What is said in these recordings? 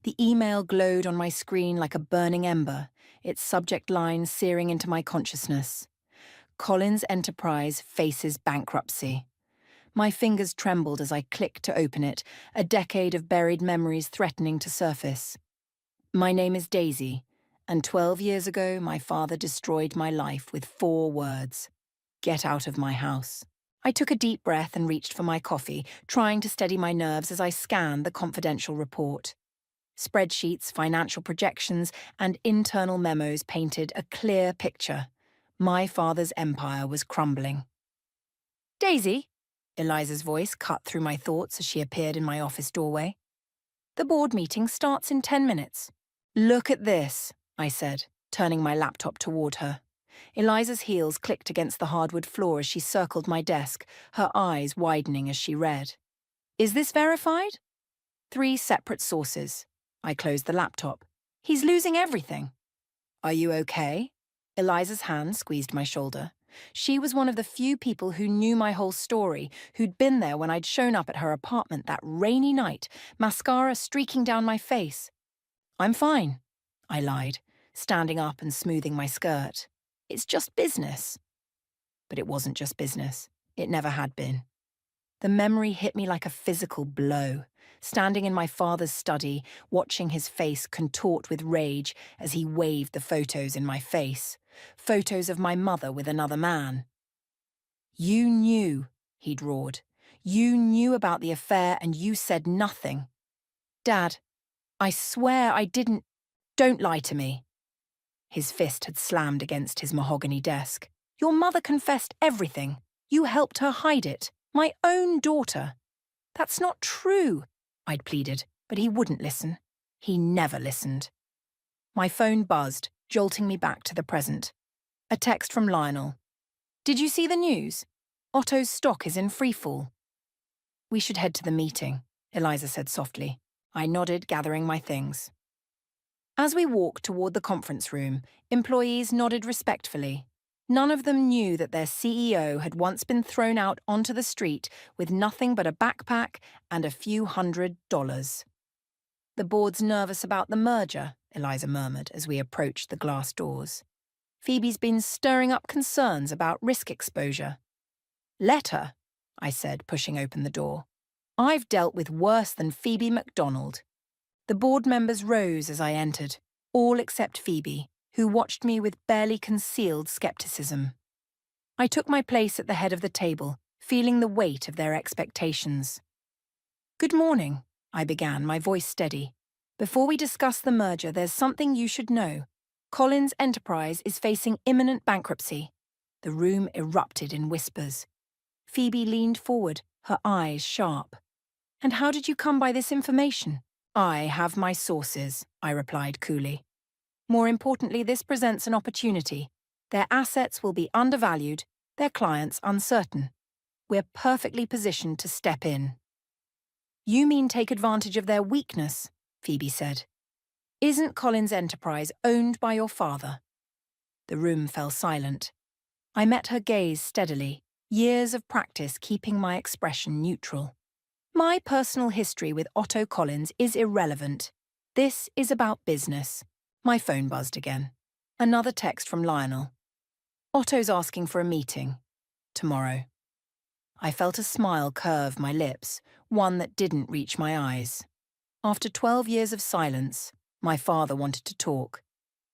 The email glowed on my screen like a burning ember, its subject line searing into my consciousness. Collins Enterprise faces bankruptcy. My fingers trembled as I clicked to open it, a decade of buried memories threatening to surface. My name is Daisy, and 12 years ago my father destroyed my life with 4 words. Get out of my house. I took a deep breath and reached for my coffee, trying to steady my nerves as I scanned the confidential report. Spreadsheets, financial projections, and internal memos painted a clear picture. My father's empire was crumbling. Daisy? Eliza's voice cut through my thoughts as she appeared in my office doorway. The board meeting starts in 10 minutes. Look at this, I said, turning my laptop toward her. Eliza's heels clicked against the hardwood floor as she circled my desk, her eyes widening as she read. Is this verified? 3 separate sources. I closed the laptop. He's losing everything. Are you okay? Eliza's hand squeezed my shoulder. She was one of the few people who knew my whole story, who'd been there when I'd shown up at her apartment that rainy night, mascara streaking down my face. I'm fine, I lied, standing up and smoothing my skirt. It's just business. But it wasn't just business. It never had been. The memory hit me like a physical blow, standing in my father's study, watching his face contort with rage as he waved the photos in my face, photos of my mother with another man. You knew, he'd roared. You knew about the affair and you said nothing. Dad, I swear I didn't. Don't lie to me. His fist had slammed against his mahogany desk. Your mother confessed everything. You helped her hide it. My own daughter. That's not true, I'd pleaded, but he wouldn't listen. He never listened. My phone buzzed, jolting me back to the present. A text from Lionel. Did you see the news? Otto's stock is in freefall. We should head to the meeting, Eliza said softly. I nodded, gathering my things. As we walked toward the conference room, employees nodded respectfully. None of them knew that their CEO had once been thrown out onto the street with nothing but a backpack and a few $100s. The board's nervous about the merger, Eliza murmured as we approached the glass doors. Phoebe's been stirring up concerns about risk exposure. Let her, I said, pushing open the door. I've dealt with worse than Phoebe MacDonald. The board members rose as I entered, all except Phoebe, who watched me with barely concealed skepticism. I took my place at the head of the table, feeling the weight of their expectations. Good morning, I began, my voice steady. Before we discuss the merger, there's something you should know. Collins Enterprise is facing imminent bankruptcy. The room erupted in whispers. Phoebe leaned forward, her eyes sharp. And how did you come by this information? I have my sources, I replied coolly. More importantly, this presents an opportunity. Their assets will be undervalued, their clients uncertain. We're perfectly positioned to step in. You mean take advantage of their weakness, Phoebe said. Isn't Collins Enterprise owned by your father? The room fell silent. I met her gaze steadily, years of practice keeping my expression neutral. My personal history with Otto Collins is irrelevant. This is about business. My phone buzzed again. Another text from Lionel. Otto's asking for a meeting. Tomorrow. I felt a smile curve my lips, one that didn't reach my eyes. After 12 years of silence, my father wanted to talk.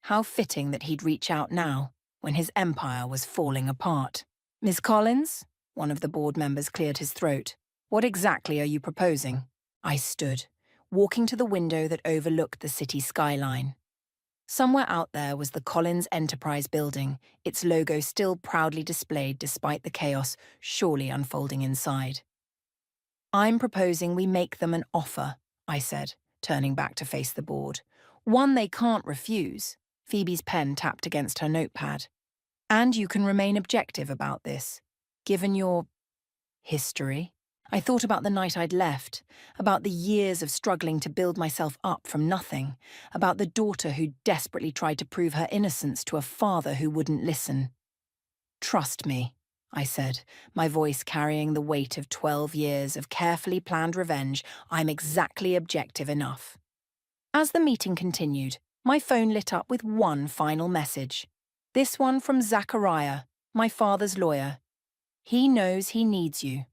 How fitting that he'd reach out now, when his empire was falling apart. Miss Collins? One of the board members cleared his throat. What exactly are you proposing? I stood, walking to the window that overlooked the city skyline. Somewhere out there was the Collins Enterprise building, its logo still proudly displayed despite the chaos surely unfolding inside. I'm proposing we make them an offer, I said, turning back to face the board. One they can't refuse. Phoebe's pen tapped against her notepad. And you can remain objective about this, given your history. I thought about the night I'd left, about the years of struggling to build myself up from nothing, about the daughter who desperately tried to prove her innocence to a father who wouldn't listen. Trust me, I said, my voice carrying the weight of 12 years of carefully planned revenge. I'm exactly objective enough. As the meeting continued, my phone lit up with one final message. This one from Zachariah, my father's lawyer. He knows he needs you.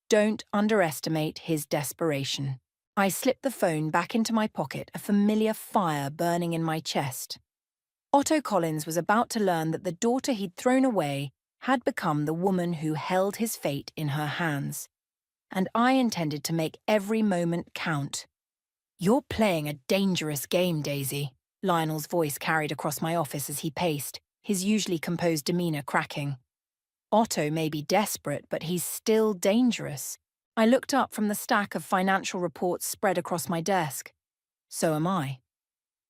Don't underestimate his desperation. I slipped the phone back into my pocket, a familiar fire burning in my chest. Otto Collins was about to learn that the daughter he'd thrown away had become the woman who held his fate in her hands. And I intended to make every moment count. "You're playing a dangerous game, Daisy," Lionel's voice carried across my office as he paced, his usually composed demeanor cracking. Otto may be desperate, but he's still dangerous. I looked up from the stack of financial reports spread across my desk. So am I.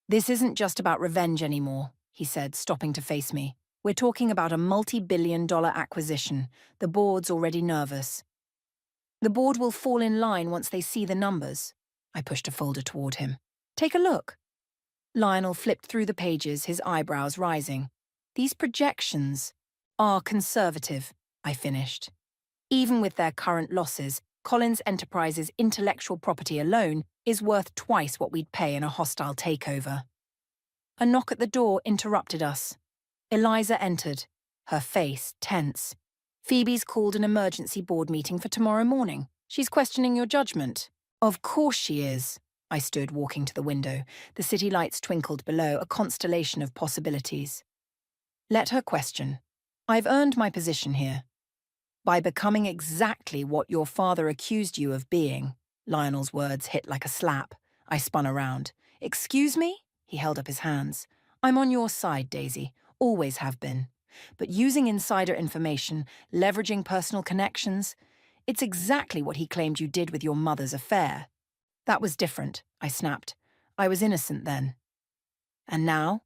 "This isn't just about revenge anymore," he said, stopping to face me. "We're talking about a multi-billion-dollar acquisition. The board's already nervous." "The board will fall in line once they see the numbers." I pushed a folder toward him. "Take a look." Lionel flipped through the pages, his eyebrows rising. "These projections are conservative," I finished. "Even with their current losses, Collins Enterprises' intellectual property alone is worth twice what we'd pay in a hostile takeover." A knock at the door interrupted us. Eliza entered, her face tense. "Phoebe's called an emergency board meeting for tomorrow morning. She's questioning your judgment." "Of course she is." I stood, walking to the window. The city lights twinkled below, a constellation of possibilities. "Let her question. I've earned my position here. By becoming exactly what your father accused you of being." Lionel's words hit like a slap. I spun around. "Excuse me?" He held up his hands. "I'm on your side, Daisy. Always have been. But using insider information, leveraging personal connections, it's exactly what he claimed you did with your mother's affair." "That was different," I snapped. "I was innocent then." "And now?"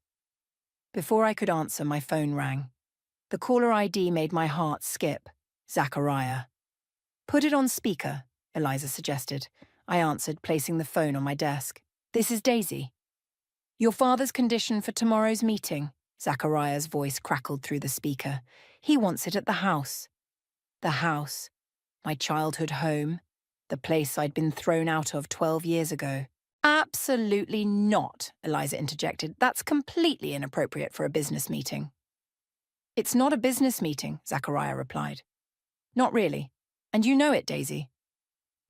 Before I could answer, my phone rang. The caller ID made my heart skip. Zachariah. "Put it on speaker," Eliza suggested. I answered, placing the phone on my desk. "This is Daisy." "Your father's condition for tomorrow's meeting," Zachariah's voice crackled through the speaker. "He wants it at the house." The house. My childhood home. The place I'd been thrown out of 12 years ago. "Absolutely not," Eliza interjected. "That's completely inappropriate for a business meeting." "It's not a business meeting," Zachariah replied. "Not really. And you know it, Daisy."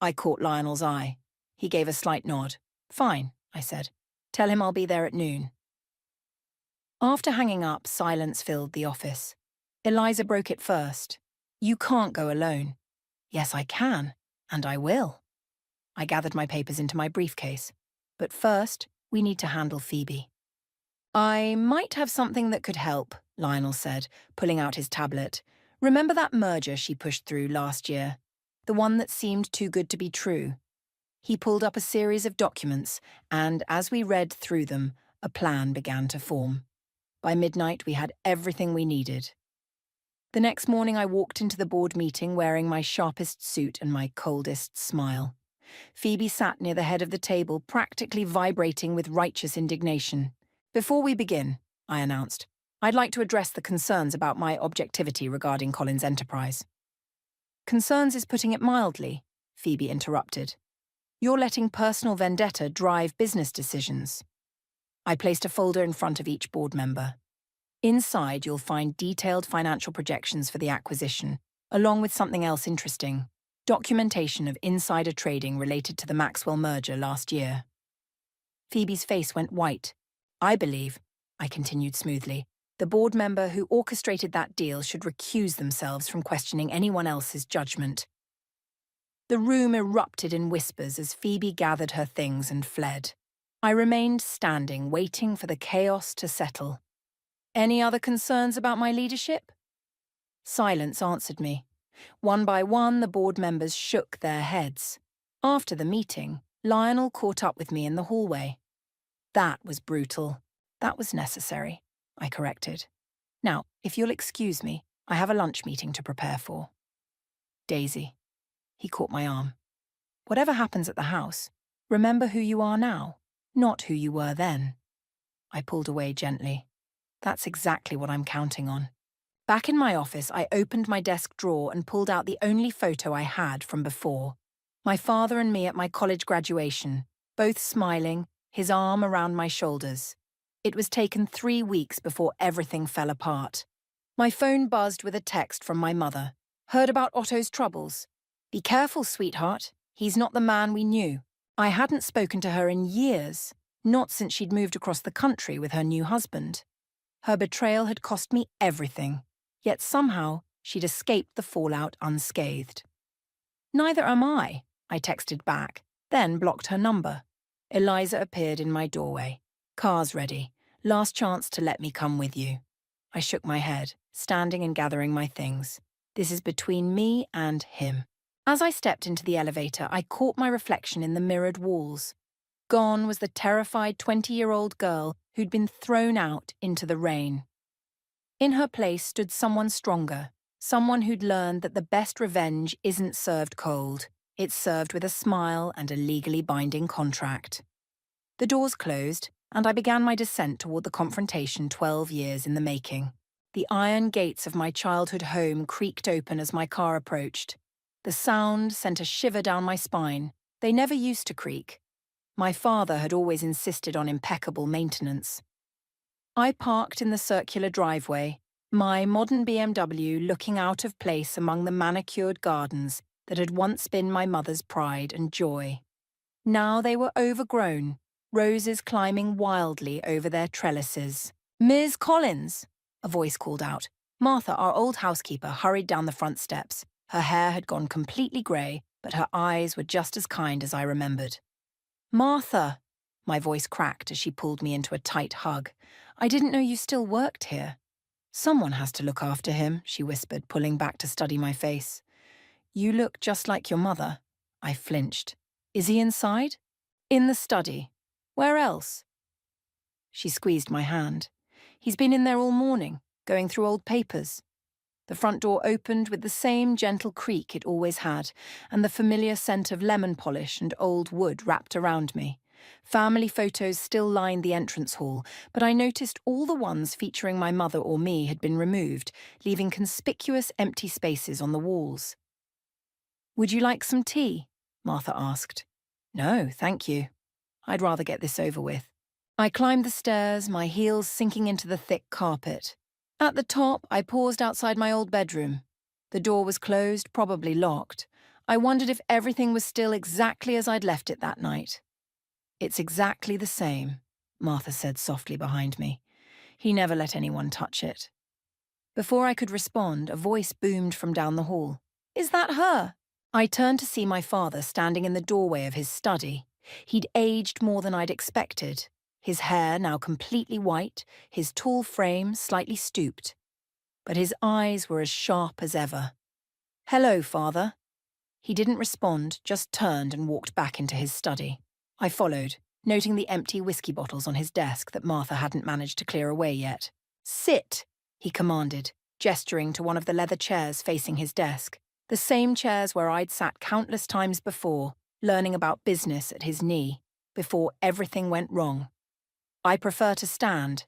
I caught Lionel's eye. He gave a slight nod. "Fine," I said. "Tell him I'll be there at noon." After hanging up, silence filled the office. Eliza broke it first. "You can't go alone." "Yes, I can. And I will." I gathered my papers into my briefcase. "But first, we need to handle Phoebe." "I might have something that could help," Lionel said, pulling out his tablet. "Remember that merger she pushed through last year? The one that seemed too good to be true?" He pulled up a series of documents, and as we read through them, a plan began to form. By midnight, we had everything we needed. The next morning, I walked into the board meeting wearing my sharpest suit and my coldest smile. Phoebe sat near the head of the table, practically vibrating with righteous indignation. "Before we begin," I announced, "I'd like to address the concerns about my objectivity regarding Collins Enterprise." "Concerns is putting it mildly," Phoebe interrupted. "You're letting personal vendetta drive business decisions." I placed a folder in front of each board member. Inside, you'll find detailed financial projections for the acquisition, along with something else interesting: documentation of insider trading related to the Maxwell merger last year. Phoebe's face went white. "I believe," I continued smoothly, "the board member who orchestrated that deal should recuse themselves from questioning anyone else's judgment." The room erupted in whispers as Phoebe gathered her things and fled. I remained standing, waiting for the chaos to settle. "Any other concerns about my leadership?" Silence answered me. One by one, the board members shook their heads. After the meeting, Lionel caught up with me in the hallway. "That was brutal. That was necessary," I corrected. "Now, if you'll excuse me, I have a lunch meeting to prepare for." "Daisy." He caught my arm. "Whatever happens at the house, remember who you are now, not who you were then." I pulled away gently. "That's exactly what I'm counting on." Back in my office, I opened my desk drawer and pulled out the only photo I had from before. My father and me at my college graduation, both smiling, his arm around my shoulders. It was taken 3 weeks before everything fell apart. My phone buzzed with a text from my mother. Heard about Otto's troubles. Be careful, sweetheart. He's not the man we knew. I hadn't spoken to her in years, not since she'd moved across the country with her new husband. Her betrayal had cost me everything, yet somehow she'd escaped the fallout unscathed. Neither am I texted back, then blocked her number. Eliza appeared in my doorway. Car's ready. Last chance to let me come with you. I shook my head, standing and gathering my things. This is between me and him. As I stepped into the elevator, I caught my reflection in the mirrored walls. Gone was the terrified 20-year-old girl who'd been thrown out into the rain. In her place stood someone stronger, someone who'd learned that the best revenge isn't served cold. It's served with a smile and a legally binding contract. The doors closed, and I began my descent toward the confrontation 12 years in the making. The iron gates of my childhood home creaked open as my car approached. The sound sent a shiver down my spine. They never used to creak. My father had always insisted on impeccable maintenance. I parked in the circular driveway, my modern BMW looking out of place among the manicured gardens that had once been my mother's pride and joy. Now they were overgrown, roses climbing wildly over their trellises. "Ms. Collins," a voice called out. Martha, our old housekeeper, hurried down the front steps. Her hair had gone completely grey, but her eyes were just as kind as I remembered. "Martha," my voice cracked as she pulled me into a tight hug. "I didn't know you still worked here." "Someone has to look after him," she whispered, pulling back to study my face. "You look just like your mother." I flinched. "Is he inside?" "In the study. Where else?" She squeezed my hand. "He's been in there all morning, going through old papers." The front door opened with the same gentle creak it always had, and the familiar scent of lemon polish and old wood wrapped around me. Family photos still lined the entrance hall, but I noticed all the ones featuring my mother or me had been removed, leaving conspicuous empty spaces on the walls. "Would you like some tea?" Martha asked. "No, thank you. I'd rather get this over with." I climbed the stairs, my heels sinking into the thick carpet. At the top, I paused outside my old bedroom. The door was closed, probably locked. I wondered if everything was still exactly as I'd left it that night. "It's exactly the same," Martha said softly behind me. "He never let anyone touch it." Before I could respond, a voice boomed from down the hall. "Is that her?" I turned to see my father standing in the doorway of his study. He'd aged more than I'd expected. His hair now completely white, his tall frame slightly stooped. But his eyes were as sharp as ever. "Hello, Father." He didn't respond, just turned and walked back into his study. I followed, noting the empty whiskey bottles on his desk that Martha hadn't managed to clear away yet. "Sit," he commanded, gesturing to one of the leather chairs facing his desk, the same chairs where I'd sat countless times before, learning about business at his knee, before everything went wrong. "I prefer to stand."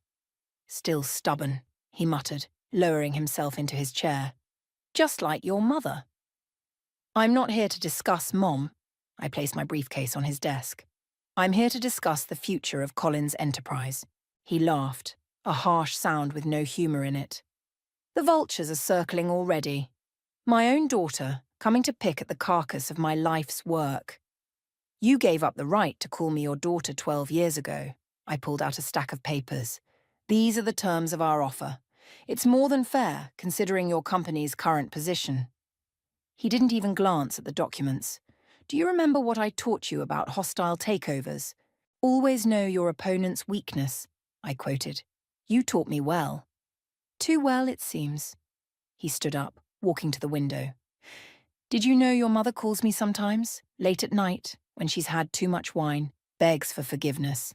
"Still stubborn," he muttered, lowering himself into his chair. "Just like your mother." "I'm not here to discuss Mom." I placed my briefcase on his desk. "I'm here to discuss the future of Colin's enterprise." He laughed, a harsh sound with no humour in it. "The vultures are circling already. My own daughter, coming to pick at the carcass of my life's work. You gave up the right to call me your daughter 12 years ago." I pulled out a stack of papers. "These are the terms of our offer. It's more than fair, considering your company's current position." He didn't even glance at the documents. "Do you remember what I taught you about hostile takeovers? Always know your opponent's weakness," I quoted. "You taught me well." "Too well, it seems." He stood up, walking to the window. "Did you know your mother calls me sometimes, late at night, when she's had too much wine, begs for forgiveness?"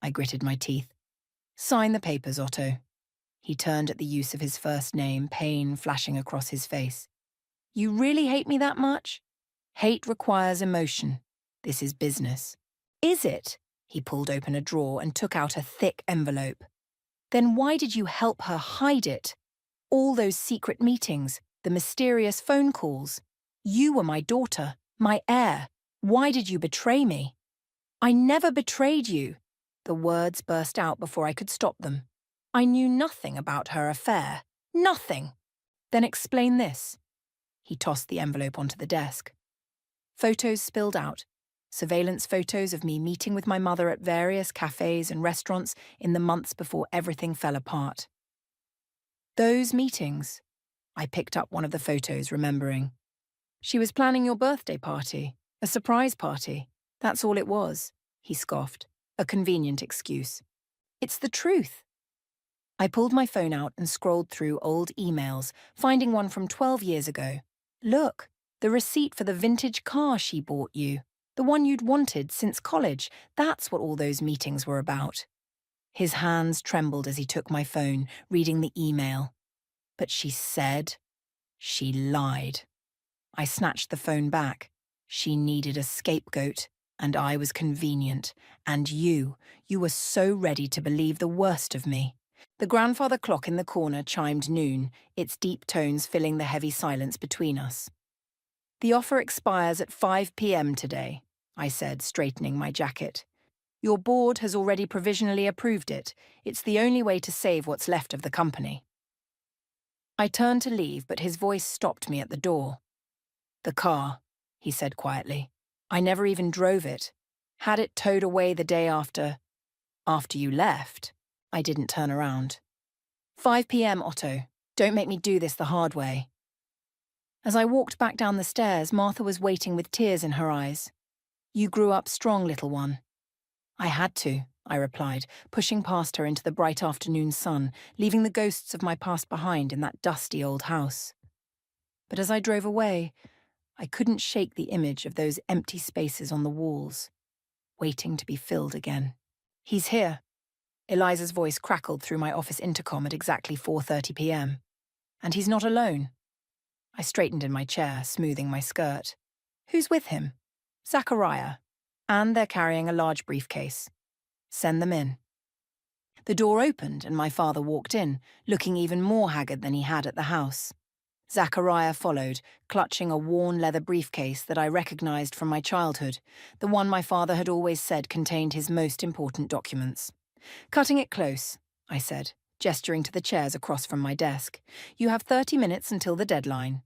I gritted my teeth. "Sign the papers, Otto." He turned at the use of his first name, pain flashing across his face. "You really hate me that much?" "Hate requires emotion. This is business." "Is it?" He pulled open a drawer and took out a thick envelope. "Then why did you help her hide it? All those secret meetings, the mysterious phone calls. You were my daughter, my heir. Why did you betray me?" I never betrayed you. The words burst out before I could stop them. I knew nothing about her affair. Nothing. Then explain this. He tossed the envelope onto the desk. Photos spilled out. Surveillance photos of me meeting with my mother at various cafes and restaurants in the months before everything fell apart. Those meetings. I picked up one of the photos, remembering. She was planning your birthday party, a surprise party. That's all it was, he scoffed, a convenient excuse. It's the truth. I pulled my phone out and scrolled through old emails, finding one from 12 years ago. Look, the receipt for the vintage car she bought you. The one you'd wanted since college. That's what all those meetings were about. His hands trembled as he took my phone, reading the email. But she said she lied. I snatched the phone back. She needed a scapegoat, and I was convenient. And you were so ready to believe the worst of me. The grandfather clock in the corner chimed noon, its deep tones filling the heavy silence between us. The offer expires at 5 p.m. today, I said, straightening my jacket. Your board has already provisionally approved it. It's the only way to save what's left of the company. I turned to leave, but his voice stopped me at the door. The car, he said quietly. I never even drove it. Had it towed away the day after you left. I didn't turn around. 5 p.m., Otto. Don't make me do this the hard way. As I walked back down the stairs, Martha was waiting with tears in her eyes. You grew up strong, little one. I had to, I replied, pushing past her into the bright afternoon sun, leaving the ghosts of my past behind in that dusty old house. But as I drove away, I couldn't shake the image of those empty spaces on the walls, waiting to be filled again. He's here. Eliza's voice crackled through my office intercom at exactly 4:30 p.m. And he's not alone. I straightened in my chair, smoothing my skirt. Who's with him? Zachariah. And they're carrying a large briefcase. Send them in. The door opened and my father walked in, looking even more haggard than he had at the house. Zachariah followed, clutching a worn leather briefcase that I recognized from my childhood, the one my father had always said contained his most important documents. Cutting it close, I said, gesturing to the chairs across from my desk. You have 30 minutes until the deadline.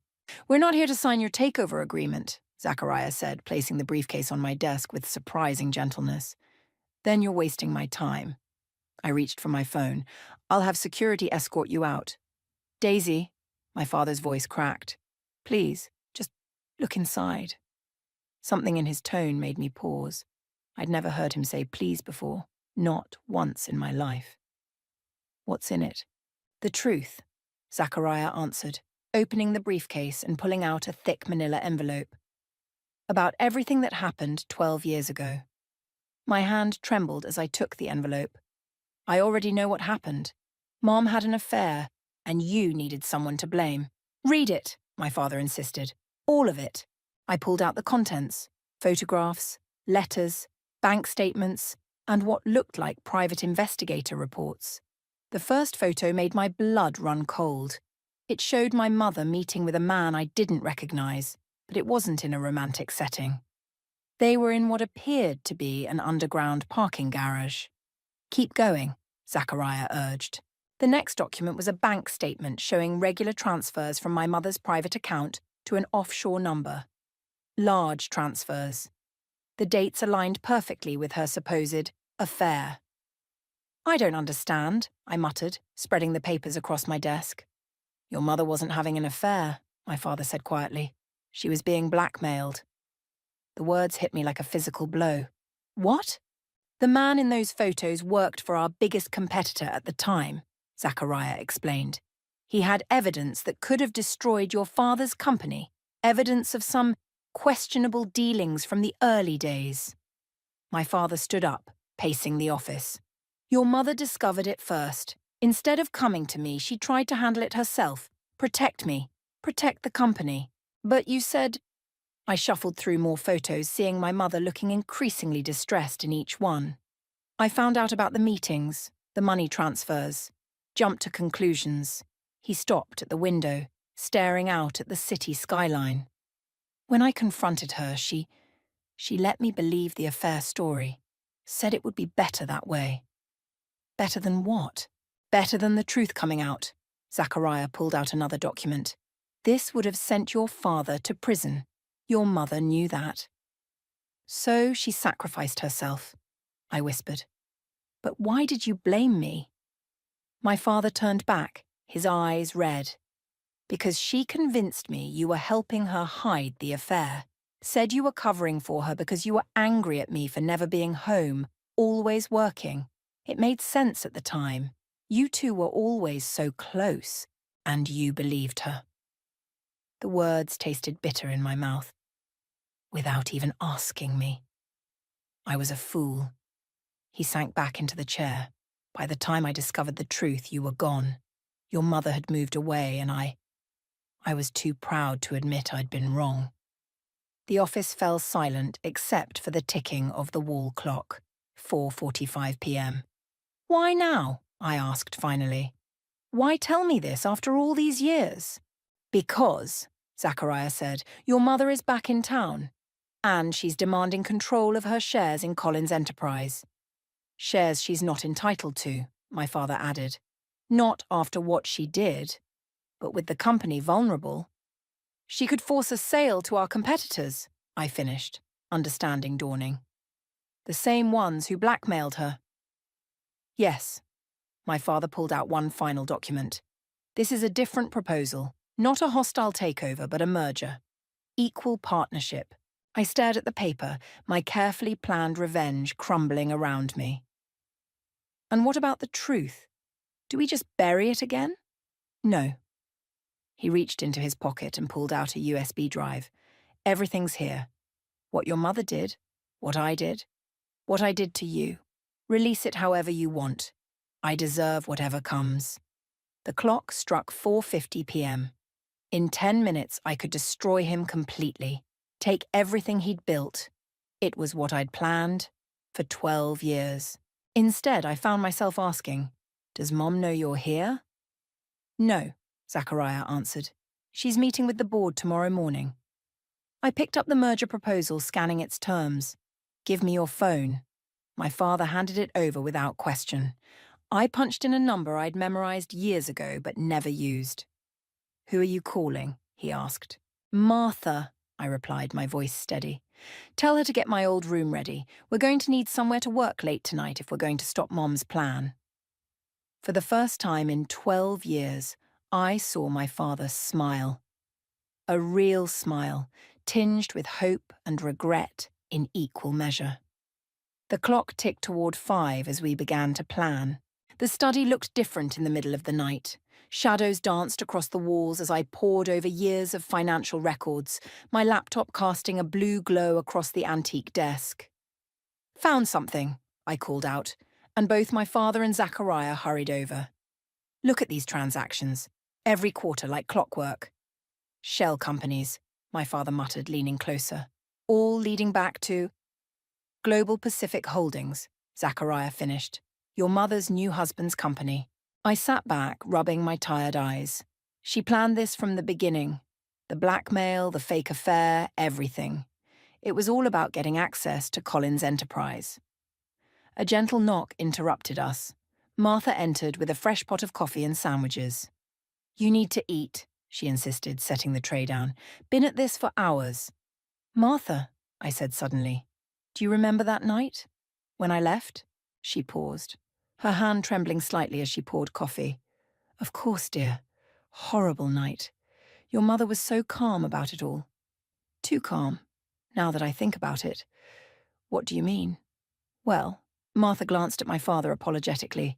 We're not here to sign your takeover agreement, Zachariah said, placing the briefcase on my desk with surprising gentleness. Then you're wasting my time. I reached for my phone. I'll have security escort you out. Daisy, my father's voice cracked. Please, just look inside. Something in his tone made me pause. I'd never heard him say please before, not once in my life. What's in it? The truth, Zachariah answered, opening the briefcase and pulling out a thick manila envelope. About everything that happened 12 years ago. My hand trembled as I took the envelope. I already know what happened. Mom had an affair, and you needed someone to blame. Read it, my father insisted. All of it. I pulled out the contents, photographs, letters, bank statements, and what looked like private investigator reports. The first photo made my blood run cold. It showed my mother meeting with a man I didn't recognize, but it wasn't in a romantic setting. They were in what appeared to be an underground parking garage. Keep going, Zachariah urged. The next document was a bank statement showing regular transfers from my mother's private account to an offshore number. Large transfers. The dates aligned perfectly with her supposed affair. I don't understand, I muttered, spreading the papers across my desk. Your mother wasn't having an affair, my father said quietly. She was being blackmailed. The words hit me like a physical blow. What? The man in those photos worked for our biggest competitor at the time, Zachariah explained. He had evidence that could have destroyed your father's company, evidence of some questionable dealings from the early days. My father stood up, pacing the office. Your mother discovered it first. Instead of coming to me, she tried to handle it herself, protect me, protect the company. But you said... I shuffled through more photos, seeing my mother looking increasingly distressed in each one. I found out about the meetings, the money transfers, jumped to conclusions. He stopped at the window, staring out at the city skyline. When I confronted her, she let me believe the affair story. Said it would be better that way. Better than what? Better than the truth coming out. Zachariah pulled out another document. This would have sent your father to prison. Your mother knew that. So she sacrificed herself, I whispered. But why did you blame me? My father turned back, his eyes red. Because she convinced me you were helping her hide the affair. Said you were covering for her because you were angry at me for never being home, always working. It made sense at the time. You two were always so close, and you believed her. The words tasted bitter in my mouth. Without even asking me. I was a fool. He sank back into the chair. By the time I discovered the truth, you were gone. Your mother had moved away, and I was too proud to admit I'd been wrong. The office fell silent except for the ticking of the wall clock, 4:45 p.m. Why now? I asked finally. Why tell me this after all these years? Because, Zachariah said, your mother is back in town, and she's demanding control of her shares in Collins Enterprise. Shares she's not entitled to, my father added. Not after what she did, but with the company vulnerable. She could force a sale to our competitors, I finished, understanding dawning. The same ones who blackmailed her. Yes. My father pulled out one final document. This is a different proposal, not a hostile takeover, but a merger. Equal partnership. I stared at the paper, my carefully planned revenge crumbling around me. And what about the truth? Do we just bury it again? No. He reached into his pocket and pulled out a USB drive. Everything's here. What your mother did, what I did to you. Release it however you want. I deserve whatever comes. The clock struck 4:50 p.m. In 10 minutes, I could destroy him completely. Take everything he'd built. It was what I'd planned for 12 years. Instead, I found myself asking, does Mom know you're here? No, Zachariah answered. She's meeting with the board tomorrow morning. I picked up the merger proposal, scanning its terms. Give me your phone. My father handed it over without question. I punched in a number I'd memorized years ago but never used. Who are you calling? He asked. Martha, I replied, my voice steady. Tell her to get my old room ready. We're going to need somewhere to work late tonight if we're going to stop Mom's plan. For the first time in 12 years, I saw my father smile. A real smile, tinged with hope and regret in equal measure. The clock ticked toward 5 as we began to plan. The study looked different in the middle of the night. Shadows danced across the walls as I pored over years of financial records, my laptop casting a blue glow across the antique desk. Found something, I called out, and both my father and Zachariah hurried over. Look at these transactions, every quarter like clockwork. Shell companies, my father muttered, leaning closer, all leading back to Global Pacific Holdings, Zachariah finished, your mother's new husband's company. I sat back, rubbing my tired eyes. She planned this from the beginning. The blackmail, the fake affair, everything. It was all about getting access to Collins Enterprise. A gentle knock interrupted us. Martha entered with a fresh pot of coffee and sandwiches. You need to eat, she insisted, setting the tray down. Been at this for hours. Martha, I said suddenly, do you remember that night? When I left? She paused, her hand trembling slightly as she poured coffee. Of course, dear. Horrible night. Your mother was so calm about it all. Too calm, now that I think about it. What do you mean? Well, Martha glanced at my father apologetically.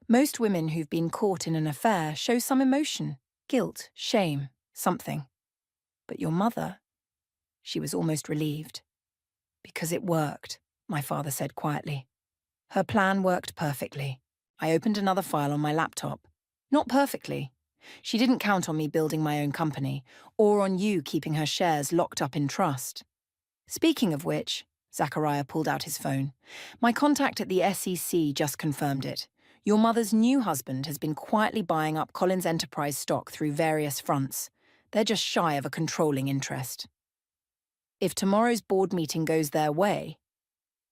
Most women who've been caught in an affair show some emotion, guilt, shame, something. But your mother, she was almost relieved. Because it worked, my father said quietly. Her plan worked perfectly. I opened another file on my laptop. Not perfectly. She didn't count on me building my own company, or on you keeping her shares locked up in trust. Speaking of which, Zachariah pulled out his phone. My contact at the SEC just confirmed it. Your mother's new husband has been quietly buying up Collins Enterprise stock through various fronts. They're just shy of a controlling interest. If tomorrow's board meeting goes their way,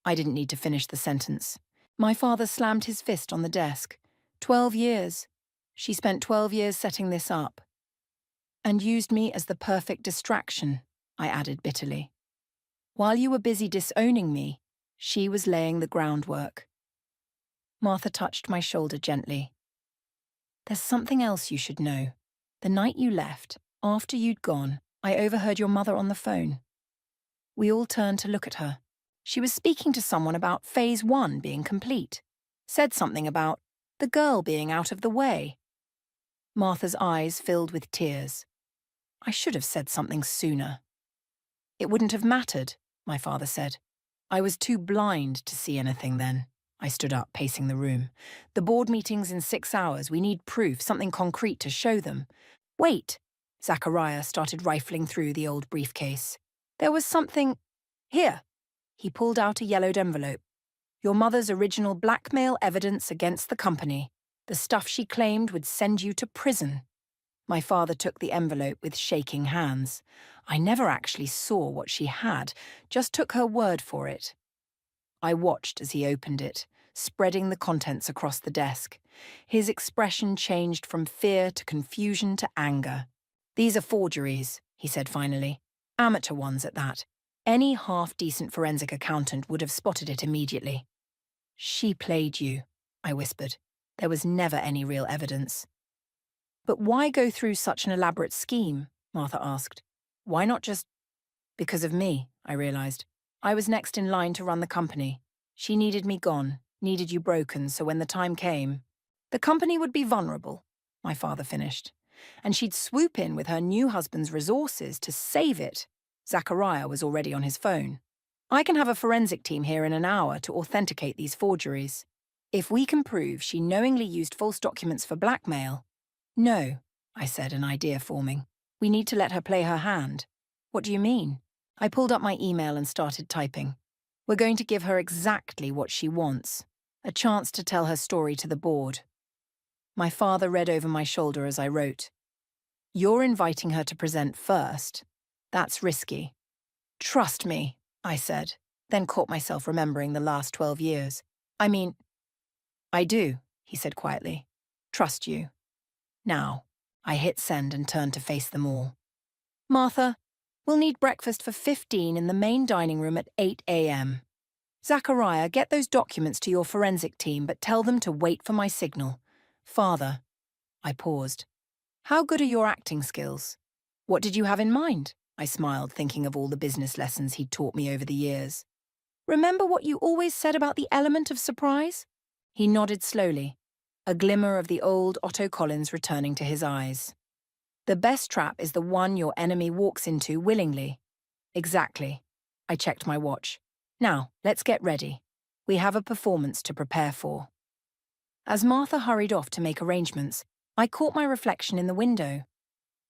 I didn't need to finish the sentence. My father slammed his fist on the desk. 12 years. She spent 12 years setting this up. And used me as the perfect distraction, I added bitterly. While you were busy disowning me, she was laying the groundwork. Martha touched my shoulder gently. There's something else you should know. The night you left, after you'd gone, I overheard your mother on the phone. We all turned to look at her. She was speaking to someone about phase 1 being complete. Said something about the girl being out of the way. Martha's eyes filled with tears. I should have said something sooner. It wouldn't have mattered, my father said. I was too blind to see anything then. I stood up, pacing the room. The board meeting's in 6 hours. We need proof, something concrete to show them. Wait! Zachariah started rifling through the old briefcase. There was something... Here! He pulled out a yellowed envelope. Your mother's original blackmail evidence against the company. The stuff she claimed would send you to prison. My father took the envelope with shaking hands. I never actually saw what she had, just took her word for it. I watched as he opened it, spreading the contents across the desk. His expression changed from fear to confusion to anger. These are forgeries, he said finally. Amateur ones at that. Any half-decent forensic accountant would have spotted it immediately. She played you, I whispered. There was never any real evidence. But why go through such an elaborate scheme? Martha asked. Why not just... Because of me, I realized. I was next in line to run the company. She needed me gone, needed you broken, so when the time came, the company would be vulnerable, my father finished. And she'd swoop in with her new husband's resources to save it. Zachariah was already on his phone. I can have a forensic team here in an hour to authenticate these forgeries. If we can prove she knowingly used false documents for blackmail... No, I said, an idea forming. We need to let her play her hand. What do you mean? I pulled up my email and started typing. We're going to give her exactly what she wants. A chance to tell her story to the board. My father read over my shoulder as I wrote. You're inviting her to present first. That's risky. Trust me, I said, then caught myself remembering the last 12 years. I mean, I do, he said quietly. Trust you. Now, I hit send and turned to face them all. Martha, we'll need breakfast for 15 in the main dining room at 8 a.m. Zachariah, get those documents to your forensic team, but tell them to wait for my signal. Father, I paused. How good are your acting skills? What did you have in mind? I smiled, thinking of all the business lessons he'd taught me over the years. Remember what you always said about the element of surprise? He nodded slowly, a glimmer of the old Otto Collins returning to his eyes. The best trap is the one your enemy walks into willingly. Exactly. I checked my watch. Now, let's get ready. We have a performance to prepare for. As Martha hurried off to make arrangements, I caught my reflection in the window.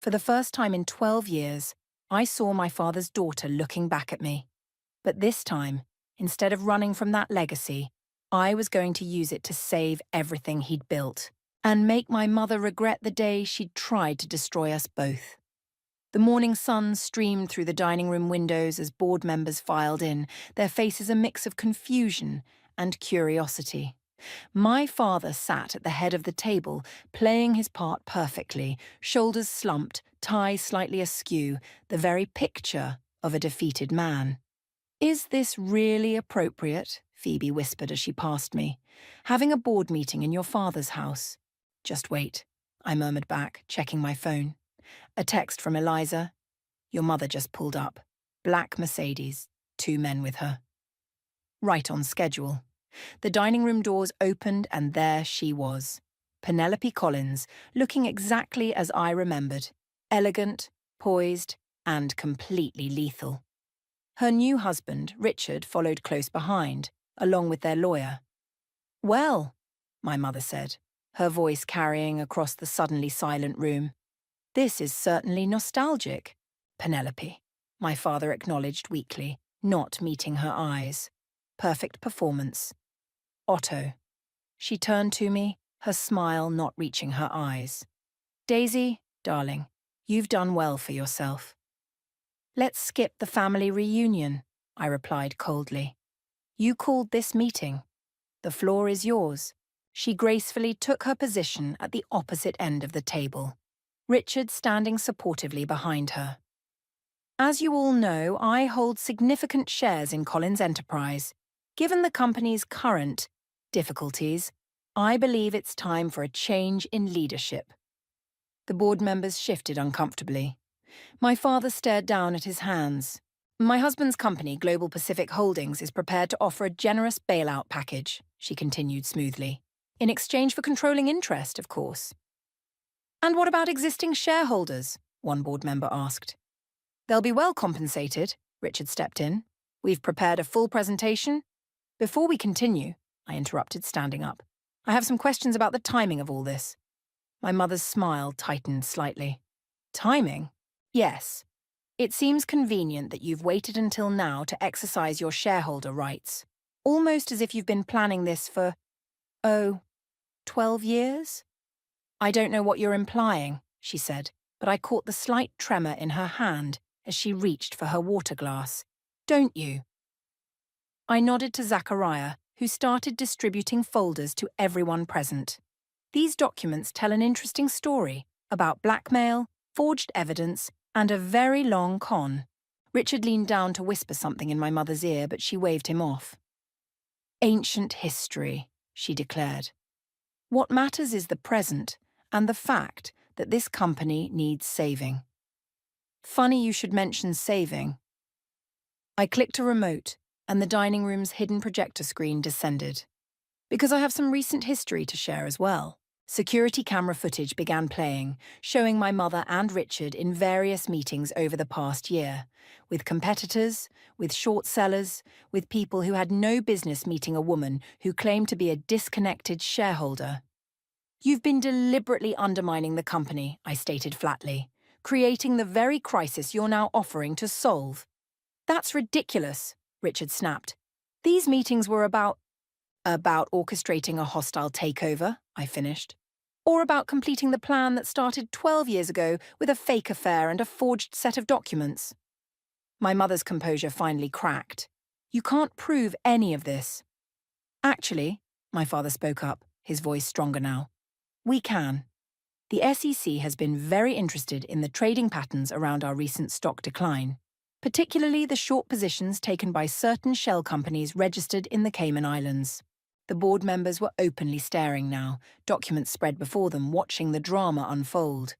For the first time in 12 years, I saw my father's daughter looking back at me. But this time, instead of running from that legacy, I was going to use it to save everything he'd built and make my mother regret the day she'd tried to destroy us both. The morning sun streamed through the dining room windows as board members filed in, their faces a mix of confusion and curiosity. My father sat at the head of the table, playing his part perfectly, shoulders slumped, tie slightly askew, the very picture of a defeated man. Is this really appropriate? Phoebe whispered as she passed me. Having a board meeting in your father's house. Just wait, I murmured back, checking my phone. A text from Eliza. Your mother just pulled up. Black Mercedes, 2 men with her. Right on schedule. The dining room doors opened and there she was. Penelope Collins, looking exactly as I remembered. Elegant, poised, and completely lethal. Her new husband, Richard, followed close behind, along with their lawyer. Well, my mother said, her voice carrying across the suddenly silent room. This is certainly nostalgic, Penelope, my father acknowledged weakly, not meeting her eyes. Perfect performance. Otto. She turned to me, her smile not reaching her eyes. Daisy, darling, you've done well for yourself. Let's skip the family reunion, I replied coldly. You called this meeting. The floor is yours. She gracefully took her position at the opposite end of the table, Richard standing supportively behind her. As you all know, I hold significant shares in Collins Enterprise. Given the company's current difficulties, I believe it's time for a change in leadership. The board members shifted uncomfortably. My father stared down at his hands. My husband's company, Global Pacific Holdings, is prepared to offer a generous bailout package, she continued smoothly. In exchange for controlling interest, of course. And what about existing shareholders? One board member asked. They'll be well compensated, Richard stepped in. We've prepared a full presentation. Before we continue, I interrupted, standing up, I have some questions about the timing of all this. My mother's smile tightened slightly. Timing? Yes. It seems convenient that you've waited until now to exercise your shareholder rights, almost as if you've been planning this for, 12 years? I don't know what you're implying, she said, but I caught the slight tremor in her hand as she reached for her water glass. Don't you? I nodded to Zachariah, who started distributing folders to everyone present. These documents tell an interesting story about blackmail, forged evidence, and a very long con. Richard leaned down to whisper something in my mother's ear, but she waved him off. Ancient history, she declared. What matters is the present and the fact that this company needs saving. Funny you should mention saving. I clicked a remote, and the dining room's hidden projector screen descended. Because I have some recent history to share as well. Security camera footage began playing, showing my mother and Richard in various meetings over the past year, with competitors, with short sellers, with people who had no business meeting a woman who claimed to be a disconnected shareholder. You've been deliberately undermining the company, I stated flatly, creating the very crisis you're now offering to solve. That's ridiculous, Richard snapped. These meetings were about orchestrating a hostile takeover, I finished. Or about completing the plan that started 12 years ago with a fake affair and a forged set of documents. My mother's composure finally cracked. You can't prove any of this. Actually, my father spoke up, his voice stronger now. We can. The SEC has been very interested in the trading patterns around our recent stock decline, particularly the short positions taken by certain shell companies registered in the Cayman Islands. The board members were openly staring now, documents spread before them, watching the drama unfold.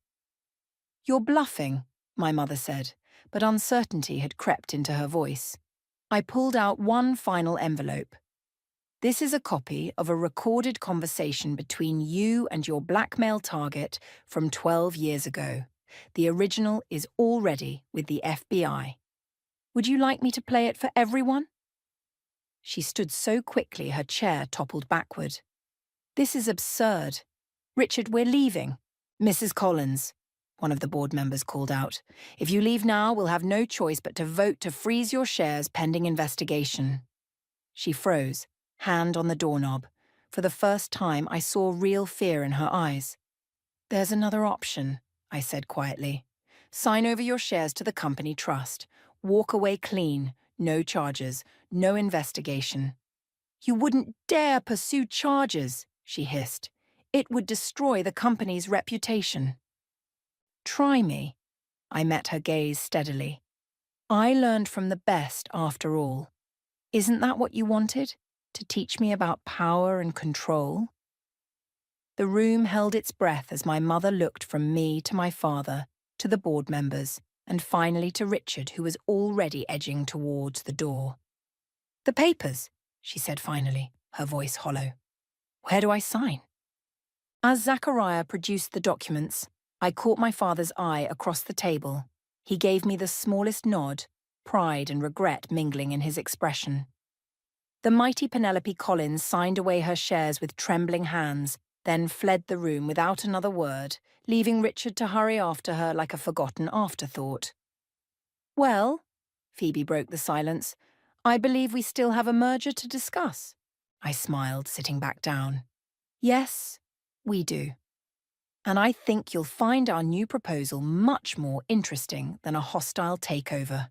You're bluffing, my mother said, but uncertainty had crept into her voice. I pulled out one final envelope. This is a copy of a recorded conversation between you and your blackmail target from 12 years ago. The original is already with the FBI. Would you like me to play it for everyone? She stood so quickly her chair toppled backward. This is absurd. Richard, we're leaving. Mrs. Collins, one of the board members called out. If you leave now, we'll have no choice but to vote to freeze your shares pending investigation. She froze, hand on the doorknob. For the first time, I saw real fear in her eyes. There's another option, I said quietly. Sign over your shares to the company trust. Walk away clean. No charges, no investigation. You wouldn't dare pursue charges, she hissed. It would destroy the company's reputation. Try me. I met her gaze steadily. I learned from the best after all. Isn't that what you wanted? To teach me about power and control? The room held its breath as my mother looked from me to my father, to the board members, and finally to Richard, who was already edging towards the door. The papers, she said finally, her voice hollow. Where do I sign? As Zachariah produced the documents, I caught my father's eye across the table. He gave me the smallest nod, pride and regret mingling in his expression. The mighty Penelope Collins signed away her shares with trembling hands, then fled the room without another word, leaving Richard to hurry after her like a forgotten afterthought. Well, Phoebe broke the silence, I believe we still have a merger to discuss. I smiled, sitting back down. Yes, we do. And I think you'll find our new proposal much more interesting than a hostile takeover.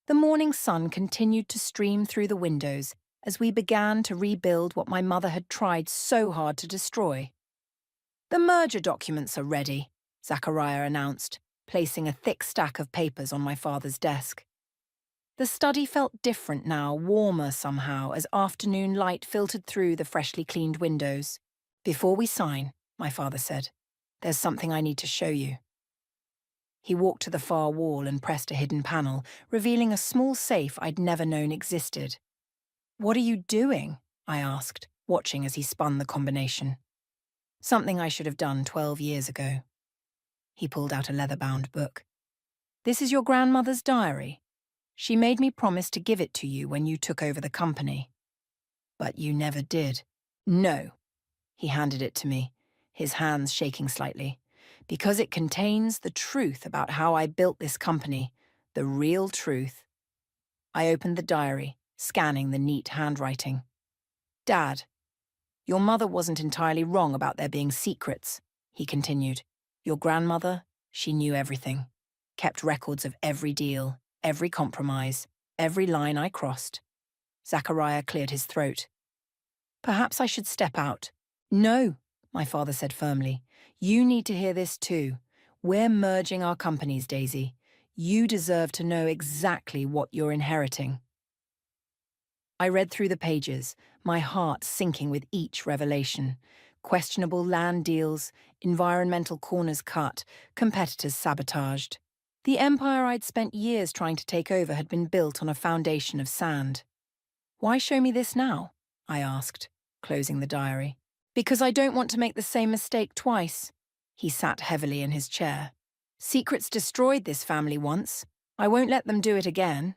The morning sun continued to stream through the windows, as we began to rebuild what my mother had tried so hard to destroy. "The merger documents are ready," Zachariah announced, placing a thick stack of papers on my father's desk. The study felt different now, warmer somehow, as afternoon light filtered through the freshly cleaned windows. "Before we sign," my father said, "there's something I need to show you." He walked to the far wall and pressed a hidden panel, revealing a small safe I'd never known existed. "What are you doing?" I asked, watching as he spun the combination. "Something I should have done 12 years ago." He pulled out a leather-bound book. "This is your grandmother's diary. She made me promise to give it to you when you took over the company. But you never did." "No." He handed it to me, his hands shaking slightly. "Because it contains the truth about how I built this company, the real truth." I opened the diary, scanning the neat handwriting. "Dad, your mother wasn't entirely wrong about there being secrets," he continued. "Your grandmother, she knew everything. Kept records of every deal, every compromise, every line I crossed." Zachariah cleared his throat. "Perhaps I should step out." "No," my father said firmly. "You need to hear this too. We're merging our companies, Daisy. You deserve to know exactly what you're inheriting." I read through the pages, my heart sinking with each revelation. Questionable land deals, environmental corners cut, competitors sabotaged. The empire I'd spent years trying to take over had been built on a foundation of sand. "Why show me this now?" I asked, closing the diary. "Because I don't want to make the same mistake twice." He sat heavily in his chair. "Secrets destroyed this family once. I won't let them do it again."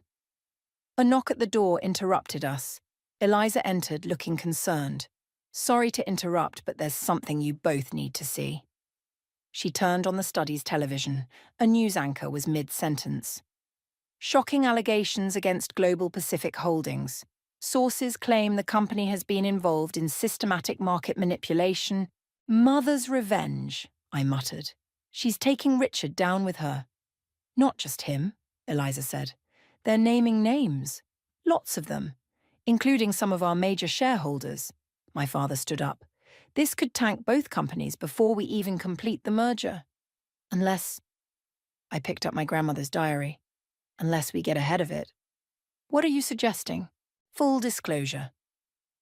A knock at the door interrupted us. Eliza entered, looking concerned. "Sorry to interrupt, but there's something you both need to see." She turned on the study's television. A news anchor was mid-sentence. "Shocking allegations against Global Pacific Holdings. Sources claim the company has been involved in systematic market manipulation." "Mother's revenge," I muttered. "She's taking Richard down with her." "Not just him," Eliza said. "They're naming names. Lots of them, including some of our major shareholders." My father stood up. "This could tank both companies before we even complete the merger. Unless—" I picked up my grandmother's diary. "Unless we get ahead of it." "What are you suggesting?" "Full disclosure."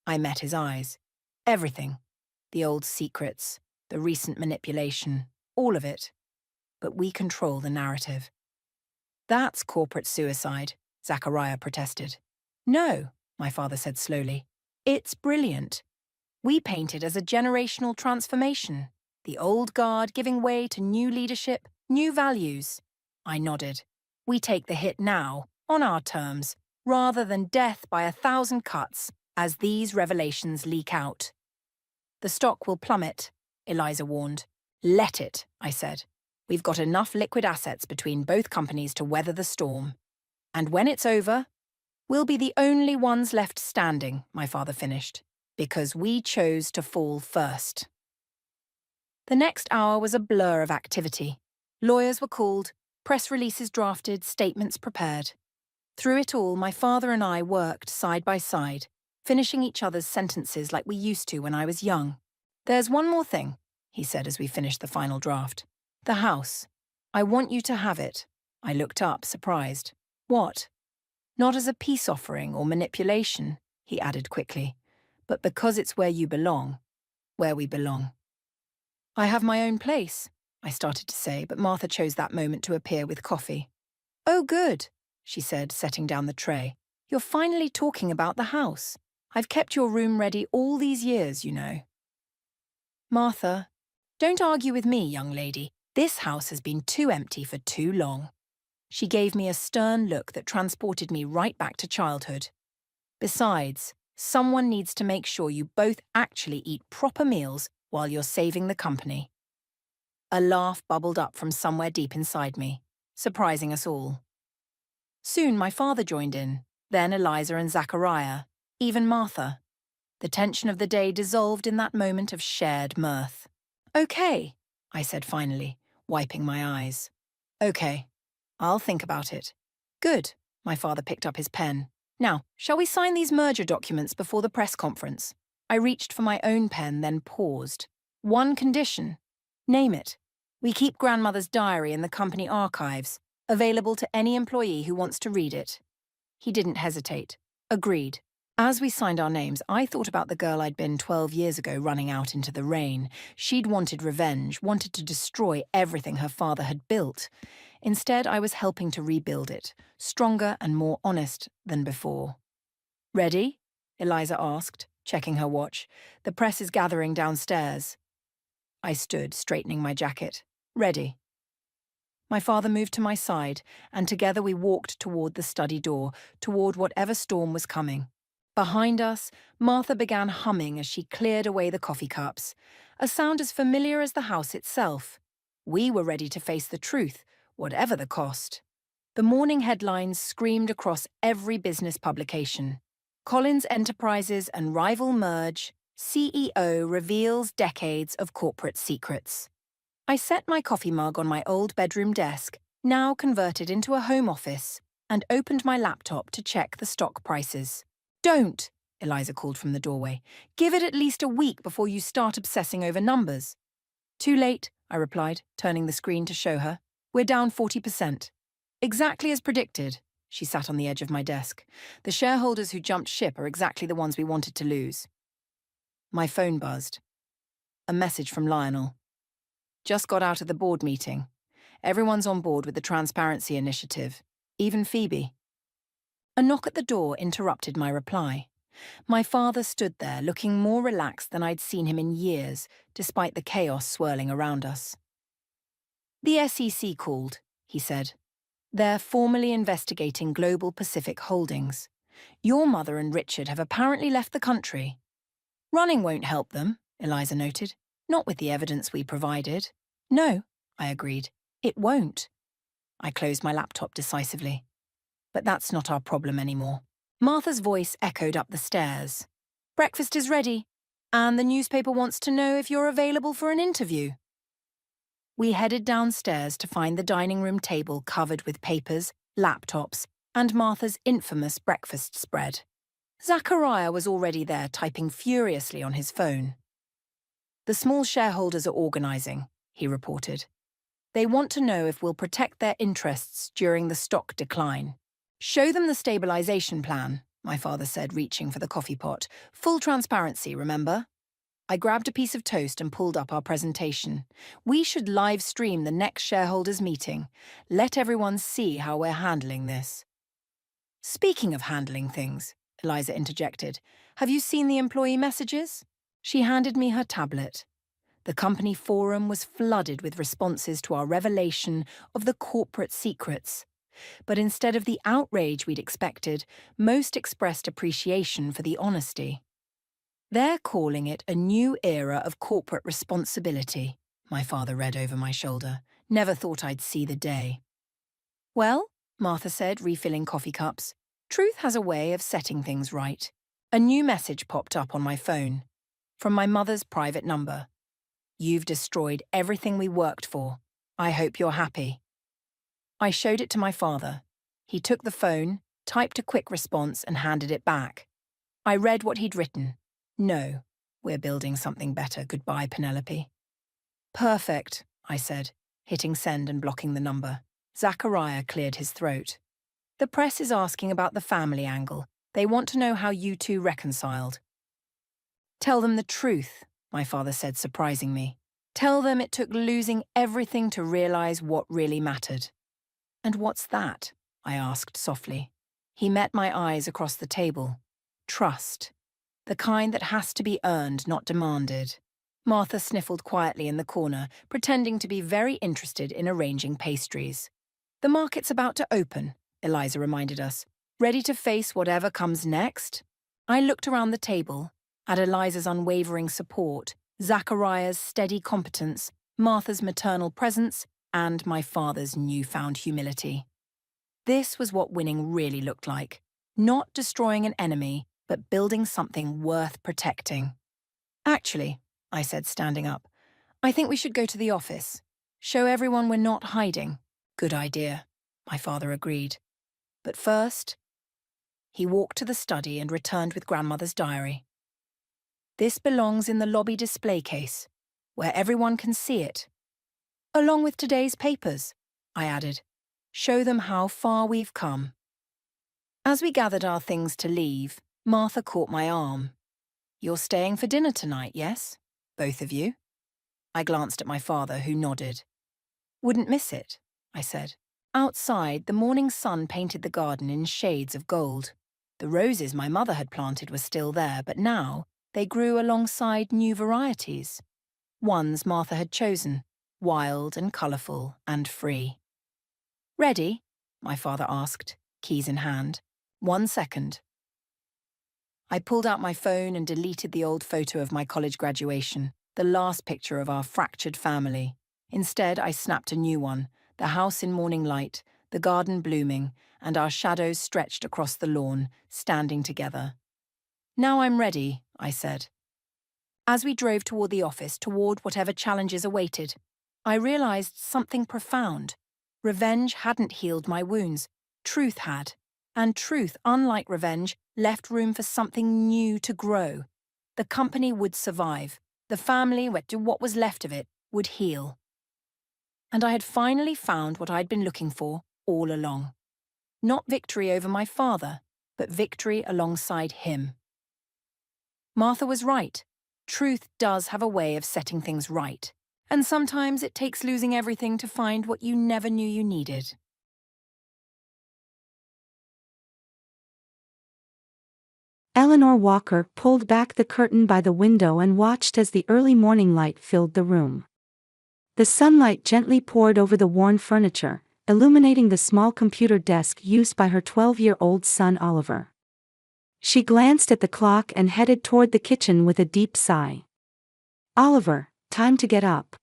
I met his eyes. "Everything. The old secrets, the recent manipulation, all of it. But we control the narrative." "That's corporate suicide," Zachariah protested. "No," my father said slowly. "It's brilliant. We paint it as a generational transformation. The old guard giving way to new leadership, new values." I nodded. "We take the hit now, on our terms, rather than death by 1,000 cuts, as these revelations leak out." "The stock will plummet," Eliza warned. "Let it," I said. "We've got enough liquid assets between both companies to weather the storm. And when it's over, we'll be the only ones left standing," my father finished, "because we chose to fall first." The next hour was a blur of activity. Lawyers were called, press releases drafted, statements prepared. Through it all, my father and I worked side by side, finishing each other's sentences like we used to when I was young. "There's one more thing," he said as we finished the final draft. "The house. I want you to have it." I looked up, surprised. "What?" "Not as a peace offering or manipulation," he added quickly, "but because it's where you belong, where we belong." "I have my own place," I started to say, but Martha chose that moment to appear with coffee. "Oh, good," she said, setting down the tray. "You're finally talking about the house. I've kept your room ready all these years, you know." "Martha, don't argue with me, young lady. This house has been too empty for too long." She gave me a stern look that transported me right back to childhood. "Besides, someone needs to make sure you both actually eat proper meals while you're saving the company." A laugh bubbled up from somewhere deep inside me, surprising us all. Soon my father joined in, then Eliza and Zachariah, even Martha. The tension of the day dissolved in that moment of shared mirth. "Okay," I said finally, wiping my eyes. "Okay, I'll think about it." "Good," my father picked up his pen. Now, shall we sign these merger documents before the press conference? I reached for my own pen, then paused. One condition. Name it. We keep grandmother's diary in the company archives, available to any employee who wants to read it. He didn't hesitate. Agreed. As we signed our names, I thought about the girl I'd been 12 years ago running out into the rain. She'd wanted revenge, wanted to destroy everything her father had built. Instead, I was helping to rebuild it, stronger and more honest than before. Ready? Eliza asked, checking her watch. The press is gathering downstairs. I stood, straightening my jacket. Ready. My father moved to my side, and together we walked toward the study door, toward whatever storm was coming. Behind us, Martha began humming as she cleared away the coffee cups, a sound as familiar as the house itself. We were ready to face the truth, whatever the cost. The morning headlines screamed across every business publication. Collins Enterprises and rival merge, CEO reveals decades of corporate secrets. I set my coffee mug on my old bedroom desk, now converted into a home office, and opened my laptop to check the stock prices. Don't, Eliza called from the doorway. Give it at least a week before you start obsessing over numbers. Too late, I replied, turning the screen to show her. We're down 40%. Exactly as predicted. She sat on the edge of my desk. The shareholders who jumped ship are exactly the ones we wanted to lose. My phone buzzed. A message from Lionel. Just got out of the board meeting. Everyone's on board with the transparency initiative, even Phoebe. A knock at the door interrupted my reply. My father stood there, looking more relaxed than I'd seen him in years, despite the chaos swirling around us. The SEC called, he said. They're formally investigating Global Pacific Holdings. Your mother and Richard have apparently left the country. Running won't help them, Eliza noted. Not with the evidence we provided. No, I agreed. It won't. I closed my laptop decisively. But that's not our problem anymore. Martha's voice echoed up the stairs. Breakfast is ready, and the newspaper wants to know if you're available for an interview. We headed downstairs to find the dining room table covered with papers, laptops, and Martha's infamous breakfast spread. Zachariah was already there, typing furiously on his phone. The small shareholders are organizing, he reported. They want to know if we'll protect their interests during the stock decline. Show them the stabilization plan, my father said, reaching for the coffee pot. Full transparency, remember? I grabbed a piece of toast and pulled up our presentation. We should live stream the next shareholders' meeting. Let everyone see how we're handling this. Speaking of handling things, Eliza interjected, have you seen the employee messages? She handed me her tablet. The company forum was flooded with responses to our revelation of the corporate secrets. But instead of the outrage we'd expected, most expressed appreciation for the honesty. They're calling it a new era of corporate responsibility, my father read over my shoulder. Never thought I'd see the day. Well, Martha said, refilling coffee cups, truth has a way of setting things right. A new message popped up on my phone. From my mother's private number. You've destroyed everything we worked for. I hope you're happy. I showed it to my father. He took the phone, typed a quick response, and handed it back. I read what he'd written. No, we're building something better. Goodbye, Penelope. Perfect, I said, hitting send and blocking the number. Zachariah cleared his throat. The press is asking about the family angle. They want to know how you two reconciled. Tell them the truth, my father said, surprising me. Tell them it took losing everything to realize what really mattered. And what's that? I asked softly. He met my eyes across the table. Trust. The kind that has to be earned, not demanded. Martha sniffled quietly in the corner, pretending to be very interested in arranging pastries. The market's about to open, Eliza reminded us. Ready to face whatever comes next? I looked around the table, at Eliza's unwavering support, Zachariah's steady competence, Martha's maternal presence, and my father's newfound humility. This was what winning really looked like. Not destroying an enemy, but building something worth protecting. Actually, I said, standing up, I think we should go to the office. Show everyone we're not hiding. Good idea, my father agreed. But first, He walked to the study and returned with grandmother's diary. This belongs in the lobby display case, where everyone can see it. Along with today's papers, I added. Show them how far we've come. As we gathered our things to leave, Martha caught my arm. You're staying for dinner tonight, yes? Both of you? I glanced at my father, who nodded. Wouldn't miss it, I said. Outside, the morning sun painted the garden in shades of gold. The roses my mother had planted were still there, but now they grew alongside new varieties. Ones Martha had chosen, wild and colourful and free. Ready? My father asked, keys in hand. 1 second. I pulled out my phone and deleted the old photo of my college graduation, the last picture of our fractured family. Instead, I snapped a new one, the house in morning light, the garden blooming, and our shadows stretched across the lawn, standing together. Now I'm ready, I said. As we drove toward the office, toward whatever challenges awaited, I realized something profound. Revenge hadn't healed my wounds. Truth had. And truth, unlike revenge, left room for something new to grow. The company would survive. The family, what was left of it, would heal. And I had finally found what I'd been looking for all along. Not victory over my father, but victory alongside him. Martha was right. Truth does have a way of setting things right. And sometimes it takes losing everything to find what you never knew you needed. Eleanor Walker pulled back the curtain by the window and watched as the early morning light filled the room. The sunlight gently poured over the worn furniture, illuminating the small computer desk used by her 12-year-old son Oliver. She glanced at the clock and headed toward the kitchen with a deep sigh. Oliver, time to get up.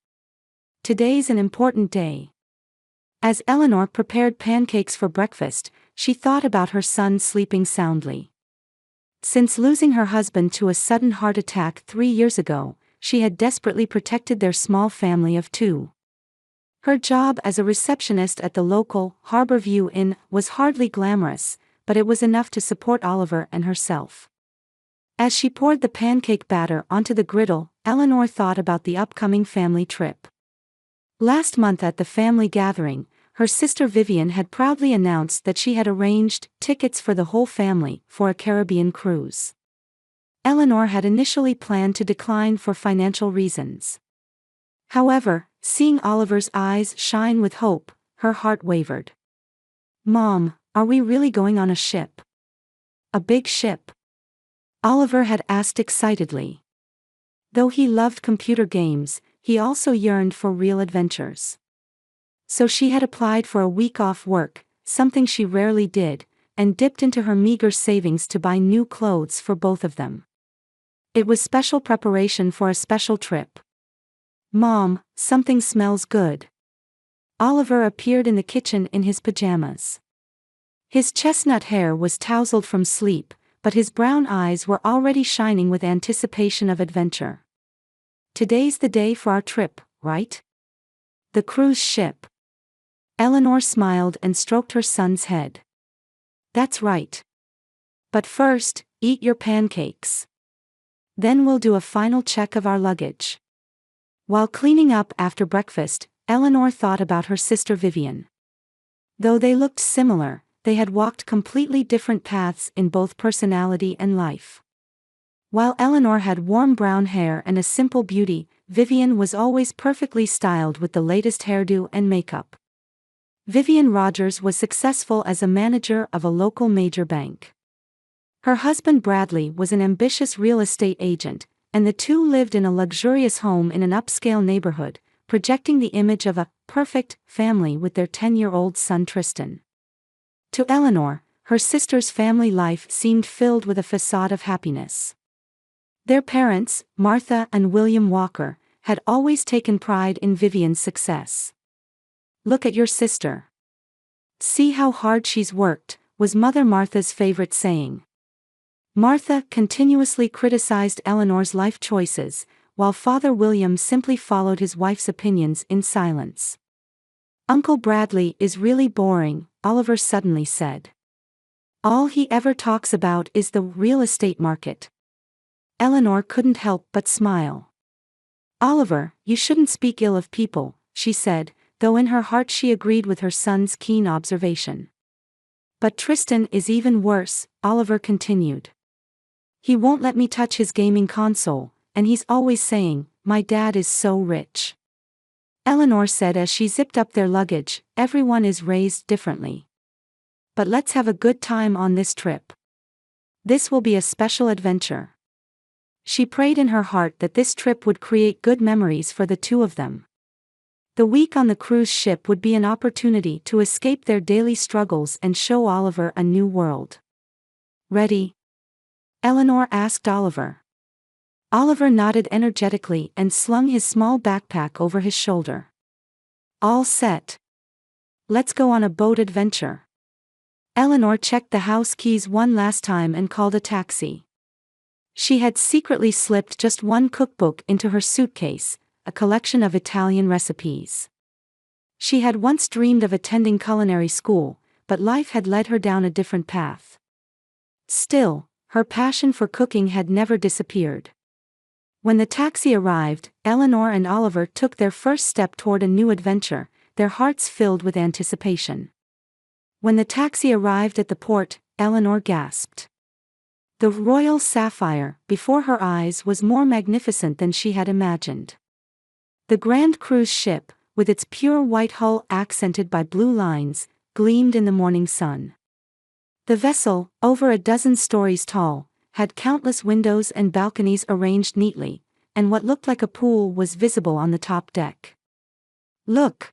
Today's an important day. As Eleanor prepared pancakes for breakfast, she thought about her son sleeping soundly. Since losing her husband to a sudden heart attack 3 years ago, she had desperately protected their small family of 2. Her job as a receptionist at the local Harborview Inn was hardly glamorous, but it was enough to support Oliver and herself. As she poured the pancake batter onto the griddle, Eleanor thought about the upcoming family trip. Last month at the family gathering, her sister Vivian had proudly announced that she had arranged tickets for the whole family for a Caribbean cruise. Eleanor had initially planned to decline for financial reasons. However, seeing Oliver's eyes shine with hope, her heart wavered. "Mom, are we really going on a ship? A big ship?" Oliver had asked excitedly. Though he loved computer games, he also yearned for real adventures. So she had applied for a week off work, something she rarely did, and dipped into her meager savings to buy new clothes for both of them. It was special preparation for a special trip. "Mom, something smells good." Oliver appeared in the kitchen in his pajamas. His chestnut hair was tousled from sleep, but his brown eyes were already shining with anticipation of adventure. "Today's the day for our trip, right? The cruise ship." Eleanor smiled and stroked her son's head. "That's right. But first, eat your pancakes. Then we'll do a final check of our luggage." While cleaning up after breakfast, Eleanor thought about her sister Vivian. Though they looked similar, they had walked completely different paths in both personality and life. While Eleanor had warm brown hair and a simple beauty, Vivian was always perfectly styled with the latest hairdo and makeup. Vivian Rogers was successful as a manager of a local major bank. Her husband Bradley was an ambitious real estate agent, and the two lived in a luxurious home in an upscale neighborhood, projecting the image of a perfect family with their 10-year-old son Tristan. To Eleanor, her sister's family life seemed filled with a facade of happiness. Their parents, Martha and William Walker, had always taken pride in Vivian's success. "Look at your sister. See how hard she's worked," was Mother Martha's favorite saying. Martha continuously criticized Eleanor's life choices, while Father William simply followed his wife's opinions in silence. "Uncle Bradley is really boring," Oliver suddenly said. All he ever talks about is the real estate market. Eleanor couldn't help but smile. Oliver, you shouldn't speak ill of people, she said, though in her heart she agreed with her son's keen observation. But Tristan is even worse, Oliver continued. He won't let me touch his gaming console, and he's always saying, "My dad is so rich." Eleanor said as she zipped up their luggage, "Everyone is raised differently. But let's have a good time on this trip. This will be a special adventure." She prayed in her heart that this trip would create good memories for the two of them. The week on the cruise ship would be an opportunity to escape their daily struggles and show Oliver a new world. "Ready?" Eleanor asked Oliver. Oliver nodded energetically and slung his small backpack over his shoulder. "All set. Let's go on a boat adventure." Eleanor checked the house keys one last time and called a taxi. She had secretly slipped just one cookbook into her suitcase, a collection of Italian recipes. She had once dreamed of attending culinary school, but life had led her down a different path. Still, her passion for cooking had never disappeared. When the taxi arrived, Eleanor and Oliver took their first step toward a new adventure, their hearts filled with anticipation. When the taxi arrived at the port, Eleanor gasped. The Royal Sapphire, before her eyes, was more magnificent than she had imagined. The grand cruise ship, with its pure white hull accented by blue lines, gleamed in the morning sun. The vessel, over a dozen stories tall, had countless windows and balconies arranged neatly, and what looked like a pool was visible on the top deck. "Look!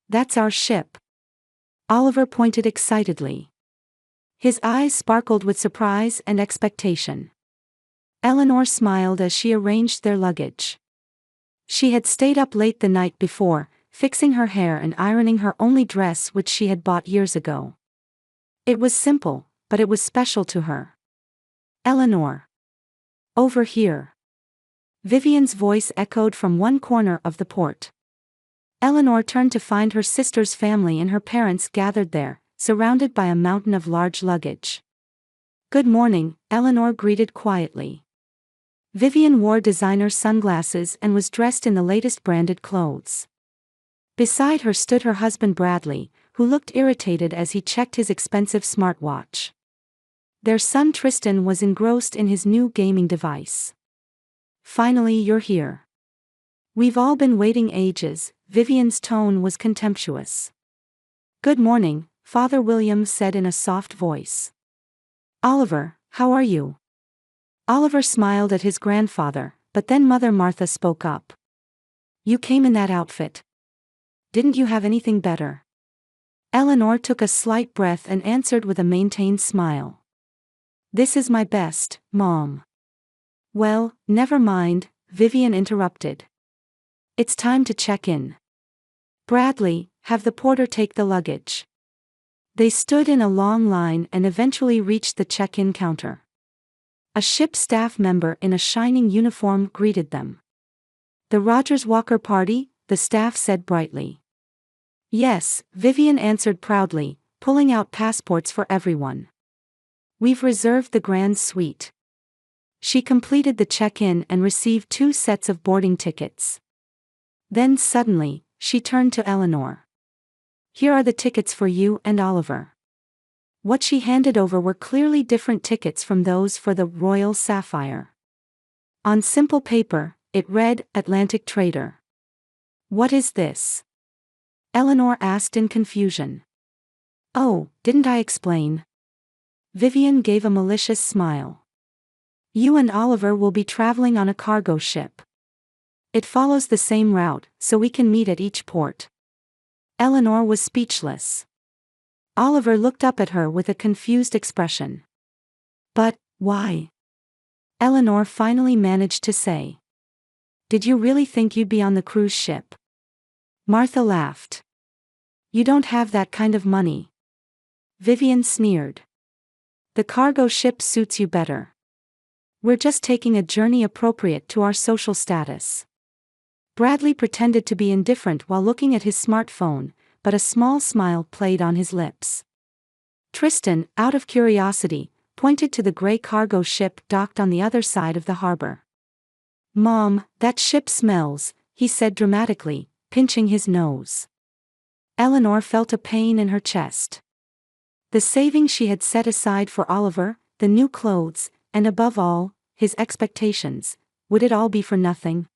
That's our ship." Oliver pointed excitedly. His eyes sparkled with surprise and expectation. Eleanor smiled as she arranged their luggage. She had stayed up late the night before, fixing her hair and ironing her only dress which she had bought years ago. It was simple, but it was special to her. "Eleanor. Over here." Vivian's voice echoed from one corner of the port. Eleanor turned to find her sister's family and her parents gathered there, surrounded by a mountain of large luggage. "Good morning," Eleanor greeted quietly. Vivian wore designer sunglasses and was dressed in the latest branded clothes. Beside her stood her husband Bradley, who looked irritated as he checked his expensive smartwatch. Their son Tristan was engrossed in his new gaming device. "Finally, you're here. We've all been waiting ages." Vivian's tone was contemptuous. "Good morning," Father William said in a soft voice. "Oliver, how are you?" Oliver smiled at his grandfather, but then Mother Martha spoke up. "You came in that outfit. Didn't you have anything better?" Eleanor took a slight breath and answered with a maintained smile. "This is my best, Mom." "Well, never mind," Vivian interrupted. "It's time to check in. Bradley, have the porter take the luggage." They stood in a long line and eventually reached the check-in counter. A ship staff member in a shining uniform greeted them. "The Rogers Walker party?" the staff said brightly. "Yes," Vivian answered proudly, pulling out passports for everyone. "We've reserved the grand suite." She completed the check-in and received 2 sets of boarding tickets. Then suddenly, she turned to Eleanor. "Here are the tickets for you and Oliver." What she handed over were clearly different tickets from those for the Royal Sapphire. On simple paper, it read, "Atlantic Trader." "What is this?" Eleanor asked in confusion. "Oh, didn't I explain?" Vivian gave a malicious smile. "You and Oliver will be traveling on a cargo ship. It follows the same route, so we can meet at each port." Eleanor was speechless. Oliver looked up at her with a confused expression. "But, why?" Eleanor finally managed to say. "Did you really think you'd be on the cruise ship?" Martha laughed. "You don't have that kind of money." Vivian sneered. "The cargo ship suits you better. We're just taking a journey appropriate to our social status." Bradley pretended to be indifferent while looking at his smartphone, but a small smile played on his lips. Tristan, out of curiosity, pointed to the gray cargo ship docked on the other side of the harbor. "Mom, that ship smells," he said dramatically, pinching his nose. Eleanor felt a pain in her chest. The savings she had set aside for Oliver, the new clothes, and above all, his expectations, would it all be for nothing?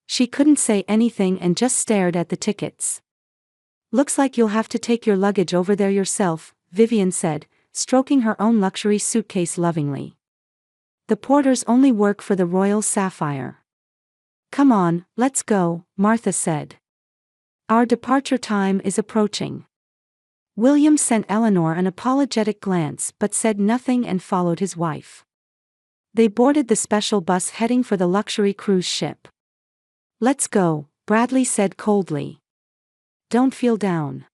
She couldn't say anything and just stared at the tickets. "Looks like you'll have to take your luggage over there yourself," Vivian said, stroking her own luxury suitcase lovingly. "The porters only work for the Royal Sapphire." "Come on, let's go," Martha said. "Our departure time is approaching." William sent Eleanor an apologetic glance but said nothing and followed his wife. They boarded the special bus heading for the luxury cruise ship. "Let's go," Bradley said coldly. "Don't feel down.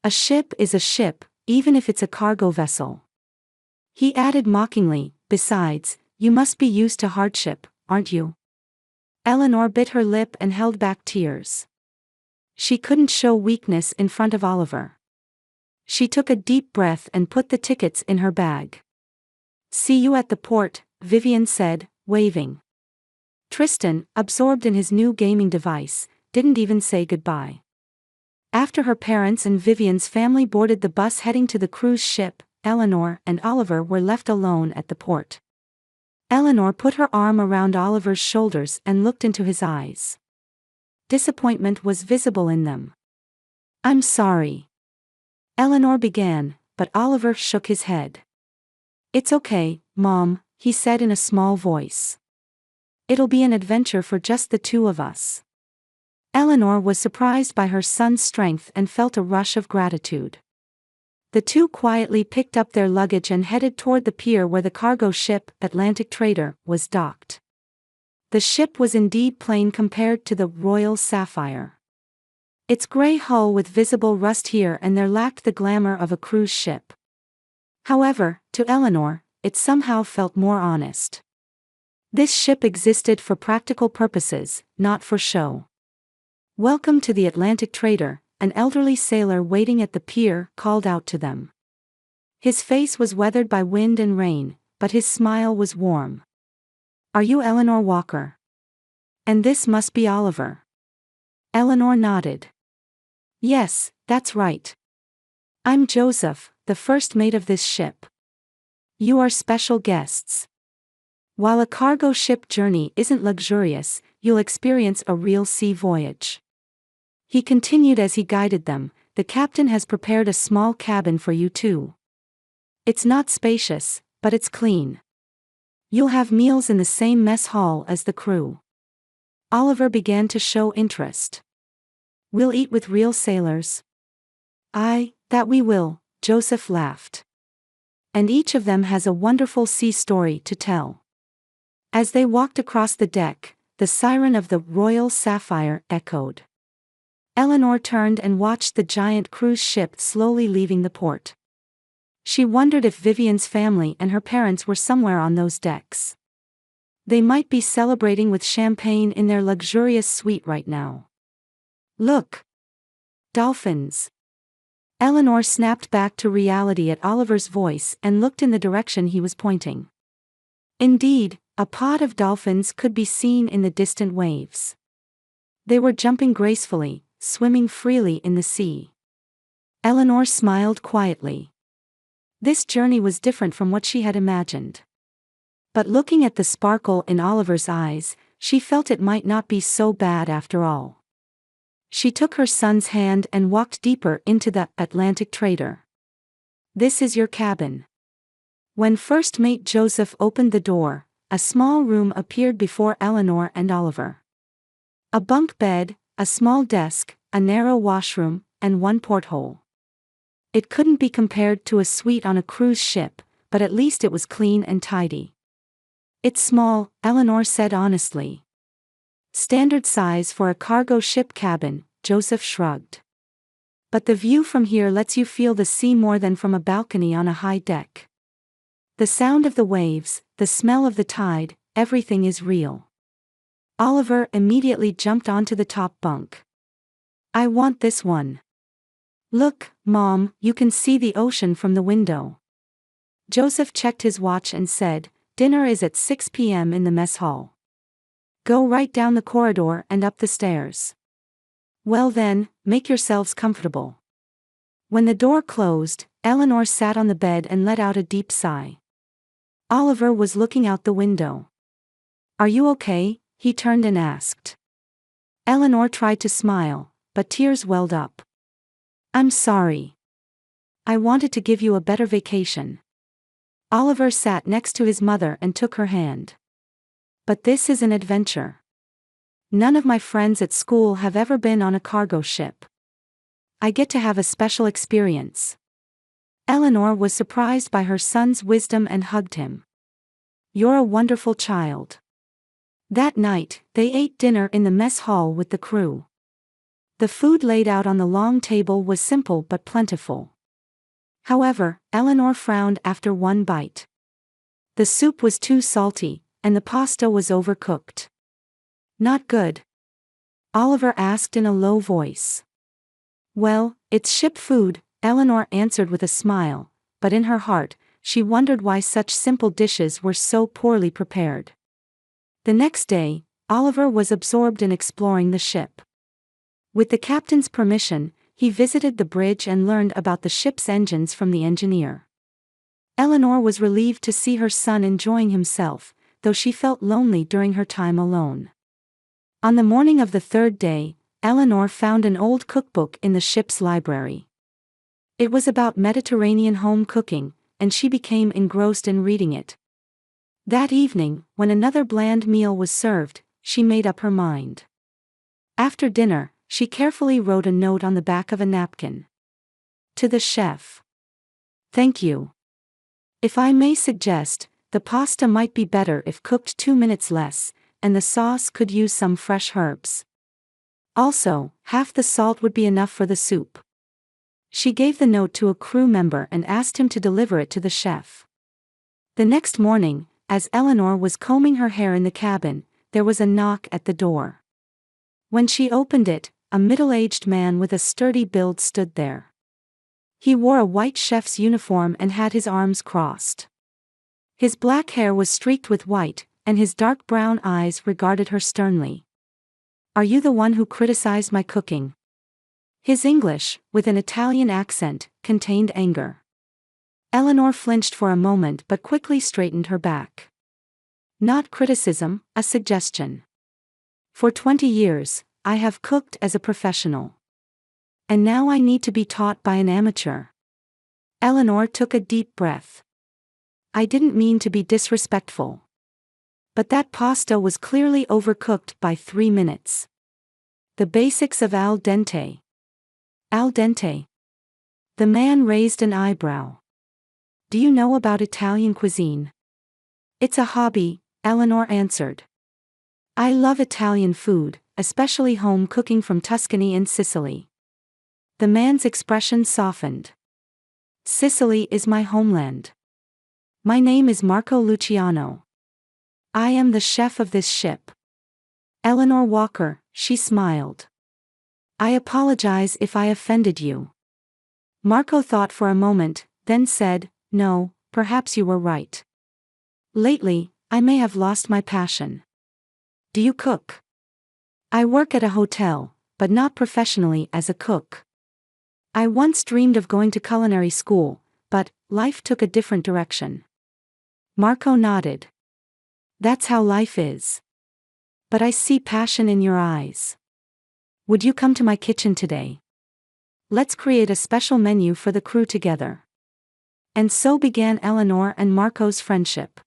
A ship is a ship, even if it's a cargo vessel." He added mockingly, "Besides, you must be used to hardship, aren't you?" Eleanor bit her lip and held back tears. She couldn't show weakness in front of Oliver. She took a deep breath and put the tickets in her bag. "See you at the port," Vivian said, waving. Tristan, absorbed in his new gaming device, didn't even say goodbye. After her parents and Vivian's family boarded the bus heading to the cruise ship, Eleanor and Oliver were left alone at the port. Eleanor put her arm around Oliver's shoulders and looked into his eyes. Disappointment was visible in them. "I'm sorry," Eleanor began, but Oliver shook his head. "It's okay, Mom," he said in a small voice. "It'll be an adventure for just the two of us." Eleanor was surprised by her son's strength and felt a rush of gratitude. The two quietly picked up their luggage and headed toward the pier where the cargo ship, Atlantic Trader, was docked. The ship was indeed plain compared to the Royal Sapphire. Its gray hull with visible rust here and there lacked the glamour of a cruise ship. However, to Eleanor, it somehow felt more honest. This ship existed for practical purposes, not for show. "Welcome to the Atlantic Trader," an elderly sailor waiting at the pier called out to them. His face was weathered by wind and rain, but his smile was warm. "Are you Eleanor Walker? And this must be Oliver." Eleanor nodded. "Yes, that's right. I'm Joseph, the first mate of this ship. You are special guests. While a cargo ship journey isn't luxurious, you'll experience a real sea voyage." He continued as he guided them, "The captain has prepared a small cabin for you too. It's not spacious, but it's clean. You'll have meals in the same mess hall as the crew." Oliver began to show interest. "We'll eat with real sailors." "Aye, that we will," Joseph laughed. "And each of them has a wonderful sea story to tell." As they walked across the deck, the siren of the Royal Sapphire echoed. Eleanor turned and watched the giant cruise ship slowly leaving the port. She wondered if Vivian's family and her parents were somewhere on those decks. They might be celebrating with champagne in their luxurious suite right now. "Look! Dolphins!" Eleanor snapped back to reality at Oliver's voice and looked in the direction he was pointing. Indeed, a pod of dolphins could be seen in the distant waves. They were jumping gracefully, swimming freely in the sea. Eleanor smiled quietly. This journey was different from what she had imagined. But looking at the sparkle in Oliver's eyes, she felt it might not be so bad after all. She took her son's hand and walked deeper into the Atlantic Trader. "This is your cabin." When first mate Joseph opened the door, a small room appeared before Eleanor and Oliver. A bunk bed, a small desk, a narrow washroom, and one porthole. It couldn't be compared to a suite on a cruise ship, but at least it was clean and tidy. "It's small," Eleanor said honestly. "Standard size for a cargo ship cabin," Joseph shrugged. "But the view from here lets you feel the sea more than from a balcony on a high deck. The sound of the waves, the smell of the tide, everything is real." Oliver immediately jumped onto the top bunk. "I want this one." Look, Mom, you can see the ocean from the window. Joseph checked his watch and said, dinner is at 6 p.m. in the mess hall. Go right down the corridor and up the stairs. Well then, make yourselves comfortable. When the door closed, Eleanor sat on the bed and let out a deep sigh. Oliver was looking out the window. Are you okay? He turned and asked. Eleanor tried to smile, but tears welled up. I'm sorry. I wanted to give you a better vacation. Oliver sat next to his mother and took her hand. But this is an adventure. None of my friends at school have ever been on a cargo ship. I get to have a special experience. Eleanor was surprised by her son's wisdom and hugged him. You're a wonderful child. That night, they ate dinner in the mess hall with the crew. The food laid out on the long table was simple but plentiful. However, Eleanor frowned after one bite. The soup was too salty, and the pasta was overcooked. Not good? Oliver asked in a low voice. Well, it's ship food, Eleanor answered with a smile, but in her heart, she wondered why such simple dishes were so poorly prepared. The next day, Oliver was absorbed in exploring the ship. With the captain's permission, he visited the bridge and learned about the ship's engines from the engineer. Eleanor was relieved to see her son enjoying himself, though she felt lonely during her time alone. On the morning of the third day, Eleanor found an old cookbook in the ship's library. It was about Mediterranean home cooking, and she became engrossed in reading it. That evening, when another bland meal was served, she made up her mind. After dinner, she carefully wrote a note on the back of a napkin. To the chef. Thank you. If I may suggest, the pasta might be better if cooked 2 minutes less, and the sauce could use some fresh herbs. Also, half the salt would be enough for the soup. She gave the note to a crew member and asked him to deliver it to the chef. The next morning, as Eleanor was combing her hair in the cabin, there was a knock at the door. When she opened it, a middle-aged man with a sturdy build stood there. He wore a white chef's uniform and had his arms crossed. His black hair was streaked with white, and his dark brown eyes regarded her sternly. Are you the one who criticized my cooking? His English, with an Italian accent, contained anger. Eleanor flinched for a moment but quickly straightened her back. Not criticism, a suggestion. For 20 years, I have cooked as a professional. And now I need to be taught by an amateur. Eleanor took a deep breath. I didn't mean to be disrespectful. But that pasta was clearly overcooked by 3 minutes. The basics of al dente. Al dente. The man raised an eyebrow. Do you know about Italian cuisine? It's a hobby, Eleanor answered. I love Italian food, especially home cooking from Tuscany and Sicily. The man's expression softened. Sicily is my homeland. My name is Marco Luciano. I am the chef of this ship. Eleanor Walker, she smiled. I apologize if I offended you. Marco thought for a moment, then said, no, perhaps you were right. Lately, I may have lost my passion. Do you cook? I work at a hotel, but not professionally as a cook. I once dreamed of going to culinary school, but life took a different direction. Marco nodded. That's how life is. But I see passion in your eyes. Would you come to my kitchen today? Let's create a special menu for the crew together. And so began Eleanor and Marco's friendship.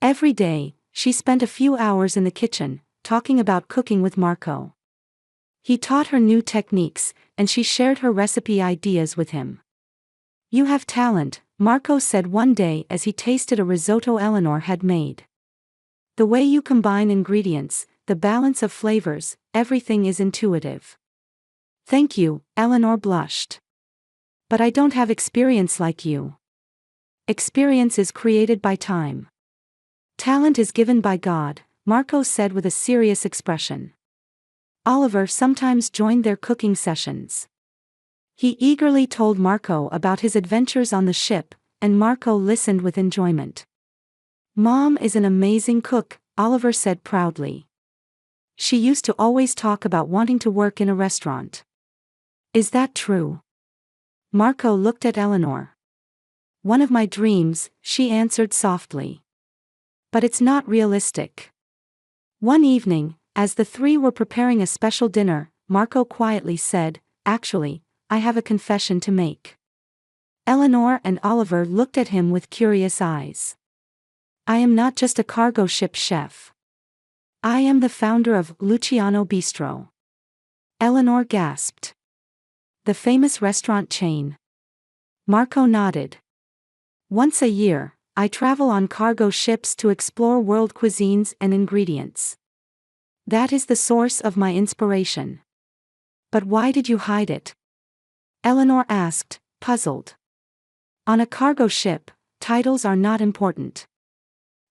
Every day, she spent a few hours in the kitchen, talking about cooking with Marco. He taught her new techniques, and she shared her recipe ideas with him. You have talent, Marco said one day as he tasted a risotto Eleanor had made. The way you combine ingredients, the balance of flavors, everything is intuitive. Thank you, Eleanor blushed. But I don't have experience like you. Experience is created by time. Talent is given by God, Marco said with a serious expression. Oliver sometimes joined their cooking sessions. He eagerly told Marco about his adventures on the ship, and Marco listened with enjoyment. "Mom is an amazing cook," Oliver said proudly. "She used to always talk about wanting to work in a restaurant." "Is that true?" Marco looked at Eleanor. "One of my dreams," she answered softly. "But it's not realistic." One evening, as the three were preparing a special dinner, Marco quietly said, "Actually, I have a confession to make." Eleanor and Oliver looked at him with curious eyes. "I am not just a cargo ship chef. I am the founder of Luciano Bistro." Eleanor gasped. "The famous restaurant chain?" Marco nodded. "Once a year, I travel on cargo ships to explore world cuisines and ingredients. That is the source of my inspiration." "But why did you hide it?" Eleanor asked, puzzled. "On a cargo ship, titles are not important.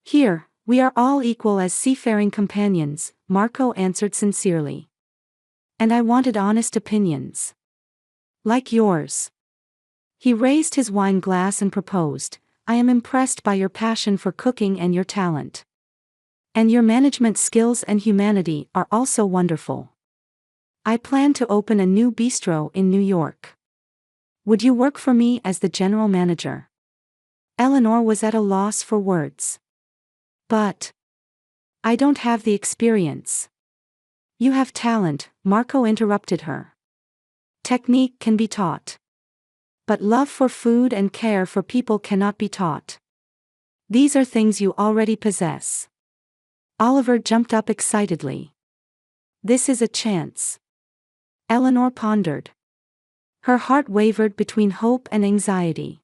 Here, we are all equal as seafaring companions," Marco answered sincerely. "And I wanted honest opinions. Like yours." He raised his wine glass and proposed, "I am impressed by your passion for cooking and your talent. And your management skills and humanity are also wonderful. I plan to open a new bistro in New York. Would you work for me as the general manager?" Eleanor was at a loss for words. "But I don't have the experience." "You have talent," Marco interrupted her. "Technique can be taught. But love for food and care for people cannot be taught. These are things you already possess." Oliver jumped up excitedly. "This is a chance." Eleanor pondered. Her heart wavered between hope and anxiety.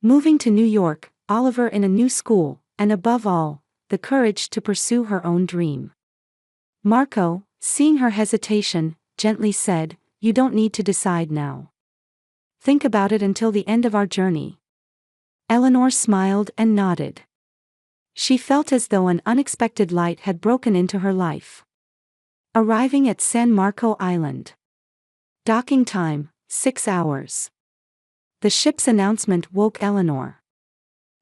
Moving to New York, Oliver in a new school, and above all, the courage to pursue her own dream. Marco, seeing her hesitation, gently said, "You don't need to decide now. Think about it until the end of our journey." Eleanor smiled and nodded. She felt as though an unexpected light had broken into her life. Arriving at San Marco Island. Docking time, 6 hours. The ship's announcement woke Eleanor.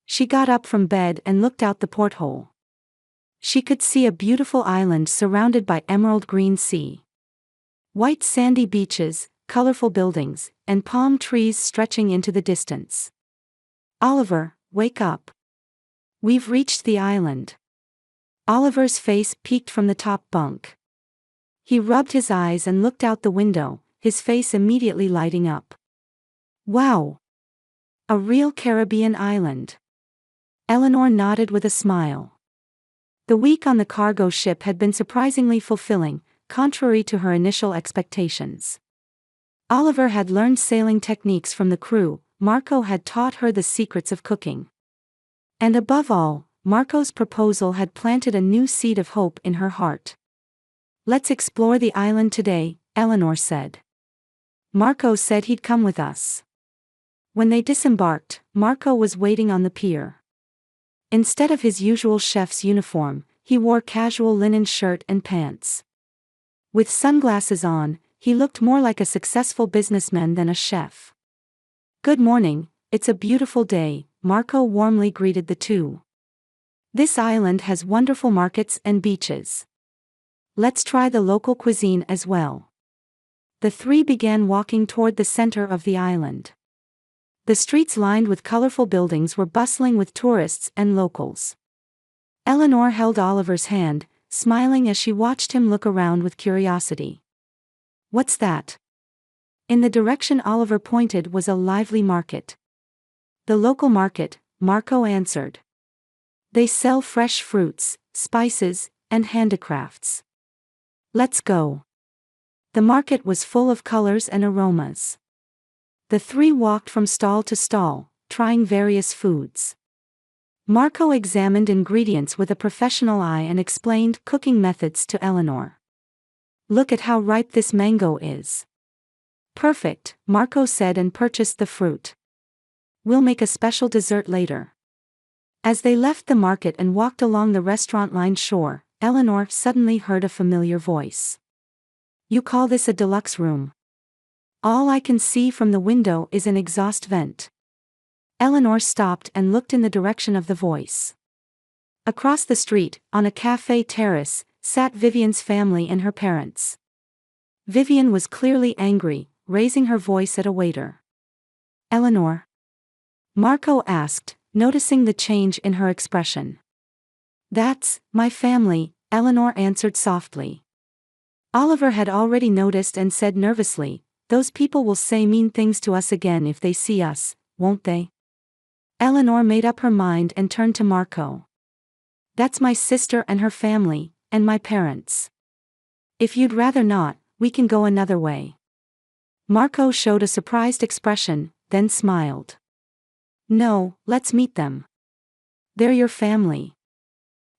She got up from bed and looked out the porthole. She could see a beautiful island surrounded by emerald green sea. White sandy beaches, colorful buildings, and palm trees stretching into the distance. "Oliver, wake up. We've reached the island." Oliver's face peeked from the top bunk. He rubbed his eyes and looked out the window, his face immediately lighting up. "Wow! A real Caribbean island." Eleanor nodded with a smile. The week on the cargo ship had been surprisingly fulfilling, contrary to her initial expectations. Oliver had learned sailing techniques from the crew, Marco had taught her the secrets of cooking. And above all, Marco's proposal had planted a new seed of hope in her heart. "Let's explore the island today," Eleanor said. Marco said he'd come with us. When they disembarked, Marco was waiting on the pier. Instead of his usual chef's uniform, he wore casual linen shirt and pants. With sunglasses on, he looked more like a successful businessman than a chef. "Good morning, it's a beautiful day," Marco warmly greeted the two. "This island has wonderful markets and beaches. Let's try the local cuisine as well." The three began walking toward the center of the island. The streets lined with colorful buildings were bustling with tourists and locals. Eleanor held Oliver's hand, smiling as she watched him look around with curiosity. "What's that?" In the direction Oliver pointed was a lively market. "The local market," Marco answered. "They sell fresh fruits, spices, and handicrafts. Let's go." The market was full of colors and aromas. The three walked from stall to stall, trying various foods. Marco examined ingredients with a professional eye and explained cooking methods to Eleanor. "Look at how ripe this mango is." "Perfect," Marco said and purchased the fruit. "We'll make a special dessert later." As they left the market and walked along the restaurant-lined shore, Eleanor suddenly heard a familiar voice. "You call this a deluxe room?" All I can see from the window is an exhaust vent. Eleanor stopped and looked in the direction of the voice. Across the street, on a cafe terrace, sat Vivian's family and her parents. Vivian was clearly angry, raising her voice at a waiter. Eleanor? Marco asked, noticing the change in her expression. That's my family, Eleanor answered softly. Oliver had already noticed and said nervously, those people will say mean things to us again if they see us, won't they? Eleanor made up her mind and turned to Marco. That's my sister and her family, and my parents. If you'd rather not, we can go another way. Marco showed a surprised expression, then smiled. No, let's meet them. They're your family.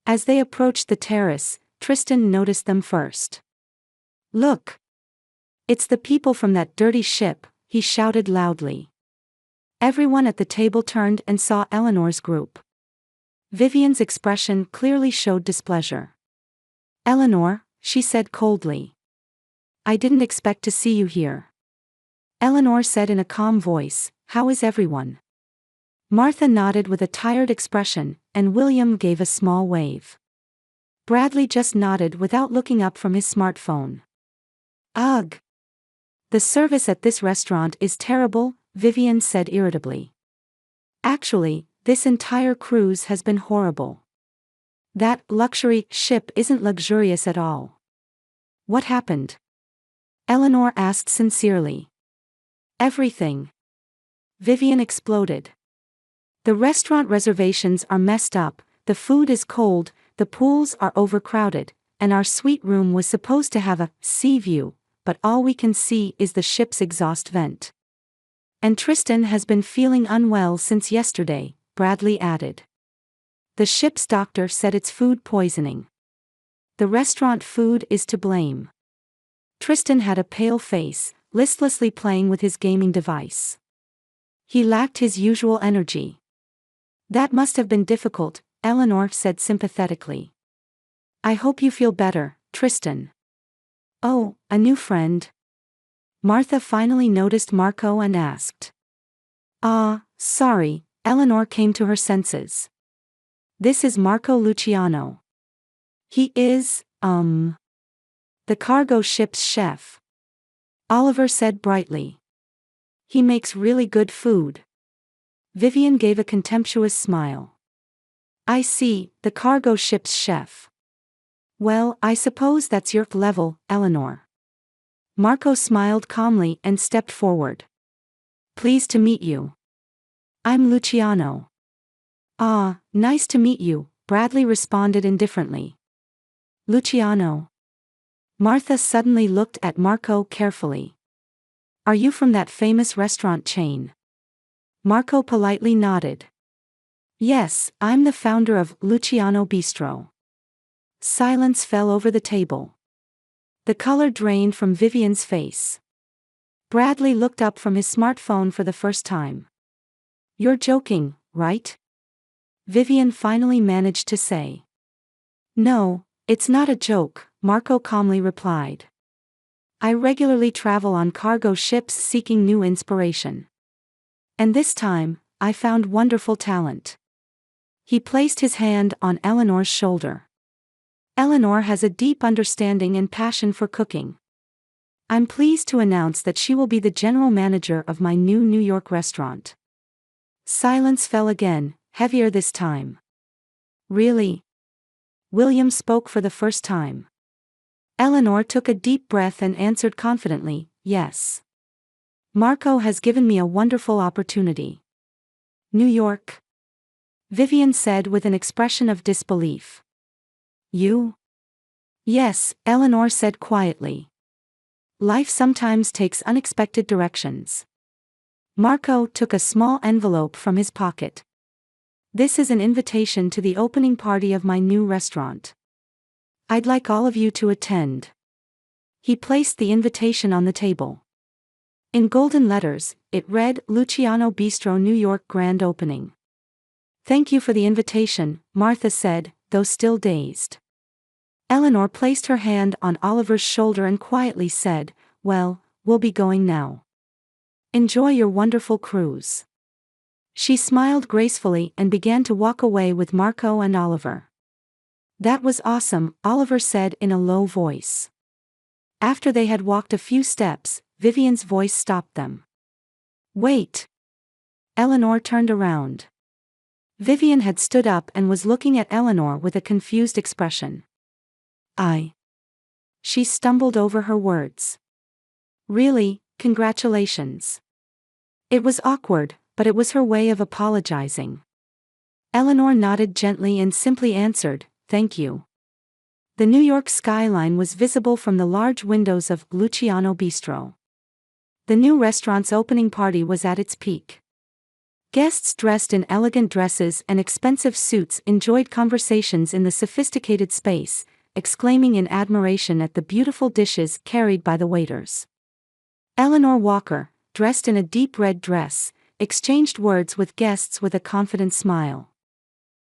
As they approached the terrace, Tristan noticed them first. Look! It's the people from that dirty ship, he shouted loudly. Everyone at the table turned and saw Eleanor's group. Vivian's expression clearly showed displeasure. Eleanor, she said coldly. I didn't expect to see you here. Eleanor said in a calm voice, how is everyone? Martha nodded with a tired expression, and William gave a small wave. Bradley just nodded without looking up from his smartphone. Ugh! The service at this restaurant is terrible, Vivian said irritably. Actually, this entire cruise has been horrible. That luxury ship isn't luxurious at all. What happened? Eleanor asked sincerely. Everything. Vivian exploded. The restaurant reservations are messed up, the food is cold, the pools are overcrowded, and our suite room was supposed to have a sea view, but all we can see is the ship's exhaust vent. And Tristan has been feeling unwell since yesterday, Bradley added. The ship's doctor said it's food poisoning. The restaurant food is to blame. Tristan had a pale face, listlessly playing with his gaming device. He lacked his usual energy. That must have been difficult, Eleanor said sympathetically. I hope you feel better, Tristan. Oh, a new friend? Martha finally noticed Marco and asked. Sorry, Eleanor came to her senses. This is Marco Luciano. He is, the cargo ship's chef. Oliver said brightly. He makes really good food. Vivian gave a contemptuous smile. I see, the cargo ship's chef. Well, I suppose that's your level, Eleanor. Marco smiled calmly and stepped forward. Pleased to meet you. I'm Luciano. Nice to meet you, Bradley responded indifferently. Luciano. Martha suddenly looked at Marco carefully. Are you from that famous restaurant chain? Marco politely nodded. Yes, I'm the founder of Luciano Bistro. Silence fell over the table. The color drained from Vivian's face. Bradley looked up from his smartphone for the first time. You're joking, right? Vivian finally managed to say. No, it's not a joke, Marco calmly replied. I regularly travel on cargo ships seeking new inspiration. And this time, I found wonderful talent. He placed his hand on Eleanor's shoulder. Eleanor has a deep understanding and passion for cooking. I'm pleased to announce that she will be the general manager of my new New York restaurant. Silence fell again, heavier this time. Really? William spoke for the first time. Eleanor took a deep breath and answered confidently, yes. Marco has given me a wonderful opportunity. New York? Vivian said with an expression of disbelief. You? Yes, Eleanor said quietly. Life sometimes takes unexpected directions. Marco took a small envelope from his pocket. This is an invitation to the opening party of my new restaurant. I'd like all of you to attend. He placed the invitation on the table. In golden letters, it read Luciano Bistro New York Grand Opening. Thank you for the invitation, Martha said, though still dazed. Eleanor placed her hand on Oliver's shoulder and quietly said, well, we'll be going now. Enjoy your wonderful cruise." She smiled gracefully and began to walk away with Marco and Oliver. "That was awesome," Oliver said in a low voice. After they had walked a few steps, Vivian's voice stopped them. "Wait." Eleanor turned around. Vivian had stood up and was looking at Eleanor with a confused expression. She stumbled over her words. "Really, congratulations." It was awkward, but it was her way of apologizing. Eleanor nodded gently and simply answered, "Thank you." The New York skyline was visible from the large windows of Luciano Bistro. The new restaurant's opening party was at its peak. Guests dressed in elegant dresses and expensive suits enjoyed conversations in the sophisticated space, exclaiming in admiration at the beautiful dishes carried by the waiters. Eleanor Walker, dressed in a deep red dress, exchanged words with guests with a confident smile.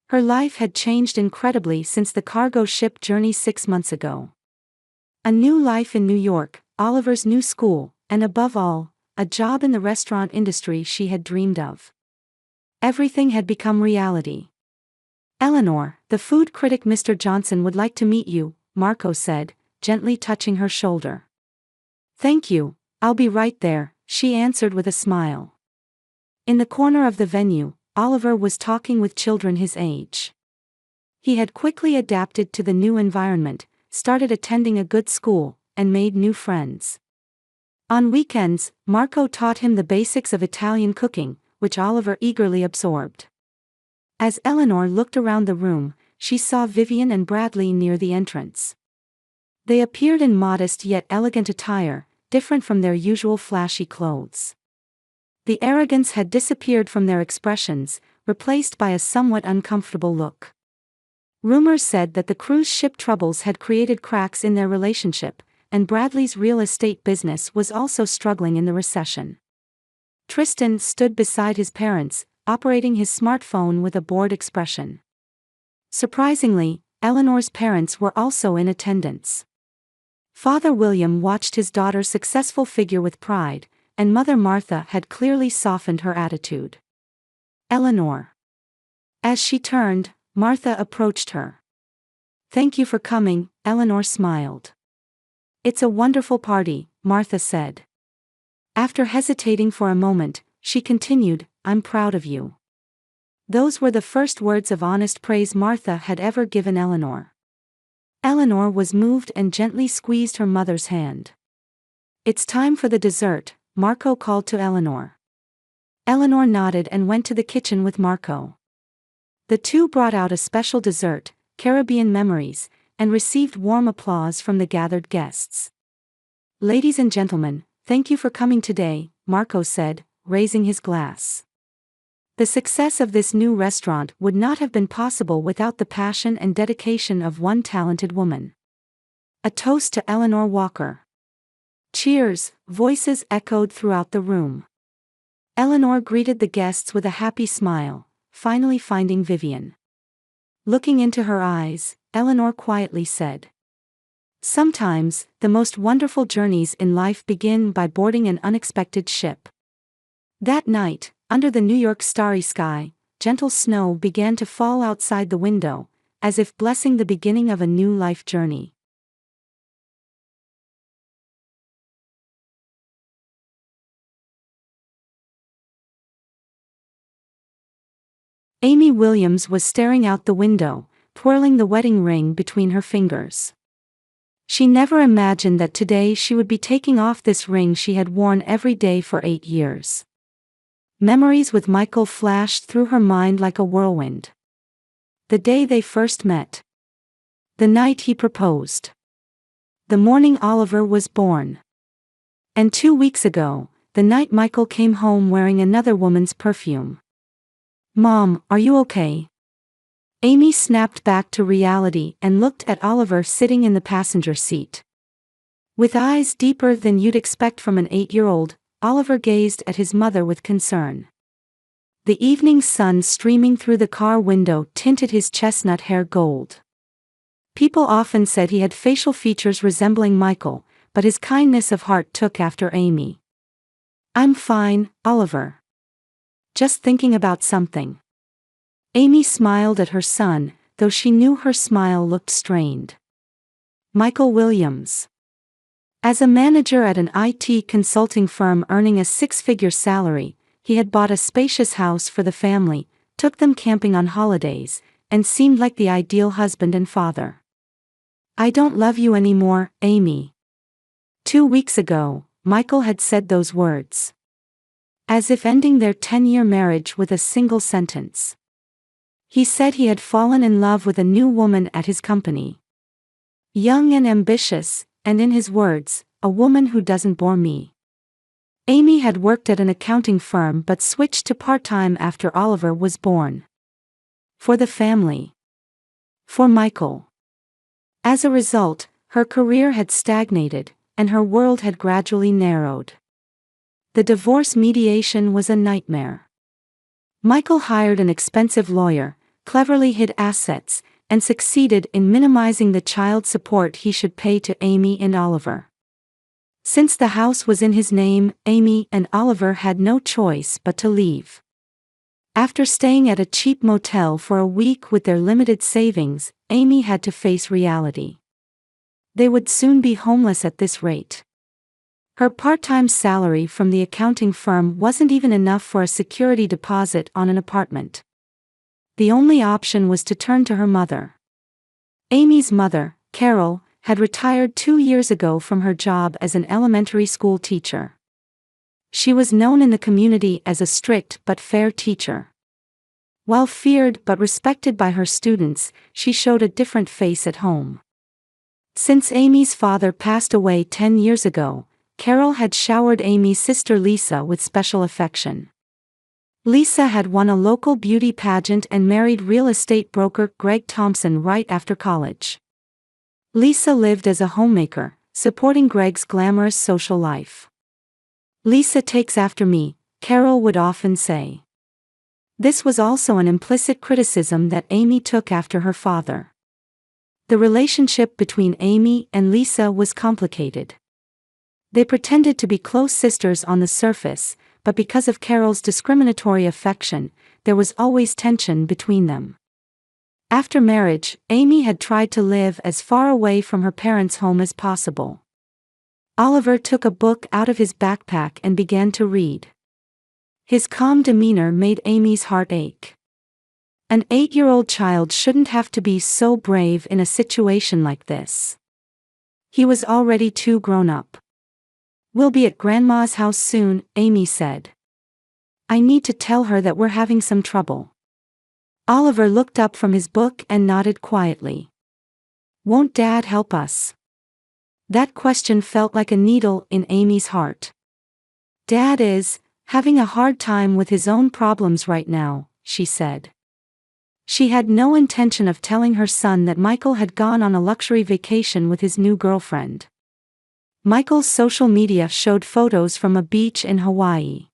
Her life had changed incredibly since the cargo ship journey 6 months ago. A new life in New York, Oliver's new school, and above all, a job in the restaurant industry she had dreamed of. Everything had become reality. "Eleanor, the food critic Mr. Johnson would like to meet you," Marco said, gently touching her shoulder. "Thank you, I'll be right there," she answered with a smile. In the corner of the venue, Oliver was talking with children his age. He had quickly adapted to the new environment, started attending a good school, and made new friends. On weekends, Marco taught him the basics of Italian cooking, which Oliver eagerly absorbed. As Eleanor looked around the room, she saw Vivian and Bradley near the entrance. They appeared in modest yet elegant attire, different from their usual flashy clothes. The arrogance had disappeared from their expressions, replaced by a somewhat uncomfortable look. Rumors said that the cruise ship troubles had created cracks in their relationship, and Bradley's real estate business was also struggling in the recession. Tristan stood beside his parents, operating his smartphone with a bored expression. Surprisingly, Eleanor's parents were also in attendance. Father William watched his daughter's successful figure with pride, and Mother Martha had clearly softened her attitude. "Eleanor." As she turned, Martha approached her. "Thank you for coming," Eleanor smiled. "It's a wonderful party," Martha said. After hesitating for a moment, she continued, "I'm proud of you." Those were the first words of honest praise Martha had ever given Eleanor. Eleanor was moved and gently squeezed her mother's hand. "It's time for the dessert," Marco called to Eleanor. Eleanor nodded and went to the kitchen with Marco. The two brought out a special dessert, Caribbean Memories, and received warm applause from the gathered guests. "Ladies and gentlemen, thank you for coming today," Marco said, raising his glass. The success of this new restaurant would not have been possible without the passion and dedication of one talented woman. A toast to Eleanor Walker. Cheers, voices echoed throughout the room. Eleanor greeted the guests with a happy smile, finally finding Vivian. Looking into her eyes, Eleanor quietly said, "Sometimes, the most wonderful journeys in life begin by boarding an unexpected ship." That night, under the New York starry sky, gentle snow began to fall outside the window, as if blessing the beginning of a new life journey. Amy Williams was staring out the window, twirling the wedding ring between her fingers. She never imagined that today she would be taking off this ring she had worn every day for 8 years. Memories with Michael flashed through her mind like a whirlwind. The day they first met. The night he proposed. The morning Oliver was born. And 2 weeks ago, the night Michael came home wearing another woman's perfume. "Mom, are you okay?" Amy snapped back to reality and looked at Oliver sitting in the passenger seat. With eyes deeper than you'd expect from an 8-year-old, Oliver gazed at his mother with concern. The evening sun streaming through the car window tinted his chestnut hair gold. People often said he had facial features resembling Michael, but his kindness of heart took after Amy. I'm fine, Oliver. Just thinking about something. Amy smiled at her son, though she knew her smile looked strained. Michael Williams. As a manager at an IT consulting firm earning a six-figure salary, he had bought a spacious house for the family, took them camping on holidays, and seemed like the ideal husband and father. I don't love you anymore, Amy. 2 weeks ago, Michael had said those words. As if ending their 10-year marriage with a single sentence. He said he had fallen in love with a new woman at his company. Young and ambitious, and in his words, a woman who doesn't bore me. Amy had worked at an accounting firm but switched to part-time after Oliver was born. For the family. For Michael. As a result, her career had stagnated, and her world had gradually narrowed. The divorce mediation was a nightmare. Michael hired an expensive lawyer, cleverly hid assets, and succeeded in minimizing the child support he should pay to Amy and Oliver. Since the house was in his name, Amy and Oliver had no choice but to leave. After staying at a cheap motel for a week with their limited savings, Amy had to face reality. They would soon be homeless at this rate. Her part-time salary from the accounting firm wasn't even enough for a security deposit on an apartment. The only option was to turn to her mother. Amy's mother, Carol, had retired 2 years ago from her job as an elementary school teacher. She was known in the community as a strict but fair teacher. While feared but respected by her students, she showed a different face at home. Since Amy's father passed away 10 years ago, Carol had showered Amy's sister Lisa with special affection. Lisa had won a local beauty pageant and married real estate broker Greg Thompson right after college. Lisa lived as a homemaker, supporting Greg's glamorous social life. Lisa takes after me, Carol would often say. This was also an implicit criticism that Amy took after her father. The relationship between Amy and Lisa was complicated. They pretended to be close sisters on the surface, but because of Carol's discriminatory affection, there was always tension between them. After marriage, Amy had tried to live as far away from her parents' home as possible. Oliver took a book out of his backpack and began to read. His calm demeanor made Amy's heart ache. An 8-year-old child shouldn't have to be so brave in a situation like this. He was already too grown up. We'll be at Grandma's house soon, Amy said. I need to tell her that we're having some trouble. Oliver looked up from his book and nodded quietly. Won't Dad help us? That question felt like a needle in Amy's heart. Dad is having a hard time with his own problems right now, she said. She had no intention of telling her son that Michael had gone on a luxury vacation with his new girlfriend. Michael's social media showed photos from a beach in Hawaii.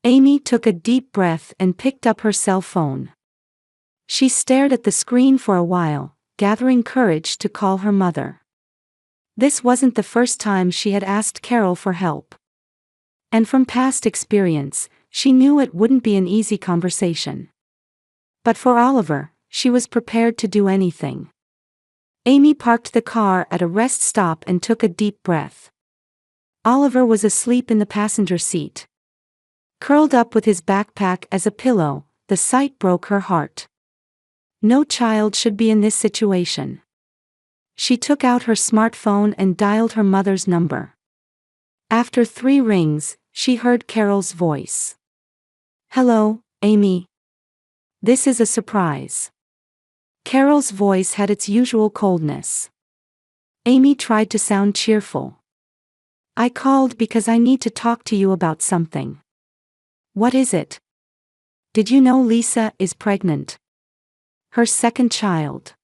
Amy took a deep breath and picked up her cell phone. She stared at the screen for a while, gathering courage to call her mother. This wasn't the first time she had asked Carol for help. And from past experience, she knew it wouldn't be an easy conversation. But for Oliver, she was prepared to do anything. Amy parked the car at a rest stop and took a deep breath. Oliver was asleep in the passenger seat. Curled up with his backpack as a pillow, the sight broke her heart. No child should be in this situation. She took out her smartphone and dialed her mother's number. After 3 rings, she heard Carol's voice. Hello, Amy. This is a surprise. Carol's voice had its usual coldness. Amy tried to sound cheerful. I called because I need to talk to you about something. What is it? Did you know Lisa is pregnant? Her second child.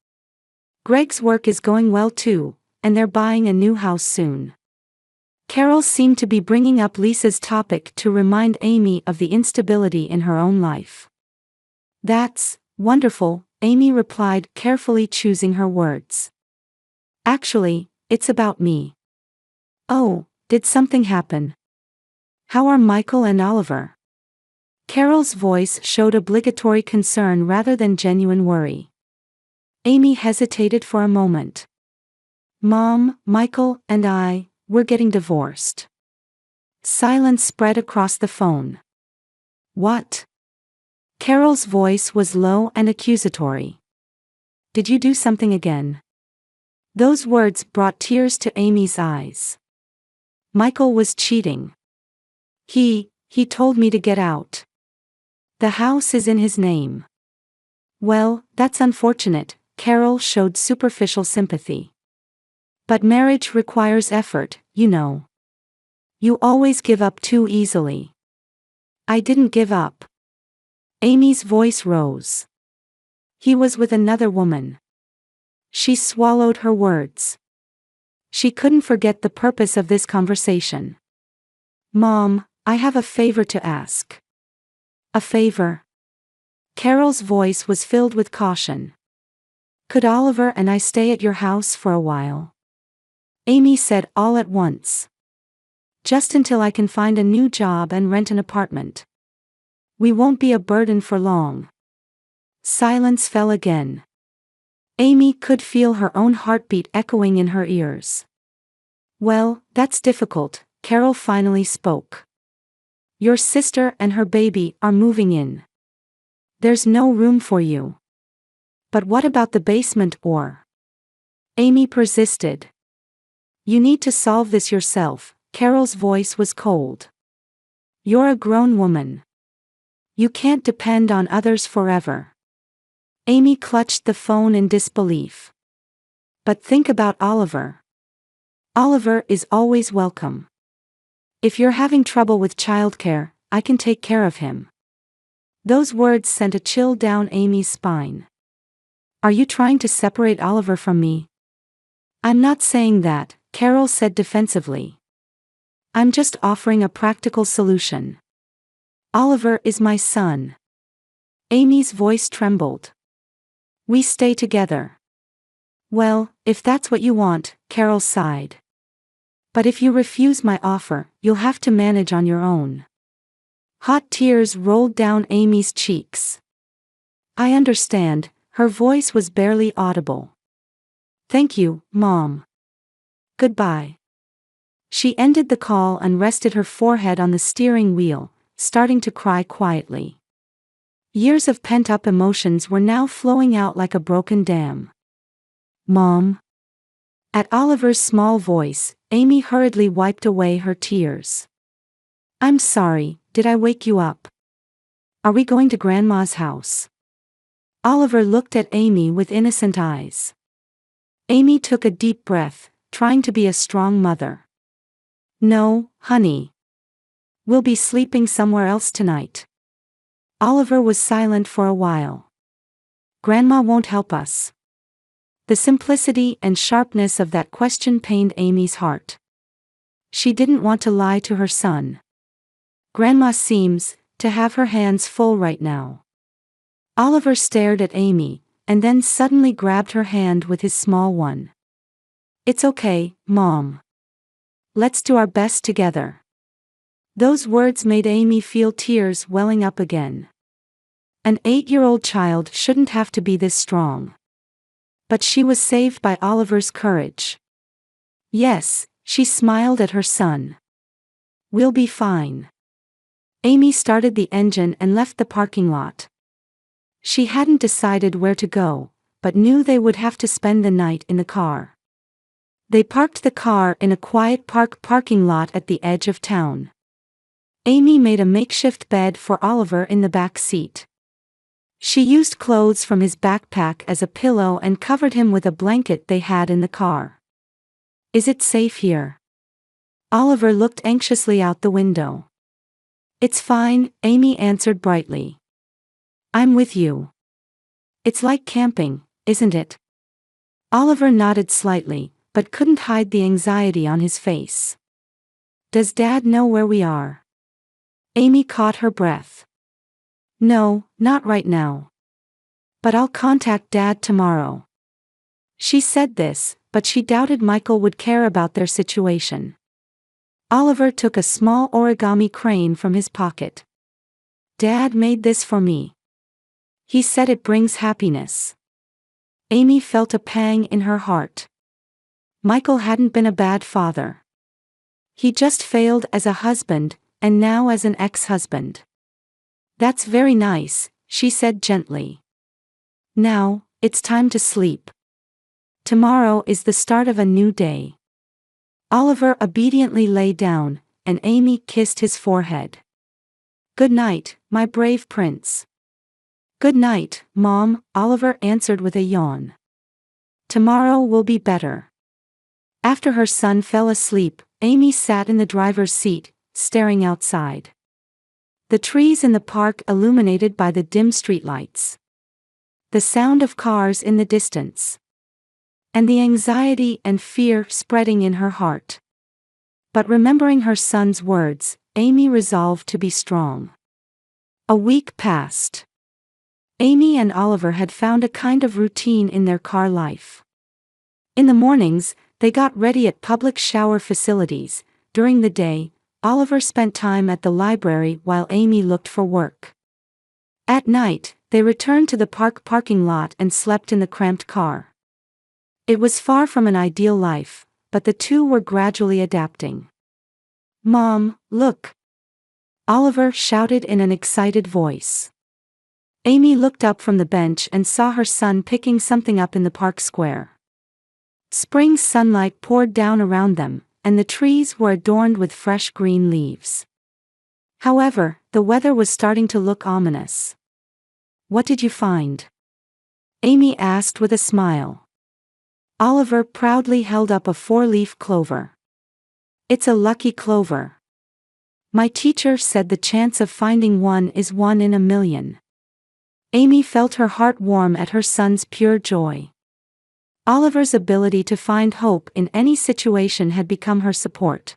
Greg's work is going well too, and they're buying a new house soon. Carol seemed to be bringing up Lisa's topic to remind Amy of the instability in her own life. That's wonderful, Amy replied, carefully choosing her words. Actually, it's about me. Oh, did something happen? How are Michael and Oliver? Carol's voice showed obligatory concern rather than genuine worry. Amy hesitated for a moment. Mom, Michael, and we're getting divorced. Silence spread across the phone. What? Carol's voice was low and accusatory. Did you do something again? Those words brought tears to Amy's eyes. Michael was cheating. He told me to get out. The house is in his name. Well, that's unfortunate, Carol showed superficial sympathy. But marriage requires effort, you know. You always give up too easily. I didn't give up. Amy's voice rose. He was with another woman. She swallowed her words. She couldn't forget the purpose of this conversation. Mom, I have a favor to ask. A favor? Carol's voice was filled with caution. Could Oliver and I stay at your house for a while? Amy said all at once. Just until I can find a new job and rent an apartment. We won't be a burden for long. Silence fell again. Amy could feel her own heartbeat echoing in her ears. Well, that's difficult, Carol finally spoke. Your sister and her baby are moving in. There's no room for you. But what about the basement or? Amy persisted. You need to solve this yourself, Carol's voice was cold. You're a grown woman. You can't depend on others forever. Amy clutched the phone in disbelief. But think about Oliver. Oliver is always welcome. If you're having trouble with childcare, I can take care of him. Those words sent a chill down Amy's spine. Are you trying to separate Oliver from me? I'm not saying that, Carol said defensively. I'm just offering a practical solution. Oliver is my son. Amy's voice trembled. We stay together. Well, if that's what you want, Carol sighed. But if you refuse my offer, you'll have to manage on your own. Hot tears rolled down Amy's cheeks. I understand, her voice was barely audible. Thank you, Mom. Goodbye. She ended the call and rested her forehead on the steering wheel, starting to cry quietly. Years of pent-up emotions were now flowing out like a broken dam. Mom? At Oliver's small voice, Amy hurriedly wiped away her tears. I'm sorry, did I wake you up? Are we going to Grandma's house? Oliver looked at Amy with innocent eyes. Amy took a deep breath, trying to be a strong mother. No, honey. We'll be sleeping somewhere else tonight. Oliver was silent for a while. Grandma won't help us. The simplicity and sharpness of that question pained Amy's heart. She didn't want to lie to her son. Grandma seems to have her hands full right now. Oliver stared at Amy, and then suddenly grabbed her hand with his small one. It's okay, Mom. Let's do our best together. Those words made Amy feel tears welling up again. An 8-year-old child shouldn't have to be this strong. But she was saved by Oliver's courage. Yes, she smiled at her son. We'll be fine. Amy started the engine and left the parking lot. She hadn't decided where to go, but knew they would have to spend the night in the car. They parked the car in a quiet parking lot at the edge of town. Amy made a makeshift bed for Oliver in the back seat. She used clothes from his backpack as a pillow and covered him with a blanket they had in the car. Is it safe here? Oliver looked anxiously out the window. It's fine, Amy answered brightly. I'm with you. It's like camping, isn't it? Oliver nodded slightly, but couldn't hide the anxiety on his face. Does Dad know where we are? Amy caught her breath. No, not right now. But I'll contact Dad tomorrow. She said this, but she doubted Michael would care about their situation. Oliver took a small origami crane from his pocket. "Dad made this for me. He said it brings happiness." Amy felt a pang in her heart. Michael hadn't been a bad father. He just failed as a husband, and now as an ex-husband. "That's very nice," she said gently. "Now, it's time to sleep. Tomorrow is the start of a new day." Oliver obediently lay down, and Amy kissed his forehead. "Good night, my brave prince." "Good night, Mom," Oliver answered with a yawn. "Tomorrow will be better." After her son fell asleep, Amy sat in the driver's seat, staring outside. The trees in the park illuminated by the dim streetlights. The sound of cars in the distance. And the anxiety and fear spreading in her heart. But remembering her son's words, Amy resolved to be strong. A week passed. Amy and Oliver had found a kind of routine in their car life. In the mornings, they got ready at public shower facilities. During the day, Oliver spent time at the library while Amy looked for work. At night, they returned to the park parking lot and slept in the cramped car. It was far from an ideal life, but the two were gradually adapting. "Mom, look!" Oliver shouted in an excited voice. Amy looked up from the bench and saw her son picking something up in the park square. Spring sunlight poured down around them, and the trees were adorned with fresh green leaves. However, the weather was starting to look ominous. "What did you find?" Amy asked with a smile. Oliver proudly held up a 4-leaf clover. "It's a lucky clover. My teacher said the chance of finding one is 1 in a million." Amy felt her heart warm at her son's pure joy. Oliver's ability to find hope in any situation had become her support.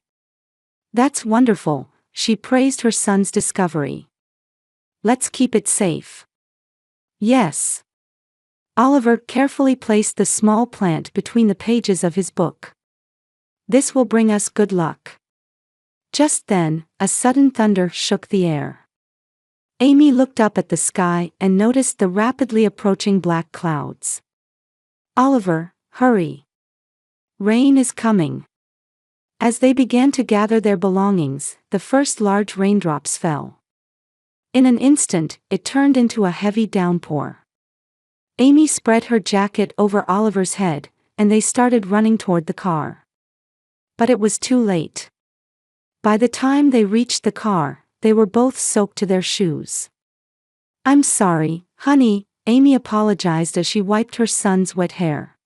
"That's wonderful," she praised her son's discovery. "Let's keep it safe." "Yes." Oliver carefully placed the small plant between the pages of his book. "This will bring us good luck." Just then, a sudden thunder shook the air. Amy looked up at the sky and noticed the rapidly approaching black clouds. "Oliver, hurry. Rain is coming." As they began to gather their belongings, the first large raindrops fell. In an instant, it turned into a heavy downpour. Amy spread her jacket over Oliver's head, and they started running toward the car. But it was too late. By the time they reached the car, they were both soaked to their shoes. "I'm sorry, honey," Amy apologized as she wiped her son's wet hair.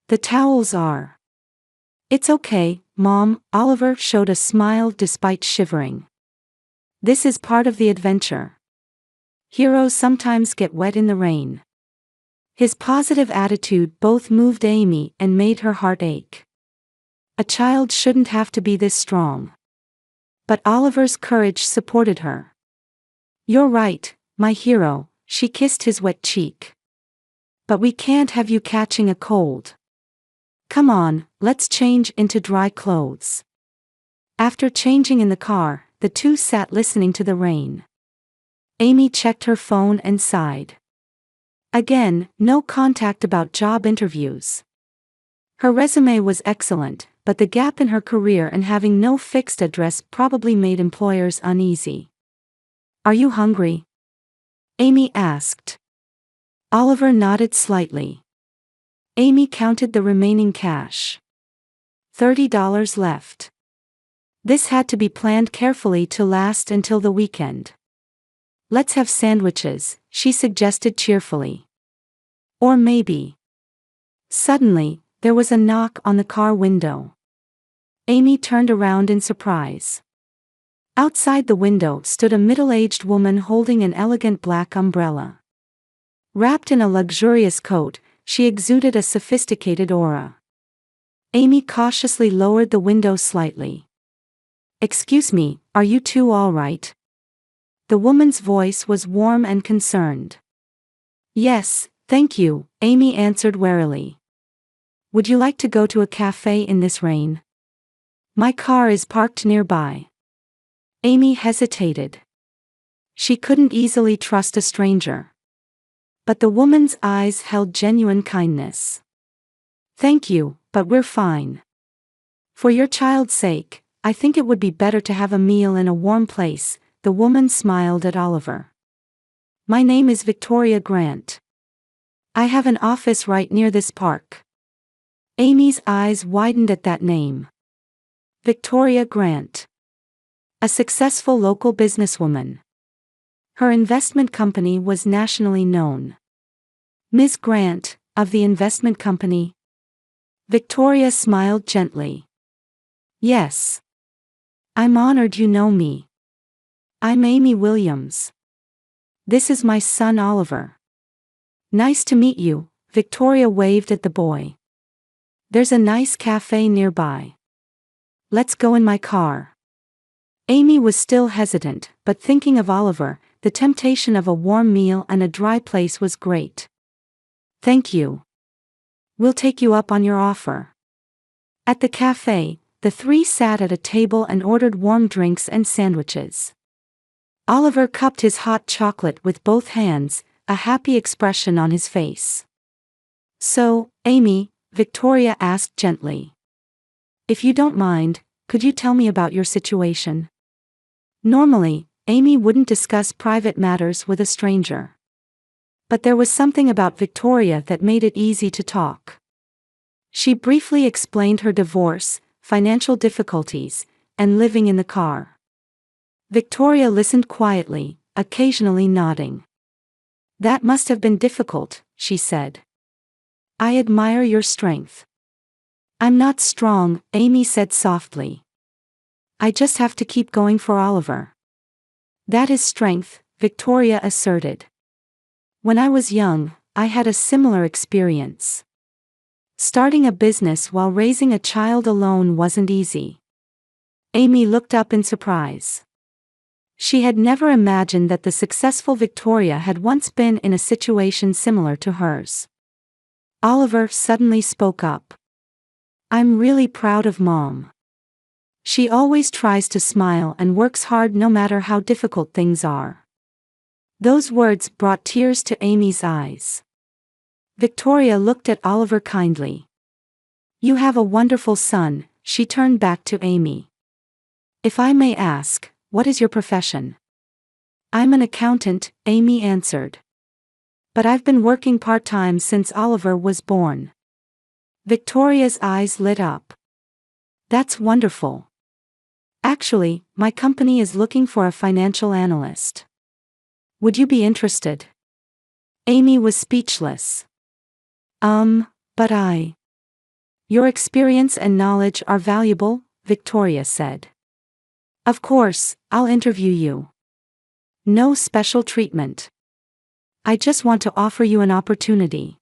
"The towels are." "It's okay, Mom," Oliver showed a smile despite shivering. "This is part of the adventure. Heroes sometimes get wet in the rain." His positive attitude both moved Amy and made her heart ache. A child shouldn't have to be this strong. But Oliver's courage supported her. "You're right, my hero," she kissed his wet cheek. "But we can't have you catching a cold. Come on, let's change into dry clothes." After changing in the car, the two sat listening to the rain. Amy checked her phone and sighed. Again, no contact about job interviews. Her resume was excellent, but the gap in her career and having no fixed address probably made employers uneasy. "Are you hungry?" Amy asked. Oliver nodded slightly. Amy counted the remaining cash. $30 left. This had to be planned carefully to last until the weekend. "Let's have sandwiches," she suggested cheerfully. "Or maybe." Suddenly, there was a knock on the car window. Amy turned around in surprise. Outside the window stood a middle-aged woman holding an elegant black umbrella. Wrapped in a luxurious coat, she exuded a sophisticated aura. Amy cautiously lowered the window slightly. "Excuse me, are you two all right?" The woman's voice was warm and concerned. "Yes, thank you," Amy answered warily. "Would you like to go to a cafe in this rain?" My car is parked nearby. Amy hesitated. She couldn't easily trust a stranger. But the woman's eyes held genuine kindness. Thank you, but we're fine. For your child's sake, I think it would be better to have a meal in a warm place, the woman smiled at Oliver. My name is Victoria Grant. I have an office right near this park. Amy's eyes widened at that name. Victoria Grant. A successful local businesswoman. Her investment company was nationally known. Ms. Grant, of the investment company? Victoria smiled gently. Yes. I'm honored you know me. I'm Amy Williams. This is my son Oliver. Nice to meet you, Victoria waved at the boy. There's a nice cafe nearby. Let's go in my car. Amy was still hesitant, but thinking of Oliver, the temptation of a warm meal and a dry place was great. Thank you. We'll take you up on your offer. At the cafe, the three sat at a table and ordered warm drinks and sandwiches. Oliver cupped his hot chocolate with both hands, a happy expression on his face. So, Amy, Victoria asked gently. If you don't mind, could you tell me about your situation? Normally, Amy wouldn't discuss private matters with a stranger. But there was something about Victoria that made it easy to talk. She briefly explained her divorce, financial difficulties, and living in the car. Victoria listened quietly, occasionally nodding. That must have been difficult, she said. I admire your strength. I'm not strong, Amy said softly. I just have to keep going for Oliver. That is strength, Victoria asserted. When I was young, I had a similar experience. Starting a business while raising a child alone wasn't easy. Amy looked up in surprise. She had never imagined that the successful Victoria had once been in a situation similar to hers. Oliver suddenly spoke up. I'm really proud of Mom. She always tries to smile and works hard no matter how difficult things are. Those words brought tears to Amy's eyes. Victoria looked at Oliver kindly. You have a wonderful son, she turned back to Amy. If I may ask, what is your profession? I'm an accountant, Amy answered. But I've been working part-time since Oliver was born. Victoria's eyes lit up. That's wonderful. Actually, my company is looking for a financial analyst. Would you be interested? Amy was speechless. But Your experience and knowledge are valuable, Victoria said. Of course, I'll interview you. No special treatment. I just want to offer you an opportunity.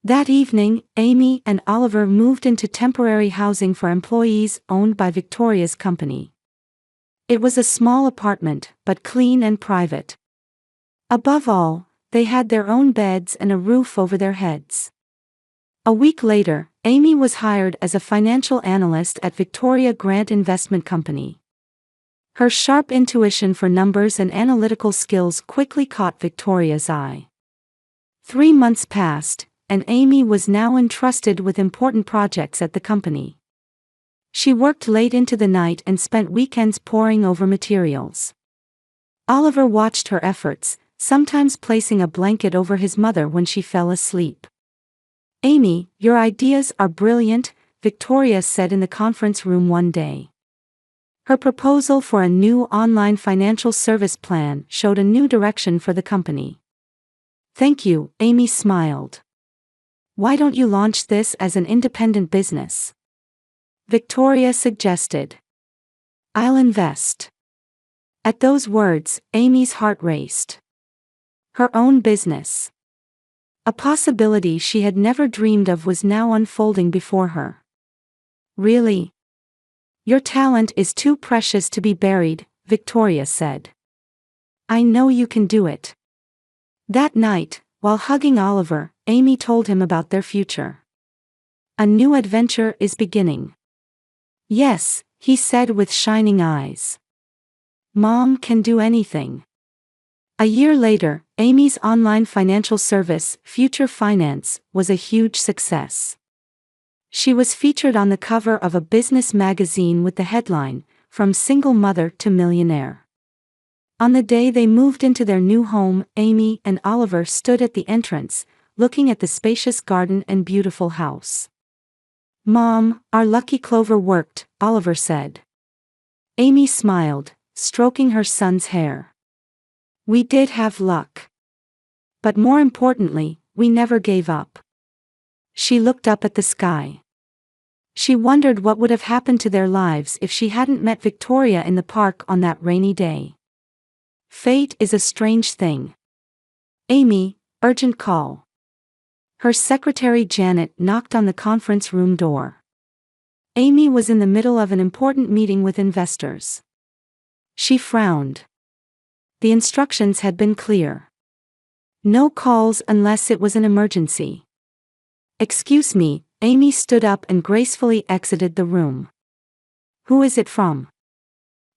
That evening, Amy and Oliver moved into temporary housing for employees owned by Victoria's company. It was a small apartment, but clean and private. Above all, they had their own beds and a roof over their heads. A week later, Amy was hired as a financial analyst at Victoria Grant Investment Company. Her sharp intuition for numbers and analytical skills quickly caught Victoria's eye. 3 months passed, and Amy was now entrusted with important projects at the company. She worked late into the night and spent weekends poring over materials. Oliver watched her efforts, sometimes placing a blanket over his mother when she fell asleep. Amy, your ideas are brilliant, Victoria said in the conference room one day. Her proposal for a new online financial service plan showed a new direction for the company. Thank you, Amy smiled. Why don't you launch this as an independent business? Victoria suggested. I'll invest. At those words, Amy's heart raced. Her own business. A possibility she had never dreamed of was now unfolding before her. Really? Your talent is too precious to be buried, Victoria said. I know you can do it. That night, while hugging Oliver, Amy told him about their future. A new adventure is beginning. Yes, he said with shining eyes. Mom can do anything. A year later, Amy's online financial service, Future Finance, was a huge success. She was featured on the cover of a business magazine with the headline, "From Single Mother to Millionaire." On the day they moved into their new home, Amy and Oliver stood at the entrance, looking at the spacious garden and beautiful house. "Mom, our lucky clover worked," Oliver said. Amy smiled, stroking her son's hair. "We did have luck. But more importantly, we never gave up." She looked up at the sky. She wondered what would have happened to their lives if she hadn't met Victoria in the park on that rainy day. Fate is a strange thing. "Amy, urgent call." Her secretary Janet knocked on the conference room door. Amy was in the middle of an important meeting with investors. She frowned. The instructions had been clear. No calls unless it was an emergency. "Excuse me," Amy stood up and gracefully exited the room. "Who is it from?"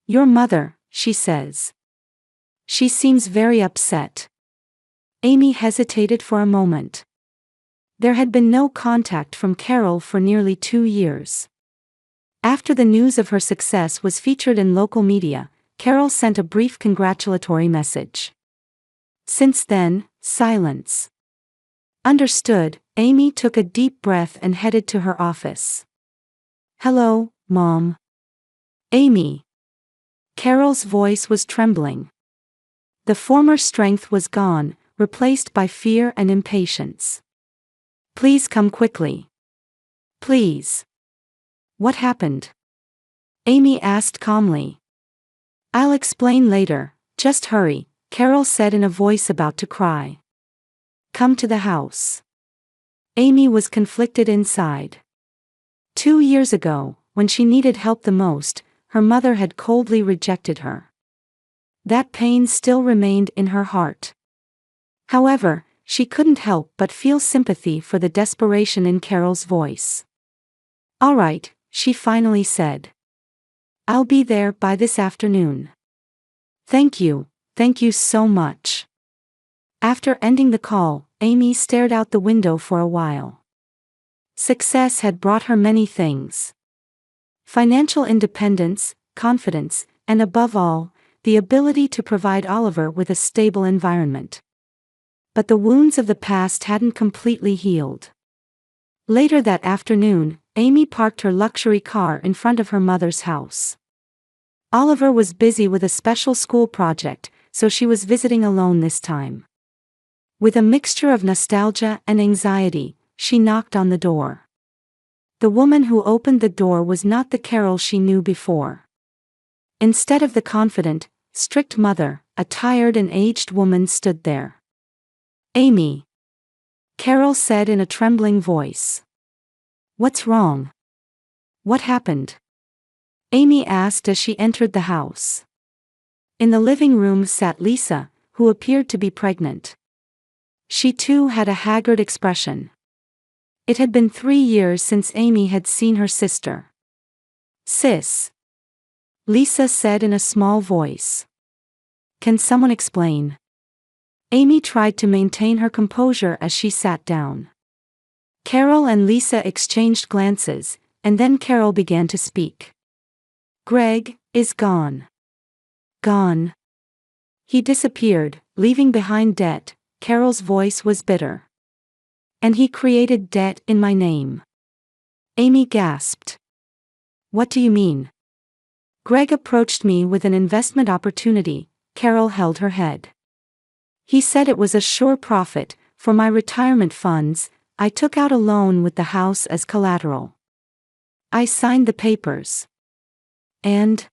"Your mother," she says. "She seems very upset." Amy hesitated for a moment. There had been no contact from Carol for nearly 2 years. After the news of her success was featured in local media, Carol sent a brief congratulatory message. Since then, silence. Understood, Amy took a deep breath and headed to her office. "Hello, Mom." "Amy." Carol's voice was trembling. The former strength was gone, replaced by fear and impatience. "Please come quickly. Please." "What happened?" Amy asked calmly. "I'll explain later, just hurry," Carol said in a voice about to cry. "Come to the house." Amy was conflicted inside. 2 years ago, when she needed help the most, her mother had coldly rejected her. That pain still remained in her heart. However, she couldn't help but feel sympathy for the desperation in Carol's voice. "All right," she finally said. "I'll be there by this afternoon." Thank you so much." After ending the call, Amy stared out the window for a while. Success had brought her many things. Financial independence, confidence, and above all, the ability to provide Oliver with a stable environment. But the wounds of the past hadn't completely healed. Later that afternoon, Amy parked her luxury car in front of her mother's house. Oliver was busy with a special school project, so she was visiting alone this time. With a mixture of nostalgia and anxiety, she knocked on the door. The woman who opened the door was not the Carol she knew before. Instead of the confident, strict mother, a tired and aged woman stood there. "Amy," Carol said in a trembling voice. "What's wrong? What happened?" Amy asked as she entered the house. In the living room sat Lisa, who appeared to be pregnant. She too had a haggard expression. It had been 3 years since Amy had seen her sister. "Sis," Lisa said in a small voice. "Can someone explain?" Amy tried to maintain her composure as she sat down. Carol and Lisa exchanged glances, and then Carol began to speak. "Greg is gone. Gone. He disappeared, leaving behind debt." Carol's voice was bitter. "And he created debt in my name." Amy gasped. "What do you mean?" "Greg approached me with an investment opportunity," Carol held her head. "He said it was a sure profit. For my retirement funds, I took out a loan with the house as collateral. I signed the papers. And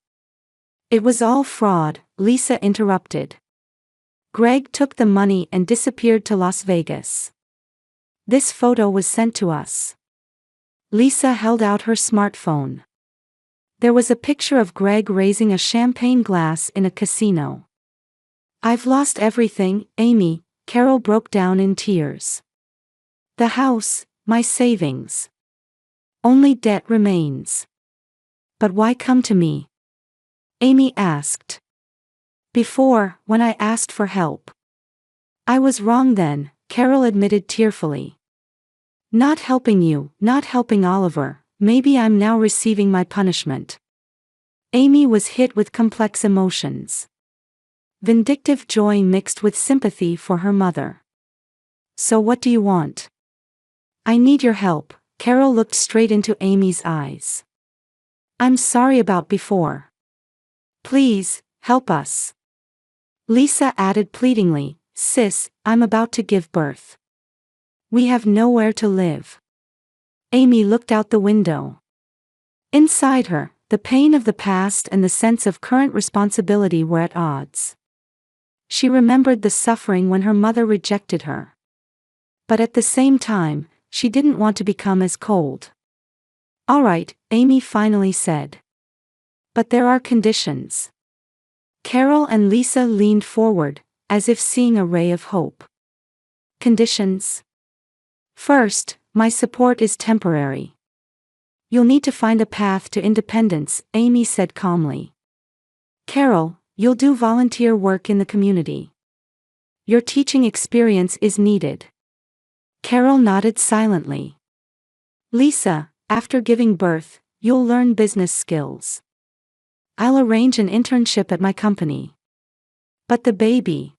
it was all fraud," Lisa interrupted. "Greg took the money and disappeared to Las Vegas. This photo was sent to us." Lisa held out her smartphone. There was a picture of Greg raising a champagne glass in a casino. "I've lost everything, Amy," Carol broke down in tears. "The house, my savings. Only debt remains." But why come to me? Amy asked. Before, when I asked for help. I was wrong then, Carol admitted tearfully. Not helping you, not helping Oliver, maybe I'm now receiving my punishment. Amy was hit with complex emotions. Vindictive joy mixed with sympathy for her mother. So what do you want? I need your help, Carol looked straight into Amy's eyes. I'm sorry about before. Please, help us. Lisa added pleadingly, Sis, I'm about to give birth. We have nowhere to live. Amy looked out the window. Inside her, the pain of the past and the sense of current responsibility were at odds. She remembered the suffering when her mother rejected her. But at the same time, she didn't want to become as cold. All right, Amy finally said. But there are conditions. Carol and Lisa leaned forward, as if seeing a ray of hope. Conditions? First, my support is temporary. You'll need to find a path to independence, Amy said calmly. Carol, you'll do volunteer work in the community. Your teaching experience is needed. Carol nodded silently. Lisa, after giving birth, you'll learn business skills. I'll arrange an internship at my company. But the baby?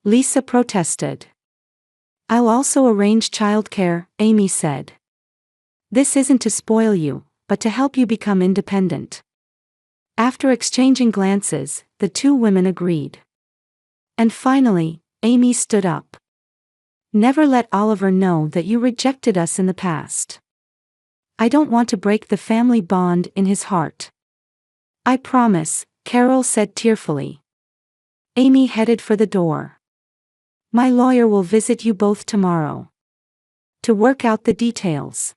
Lisa protested. I'll also arrange childcare, Amy said. This isn't to spoil you, but to help you become independent. After exchanging glances, the two women agreed. And finally, Amy stood up. Never let Oliver know that you rejected us in the past. I don't want to break the family bond in his heart. I promise, Carol said tearfully. Amy headed for the door. My lawyer will visit you both tomorrow. To work out the details.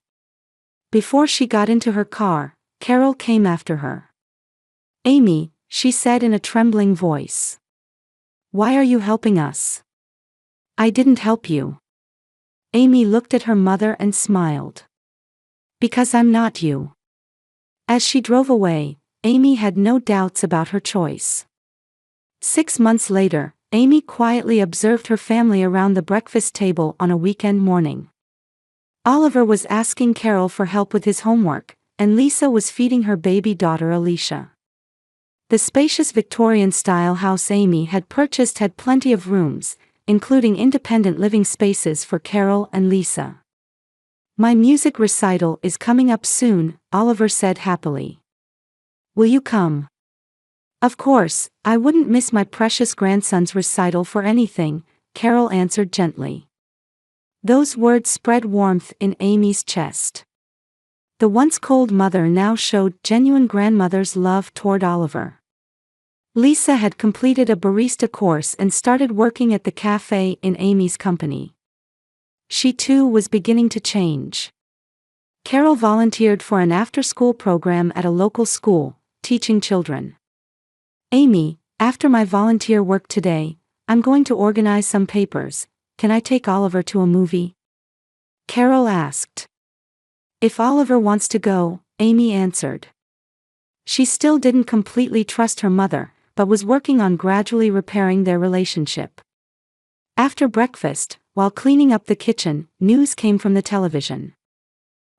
Before she got into her car, Carol came after her. Amy, she said in a trembling voice. Why are you helping us? I didn't help you. Amy looked at her mother and smiled. Because I'm not you. As she drove away, Amy had no doubts about her choice. 6 months later, Amy quietly observed her family around the breakfast table on a weekend morning. Oliver was asking Carol for help with his homework, and Lisa was feeding her baby daughter Alicia. The spacious Victorian-style house Amy had purchased had plenty of rooms, including independent living spaces for Carol and Lisa. My music recital is coming up soon, Oliver said happily. Will you come? Of course, I wouldn't miss my precious grandson's recital for anything, Carol answered gently. Those words spread warmth in Amy's chest. The once cold mother now showed genuine grandmother's love toward Oliver. Lisa had completed a barista course and started working at the cafe in Amy's company. She too was beginning to change. Carol volunteered for an after-school program at a local school, teaching children. Amy, after my volunteer work today, I'm going to organize some papers. Can I take Oliver to a movie? Carol asked. If Oliver wants to go, Amy answered. She still didn't completely trust her mother, but was working on gradually repairing their relationship. After breakfast, while cleaning up the kitchen, news came from the television.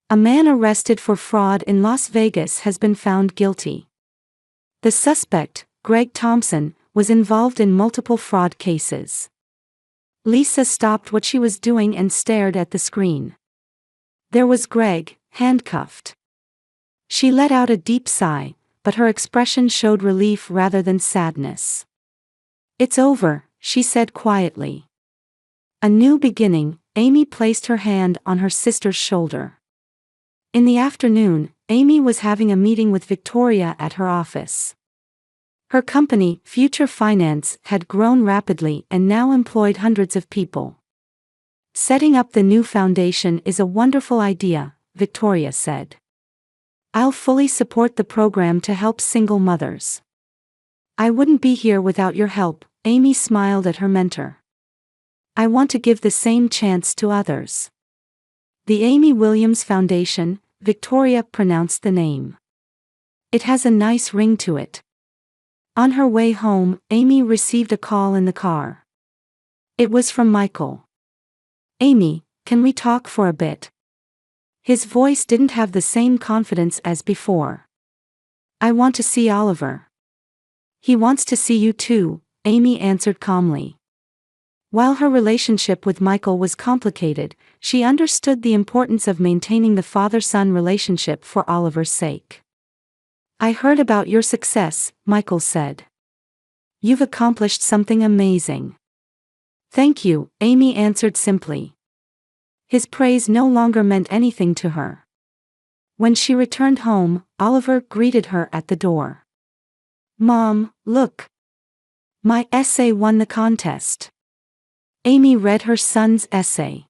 A man arrested for fraud in Las Vegas has been found guilty. The suspect, Greg Thompson, was involved in multiple fraud cases. Lisa stopped what she was doing and stared at the screen. There was Greg, handcuffed. She let out a deep sigh, but her expression showed relief rather than sadness. It's over, she said quietly. A new beginning, Amy placed her hand on her sister's shoulder. In the afternoon, Amy was having a meeting with Victoria at her office. Her company, Future Finance, had grown rapidly and now employed hundreds of people. Setting up the new foundation is a wonderful idea, Victoria said. I'll fully support the program to help single mothers. I wouldn't be here without your help, Amy smiled at her mentor. I want to give the same chance to others. The Amy Williams Foundation, Victoria pronounced the name. It has a nice ring to it. On her way home, Amy received a call in the car. It was from Michael. Amy, can we talk for a bit? His voice didn't have the same confidence as before. I want to see Oliver. He wants to see you too, Amy answered calmly. While her relationship with Michael was complicated, she understood the importance of maintaining the father-son relationship for Oliver's sake. I heard about your success, Michael said. You've accomplished something amazing. Thank you, Amy answered simply. His praise no longer meant anything to her. When she returned home, Oliver greeted her at the door. Mom, look. My essay won the contest. Amy read her son's essay.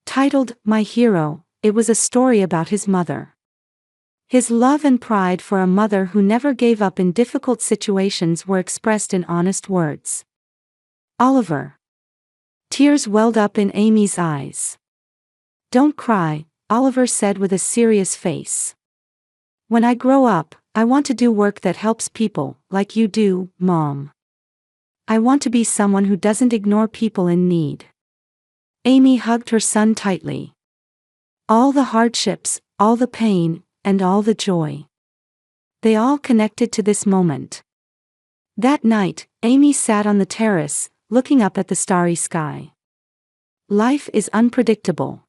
Titled, My Hero, it was a story about his mother. His love and pride for a mother who never gave up in difficult situations were expressed in honest words. Oliver. Tears welled up in Amy's eyes. Don't cry, Oliver said with a serious face. When I grow up, I want to do work that helps people, like you do, Mom. I want to be someone who doesn't ignore people in need. Amy hugged her son tightly. All the hardships, all the pain, and all the joy. They all connected to this moment. That night, Amy sat on the terrace, looking up at the starry sky. Life is unpredictable.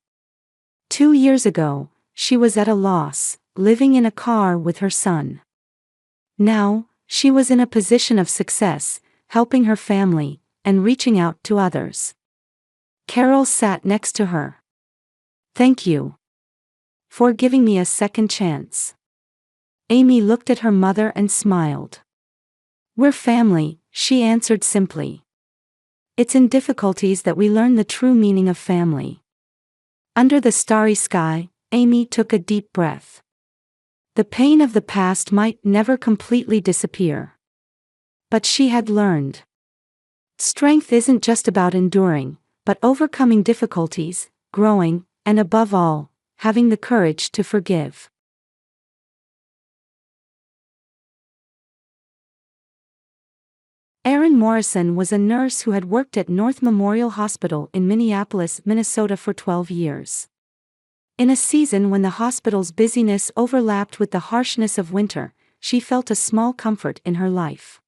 2 years ago, she was at a loss, living in a car with her son. Now, she was in a position of success, helping her family, and reaching out to others. Carol sat next to her. Thank you for giving me a second chance. Amy looked at her mother and smiled. We're family, she answered simply. It's in difficulties that we learn the true meaning of family. Under the starry sky, Amy took a deep breath. The pain of the past might never completely disappear. But she had learned. Strength isn't just about enduring, but overcoming difficulties, growing, and above all, having the courage to forgive. Erin Morrison was a nurse who had worked at North Memorial Hospital in Minneapolis, Minnesota for 12 years. In a season when the hospital's busyness overlapped with the harshness of winter, she felt a small comfort in her life.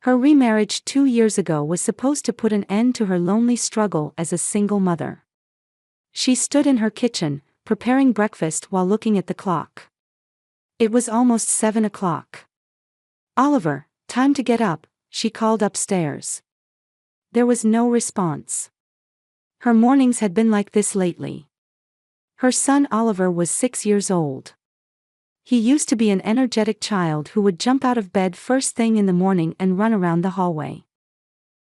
Her remarriage 2 years ago was supposed to put an end to her lonely struggle as a single mother. She stood in her kitchen, preparing breakfast while looking at the clock. It was almost 7 o'clock. Oliver, time to get up, she called upstairs. There was no response. Her mornings had been like this lately. Her son Oliver was 6 years old. He used to be an energetic child who would jump out of bed first thing in the morning and run around the hallway.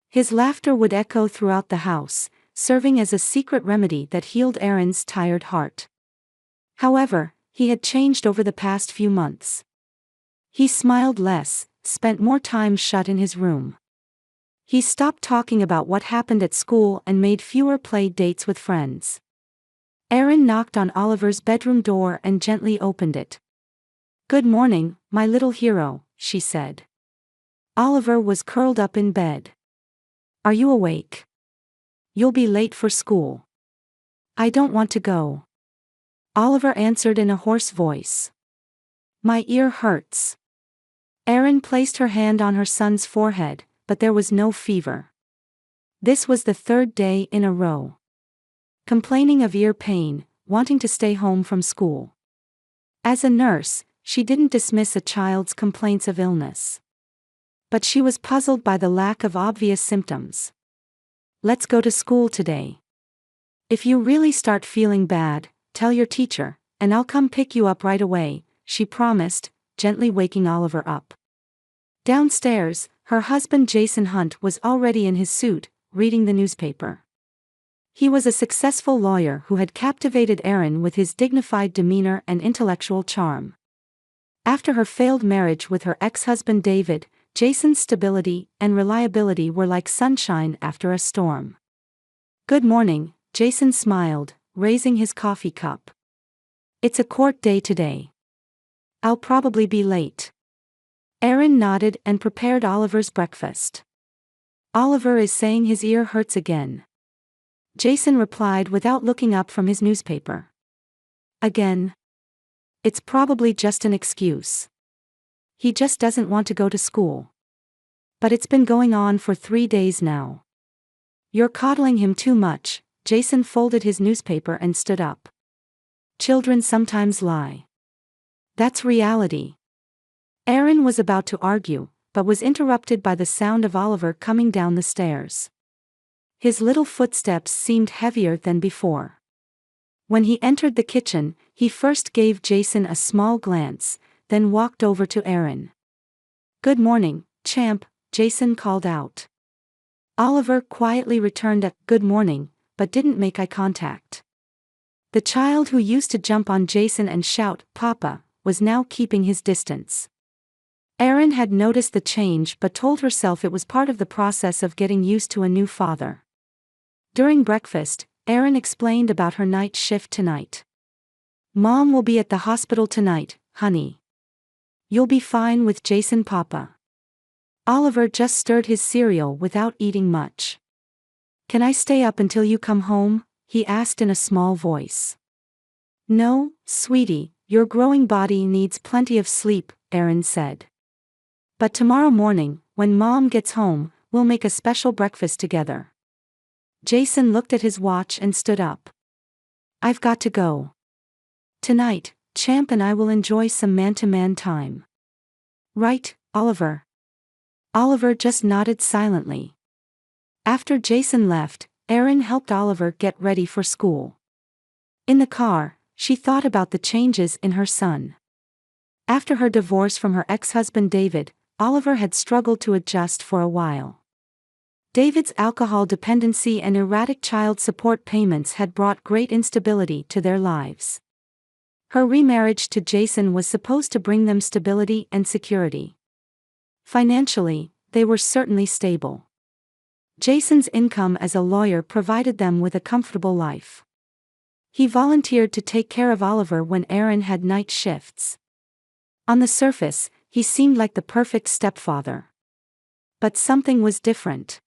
His laughter would echo throughout the house, serving as a secret remedy that healed Erin's tired heart. However, he had changed over the past few months. He smiled less, spent more time shut in his room. He stopped talking about what happened at school and made fewer play dates with friends. Erin knocked on Oliver's bedroom door and gently opened it. Good morning, my little hero, she said. Oliver was curled up in bed. Are you awake? You'll be late for school. I don't want to go. Oliver answered in a hoarse voice. My ear hurts. Erin placed her hand on her son's forehead, but there was no fever. This was the 3rd day in a row. Complaining of ear pain, wanting to stay home from school. As a nurse, she didn't dismiss a child's complaints of illness. But she was puzzled by the lack of obvious symptoms. Let's go to school today. If you really start feeling bad, tell your teacher, and I'll come pick you up right away, she promised, gently waking Oliver up. Downstairs, her husband Jason Hunt was already in his suit, reading the newspaper. He was a successful lawyer who had captivated Erin with his dignified demeanor and intellectual charm. After her failed marriage with her ex-husband David, Jason's stability and reliability were like sunshine after a storm. Good morning, Jason smiled, raising his coffee cup. It's a court day today. I'll probably be late. Aaron nodded and prepared Oliver's breakfast. Oliver is saying his ear hurts again. Jason replied without looking up from his newspaper. Again? It's probably just an excuse. He just doesn't want to go to school. But it's been going on for 3 days now. You're coddling him too much. Jason folded his newspaper and stood up. Children sometimes lie. That's reality. Aaron was about to argue, but was interrupted by the sound of Oliver coming down the stairs. His little footsteps seemed heavier than before. When he entered the kitchen, he first gave Jason a small glance, then walked over to Aaron. "Good morning, champ," Jason called out. Oliver quietly returned a "good morning," but didn't make eye contact. The child who used to jump on Jason and shout, "Papa," was now keeping his distance. Aaron had noticed the change but told herself it was part of the process of getting used to a new father. During breakfast, Aaron explained about her night shift tonight. "Mom will be at the hospital tonight, honey. You'll be fine with Jason, Papa." Oliver just stirred his cereal without eating much. "Can I stay up until you come home?" he asked in a small voice. "No, sweetie, your growing body needs plenty of sleep," Aaron said. "But tomorrow morning, when Mom gets home, we'll make a special breakfast together." Jason looked at his watch and stood up. "I've got to go. Tonight, Champ and I will enjoy some man-to-man time." "Right, Oliver." Oliver just nodded silently. After Jason left, Aaron helped Oliver get ready for school. In the car, she thought about the changes in her son. After her divorce from her ex-husband David, Oliver had struggled to adjust for a while. David's alcohol dependency and erratic child support payments had brought great instability to their lives. Her remarriage to Jason was supposed to bring them stability and security. Financially, they were certainly stable. Jason's income as a lawyer provided them with a comfortable life. He volunteered to take care of Oliver when Aaron had night shifts. On the surface, he seemed like the perfect stepfather. But something was different.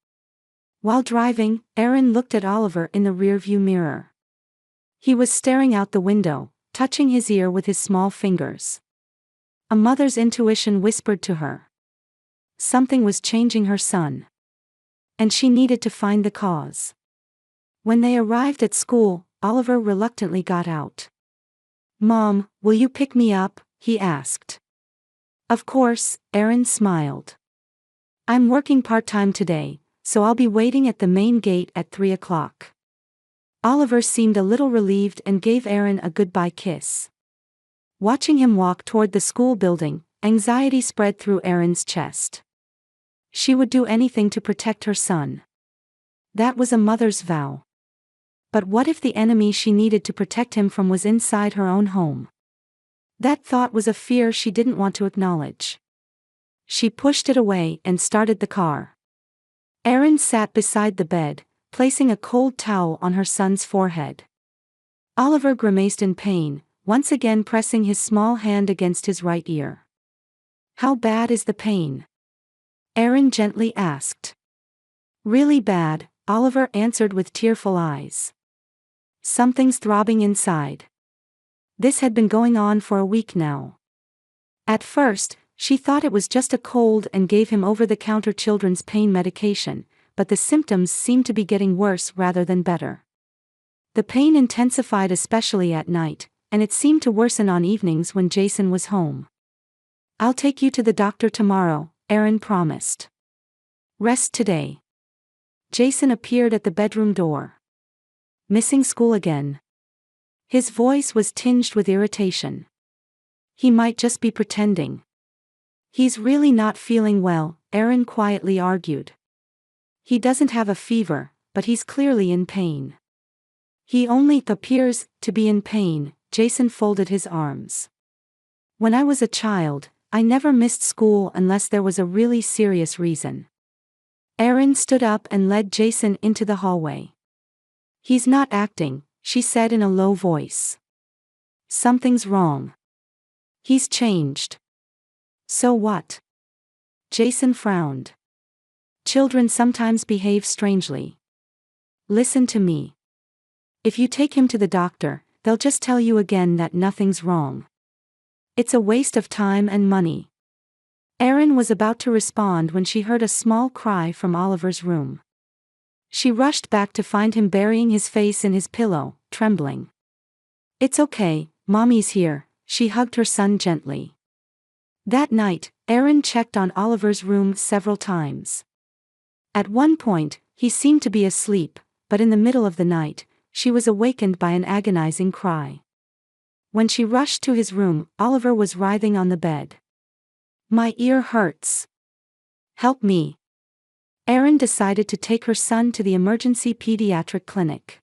While driving, Aaron looked at Oliver in the rearview mirror. He was staring out the window, touching his ear with his small fingers. A mother's intuition whispered to her. Something was changing her son. And she needed to find the cause. When they arrived at school, Oliver reluctantly got out. "Mom, will you pick me up?" he asked. "Of course," Aaron smiled. "I'm working part-time today, so I'll be waiting at the main gate at 3 o'clock. Oliver seemed a little relieved and gave Aaron a goodbye kiss. Watching him walk toward the school building, anxiety spread through Aaron's chest. She would do anything to protect her son. That was a mother's vow. But what if the enemy she needed to protect him from was inside her own home? That thought was a fear she didn't want to acknowledge. She pushed it away and started the car. Aaron sat beside the bed, placing a cold towel on her son's forehead. Oliver grimaced in pain, once again pressing his small hand against his right ear. "How bad is the pain?" Aaron gently asked. "Really bad," Oliver answered with tearful eyes. "Something's throbbing inside." This had been going on for a week now. At first, she thought it was just a cold and gave him over-the-counter children's pain medication, but the symptoms seemed to be getting worse rather than better. The pain intensified especially at night, and it seemed to worsen on evenings when Jason was home. "I'll take you to the doctor tomorrow," Aaron promised. "Rest today." Jason appeared at the bedroom door. "Missing school again?" His voice was tinged with irritation. "He might just be pretending." "He's really not feeling well," Aaron quietly argued. "He doesn't have a fever, but he's clearly in pain." "He only appears to be in pain," Jason folded his arms. "When I was a child, I never missed school unless there was a really serious reason." Aaron stood up and led Jason into the hallway. "He's not acting," she said in a low voice. "Something's wrong." He's changed. So what? Jason frowned. Children sometimes behave strangely. Listen to me. If you take him to the doctor, they'll just tell you again that nothing's wrong. It's a waste of time and money. Erin was about to respond when she heard a small cry from Oliver's room. She rushed back to find him burying his face in his pillow, trembling. It's okay, Mommy's here, she hugged her son gently. That night, Erin checked on Oliver's room several times. At one point, he seemed to be asleep, but in the middle of the night, she was awakened by an agonizing cry. When she rushed to his room, Oliver was writhing on the bed. My ear hurts. Help me. Erin decided to take her son to the emergency pediatric clinic.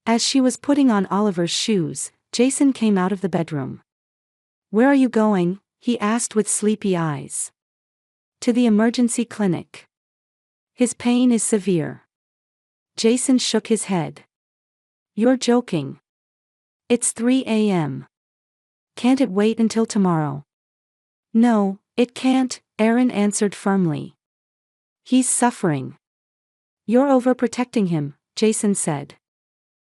As she was putting on Oliver's shoes, Jason came out of the bedroom. Where are you going? He asked with sleepy eyes. To the emergency clinic. His pain is severe. Jason shook his head. You're joking. It's 3 a.m. Can't it wait until tomorrow? No, it can't, Erin answered firmly. He's suffering. You're overprotecting him, Jason said.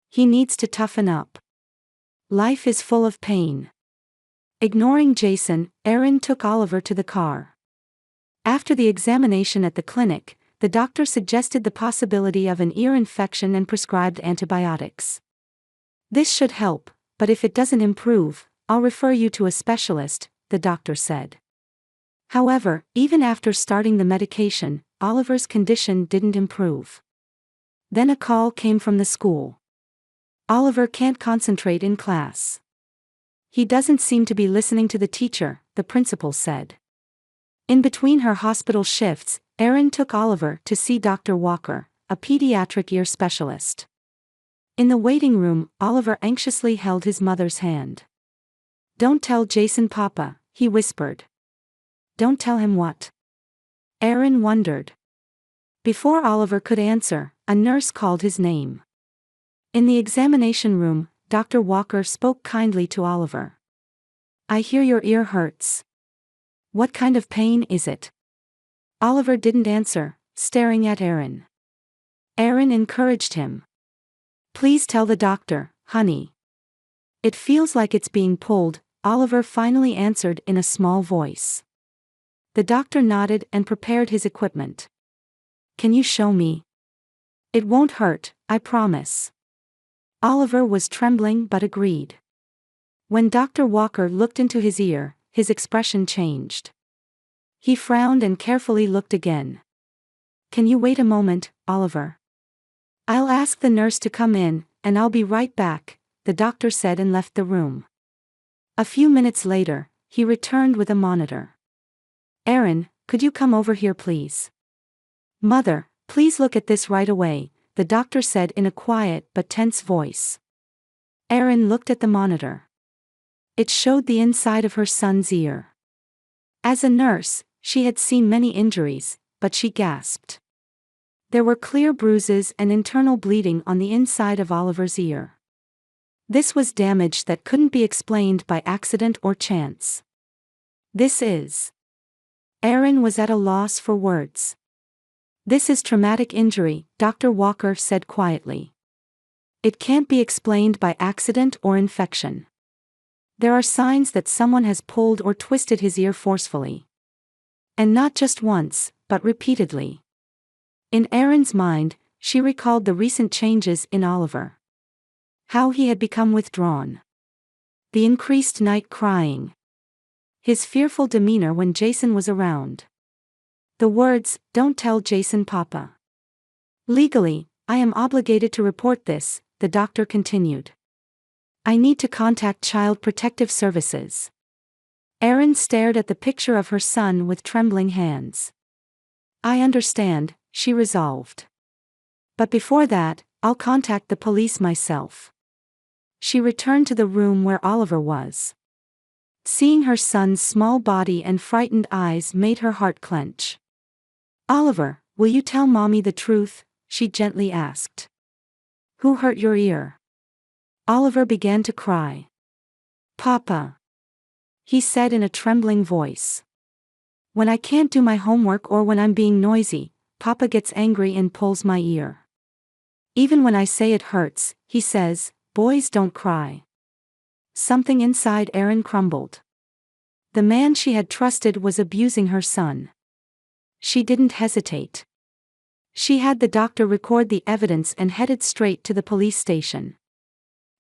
He needs to toughen up. Life is full of pain. Ignoring Jason, Erin took Oliver to the car. After the examination at the clinic, the doctor suggested the possibility of an ear infection and prescribed antibiotics. This should help, but if it doesn't improve, I'll refer you to a specialist, the doctor said. However, even after starting the medication, Oliver's condition didn't improve. Then a call came from the school. Oliver can't concentrate in class. He doesn't seem to be listening to the teacher, the principal said. In between her hospital shifts, Erin took Oliver to see Dr. Walker, a pediatric ear specialist. In the waiting room, Oliver anxiously held his mother's hand. Don't tell Jason, Papa, he whispered. Don't tell him what? Erin wondered. Before Oliver could answer, a nurse called his name. In the examination room, Dr. Walker spoke kindly to Oliver. I hear your ear hurts. What kind of pain is it? Oliver didn't answer, staring at Erin. Erin encouraged him. Please tell the doctor, honey. It feels like it's being pulled, Oliver finally answered in a small voice. The doctor nodded and prepared his equipment. Can you show me? It won't hurt, I promise. Oliver was trembling but agreed. When Dr. Walker looked into his ear, his expression changed. He frowned and carefully looked again. Can you wait a moment, Oliver? I'll ask the nurse to come in, and I'll be right back, the doctor said and left the room. A few minutes later, he returned with a monitor. Erin, could you come over here please? Mother, please look at this right away, the doctor said in a quiet but tense voice. Erin looked at the monitor. It showed the inside of her son's ear. As a nurse, she had seen many injuries, but she gasped. There were clear bruises and internal bleeding on the inside of Oliver's ear. This was damage that couldn't be explained by accident or chance. This is. Erin was at a loss for words. This is traumatic injury, Dr. Walker said quietly. It can't be explained by accident or infection. There are signs that someone has pulled or twisted his ear forcefully. And not just once, but repeatedly. In Erin's mind, she recalled the recent changes in Oliver. How he had become withdrawn. The increased night crying. His fearful demeanor when Jason was around. The words, "Don't tell Jason, Papa." Legally, I am obligated to report this, the doctor continued. I need to contact Child Protective Services. Erin stared at the picture of her son with trembling hands. I understand, she resolved. But before that, I'll contact the police myself. She returned to the room where Oliver was. Seeing her son's small body and frightened eyes made her heart clench. Oliver, will you tell Mommy the truth? She gently asked. Who hurt your ear? Oliver began to cry. Papa. he said in a trembling voice. When I can't do my homework or when I'm being noisy, Papa gets angry and pulls my ear. Even when I say it hurts, he says, "Boys don't cry." Something inside Erin crumbled. The man she had trusted was abusing her son. She didn't hesitate. She had the doctor record the evidence and headed straight to the police station.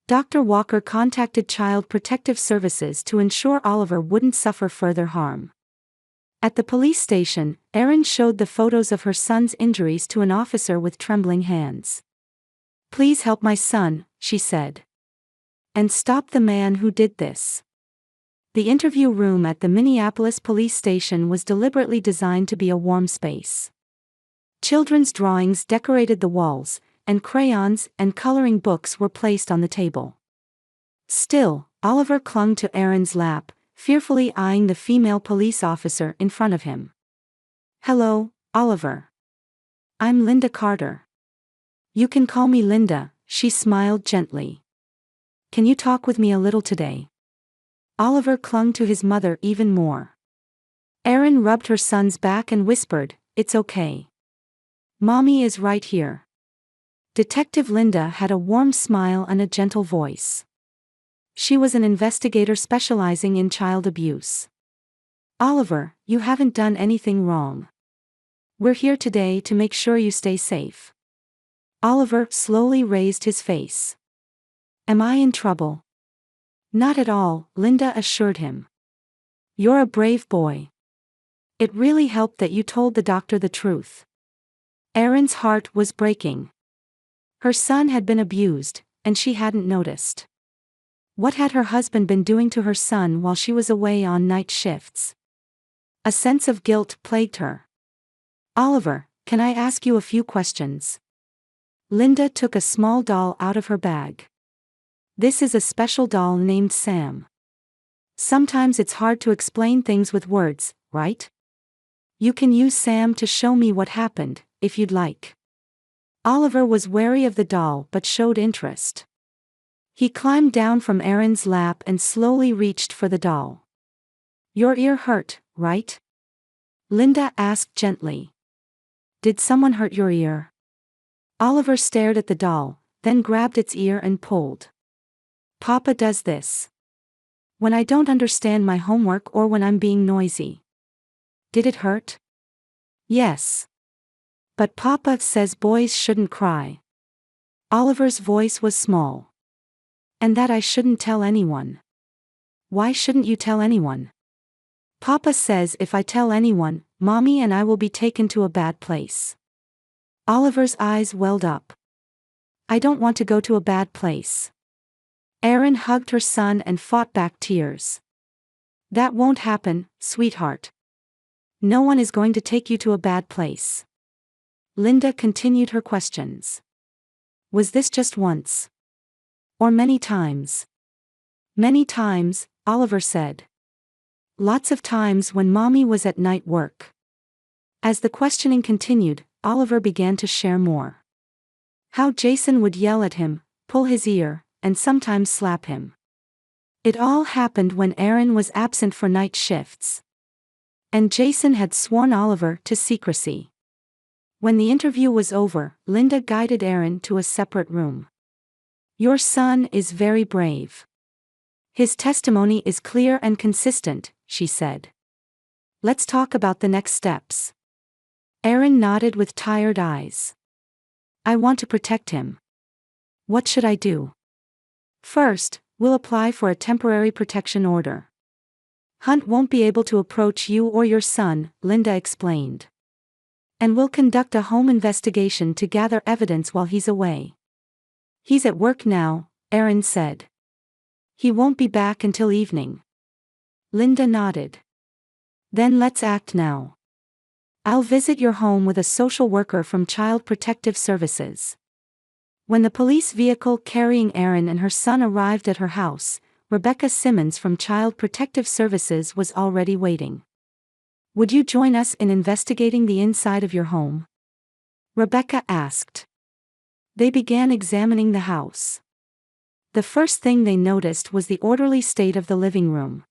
Dr. Walker contacted Child Protective Services to ensure Oliver wouldn't suffer further harm. At the police station, Erin showed the photos of her son's injuries to an officer with trembling hands. "Please help my son," she said. "And stop the man who did this." The interview room at the Minneapolis police station was deliberately designed to be a warm space. Children's drawings decorated the walls, and crayons and coloring books were placed on the table. Still, Oliver clung to Erin's lap, fearfully eyeing the female police officer in front of him. "Hello, Oliver. I'm Linda Carter." "You can call me Linda," she smiled gently. "Can you talk with me a little today?" Oliver clung to his mother even more. Erin rubbed her son's back and whispered, "It's okay. Mommy is right here." Detective Linda had a warm smile and a gentle voice. She was an investigator specializing in child abuse. "Oliver, you haven't done anything wrong. We're here today to make sure you stay safe." Oliver slowly raised his face. "Am I in trouble?" "Not at all," Linda assured him. "You're a brave boy. It really helped that you told the doctor the truth." Erin's heart was breaking. Her son had been abused, and she hadn't noticed. What had her husband been doing to her son while she was away on night shifts? A sense of guilt plagued her. "Oliver, can I ask you a few questions?" Linda took a small doll out of her bag. "This is a special doll named Sam. Sometimes it's hard to explain things with words, right? You can use Sam to show me what happened, if you'd like." Oliver was wary of the doll but showed interest. He climbed down from Erin's lap and slowly reached for the doll. "Your ear hurt, right?" Linda asked gently. "Did someone hurt your ear?" Oliver stared at the doll, then grabbed its ear and pulled. "Papa does this. When I don't understand my homework or when I'm being noisy." "Did it hurt?" "Yes. But Papa says boys shouldn't cry." Oliver's voice was small. "And that I shouldn't tell anyone." "Why shouldn't you tell anyone?" "Papa says if I tell anyone, Mommy and I will be taken to a bad place." Oliver's eyes welled up. "I don't want to go to a bad place." Erin hugged her son and fought back tears. "That won't happen, sweetheart. No one is going to take you to a bad place." Linda continued her questions. "Was this just once? Or many times?" "Many times," Oliver said. "Lots of times when Mommy was at night work." As the questioning continued, Oliver began to share more. How Jason would yell at him, pull his ear, and sometimes slap him. It all happened when Erin was absent for night shifts. And Jason had sworn Oliver to secrecy. When the interview was over, Linda guided Erin to a separate room. "Your son is very brave. His testimony is clear and consistent," she said. "Let's talk about the next steps." Erin nodded with tired eyes. "I want to protect him. What should I do?" "First, we'll apply for a temporary protection order. Hunt won't be able to approach you or your son," Linda explained. "And we'll conduct a home investigation to gather evidence while he's away." "He's at work now," Erin said. "He won't be back until evening." Linda nodded. "Then let's act now. I'll visit your home with a social worker from Child Protective Services." When the police vehicle carrying Erin and her son arrived at her house, Rebecca Simmons from Child Protective Services was already waiting. "Would you join us in investigating the inside of your home?" Rebecca asked. They began examining the house. The first thing they noticed was the orderly state of the living room.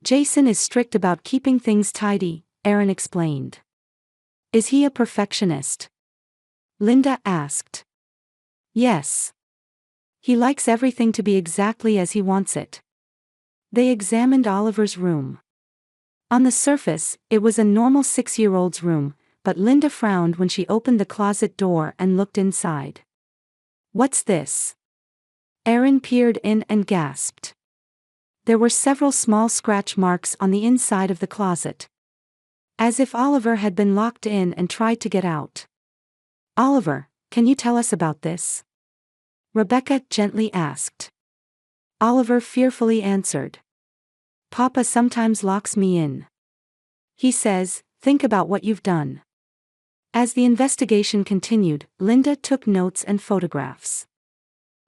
Jason is strict about keeping things tidy, Aaron explained. Is he a perfectionist? Linda asked. Yes. He likes everything to be exactly as he wants it. They examined Oliver's room. On the surface, it was a normal 6-year-old's room, but Linda frowned when she opened the closet door and looked inside. What's this? Aaron peered in and gasped. There were several small scratch marks on the inside of the closet. As if Oliver had been locked in and tried to get out. Oliver, can you tell us about this? Rebecca gently asked. Oliver fearfully answered. Papa sometimes locks me in. He says, think about what you've done. As the investigation continued, Linda took notes and photographs.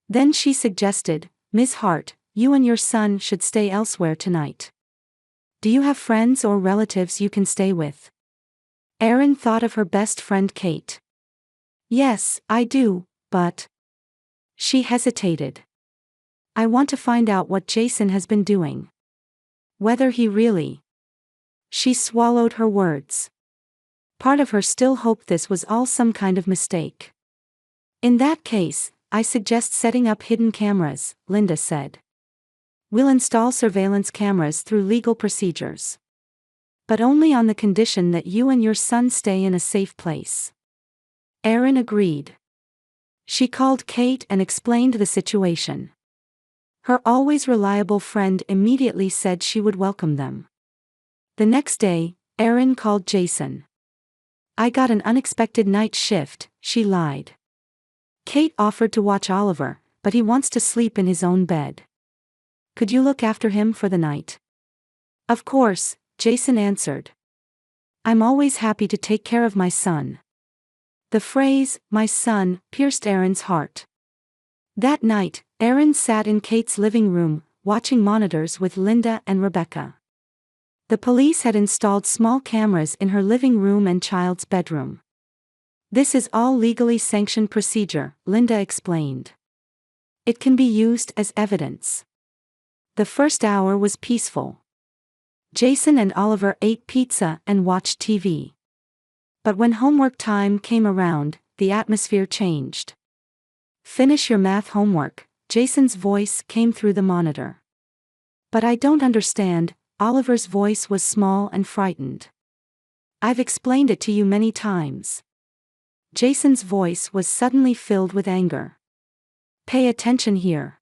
Then she suggested, Ms. Hart, you and your son should stay elsewhere tonight. Do you have friends or relatives you can stay with? Aaron thought of her best friend Kate. Yes, I do, but... She hesitated. I want to find out what Jason has been doing. Whether he really... She swallowed her words. Part of her still hoped this was all some kind of mistake. In that case, I suggest setting up hidden cameras, Linda said. We'll install surveillance cameras through legal procedures. But only on the condition that you and your son stay in a safe place. Aaron agreed. She called Kate and explained the situation. Her always reliable friend immediately said she would welcome them. The next day, Aaron called Jason. I got an unexpected night shift, she lied. Kate offered to watch Oliver, but he wants to sleep in his own bed. Could you look after him for the night? Of course, Jason answered. I'm always happy to take care of my son. The phrase, my son, pierced Aaron's heart. That night, Aaron sat in Kate's living room, watching monitors with Linda and Rebecca. The police had installed small cameras in her living room and child's bedroom. This is all legally sanctioned procedure, Linda explained. It can be used as evidence. The first hour was peaceful. Jason and Oliver ate pizza and watched TV. But when homework time came around, the atmosphere changed. Finish your math homework, Jason's voice came through the monitor. But I don't understand, Oliver's voice was small and frightened. I've explained it to you many times. Jason's voice was suddenly filled with anger. Pay attention here.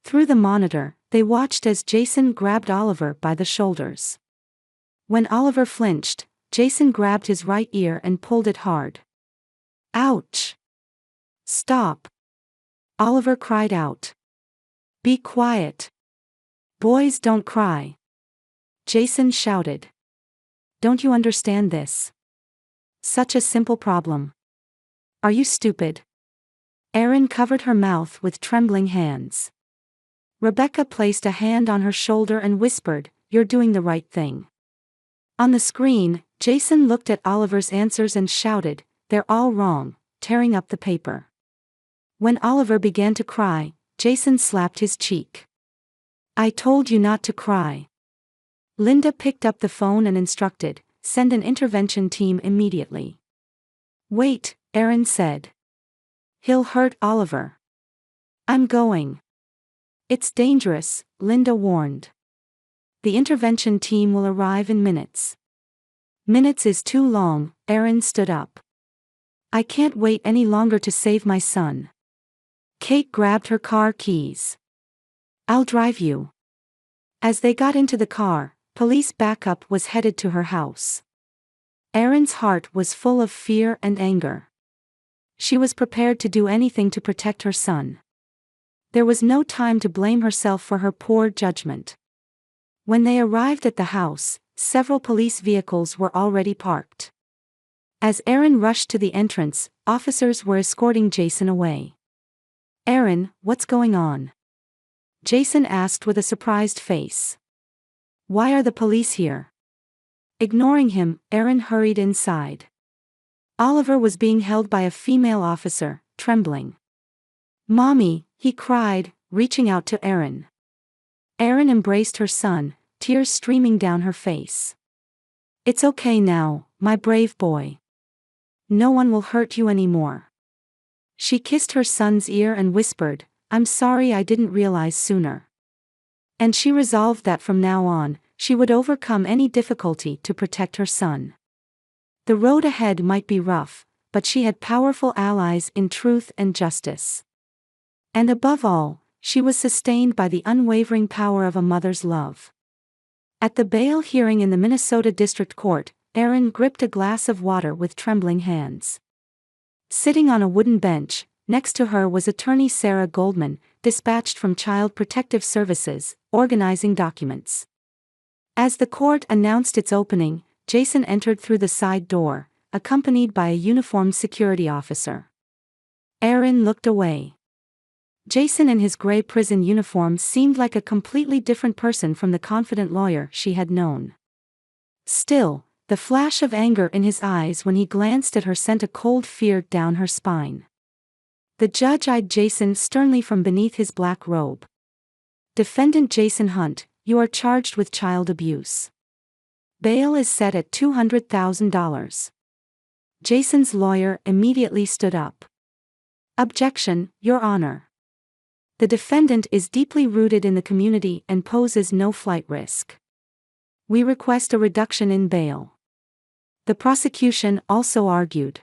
Through the monitor, they watched as Jason grabbed Oliver by the shoulders. When Oliver flinched, Jason grabbed his right ear and pulled it hard. Ouch! Stop! Oliver cried out. Be quiet. Boys don't cry. Jason shouted. Don't you understand this? Such a simple problem. Are you stupid? Aaron covered her mouth with trembling hands. Rebecca placed a hand on her shoulder and whispered, You're doing the right thing. On the screen, Jason looked at Oliver's answers and shouted, They're all wrong, tearing up the paper. When Oliver began to cry, Jason slapped his cheek. I told you not to cry. Linda picked up the phone and instructed, Send an intervention team immediately. Wait, Aaron said. He'll hurt Oliver. I'm going. It's dangerous, Linda warned. The intervention team will arrive in minutes. Minutes is too long, Aaron stood up. I can't wait any longer to save my son. Kate grabbed her car keys. I'll drive you. As they got into the car, police backup was headed to her house. Aaron's heart was full of fear and anger. She was prepared to do anything to protect her son. There was no time to blame herself for her poor judgment. When they arrived at the house, several police vehicles were already parked. As Aaron rushed to the entrance, officers were escorting Jason away. Aaron, what's going on? Jason asked with a surprised face. Why are the police here? Ignoring him, Aaron hurried inside. Oliver was being held by a female officer, trembling. Mommy, he cried, reaching out to Aaron. Aaron embraced her son, tears streaming down her face. "It's okay now, my brave boy. No one will hurt you anymore." She kissed her son's ear and whispered, "I'm sorry I didn't realize sooner." And she resolved that from now on, she would overcome any difficulty to protect her son. The road ahead might be rough, but she had powerful allies in truth and justice. And above all, she was sustained by the unwavering power of a mother's love. At the bail hearing in the Minnesota District Court, Erin gripped a glass of water with trembling hands. Sitting on a wooden bench, next to her was attorney Sarah Goldman, dispatched from Child Protective Services, organizing documents. As the court announced its opening, Jason entered through the side door, accompanied by a uniformed security officer. Erin looked away. Jason in his gray prison uniform seemed like a completely different person from the confident lawyer she had known. Still, the flash of anger in his eyes when he glanced at her sent a cold fear down her spine. The judge eyed Jason sternly from beneath his black robe. "Defendant Jason Hunt, you are charged with child abuse. Bail is set at $200,000. Jason's lawyer immediately stood up. "Objection, Your Honor. The defendant is deeply rooted in the community and poses no flight risk. We request a reduction in bail." The prosecution also argued.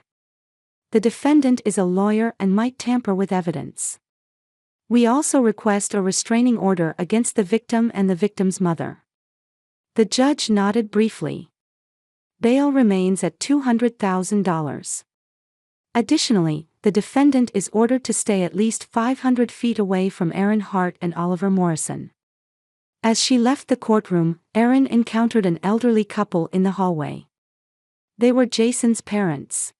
"The defendant is a lawyer and might tamper with evidence. We also request a restraining order against the victim and the victim's mother." The judge nodded briefly. Bail remains at $200,000. Additionally, the defendant is ordered to stay at least 500 feet away from Erin Hart and Oliver Morrison. As she left the courtroom, Erin encountered an elderly couple in the hallway. They were Jason's parents.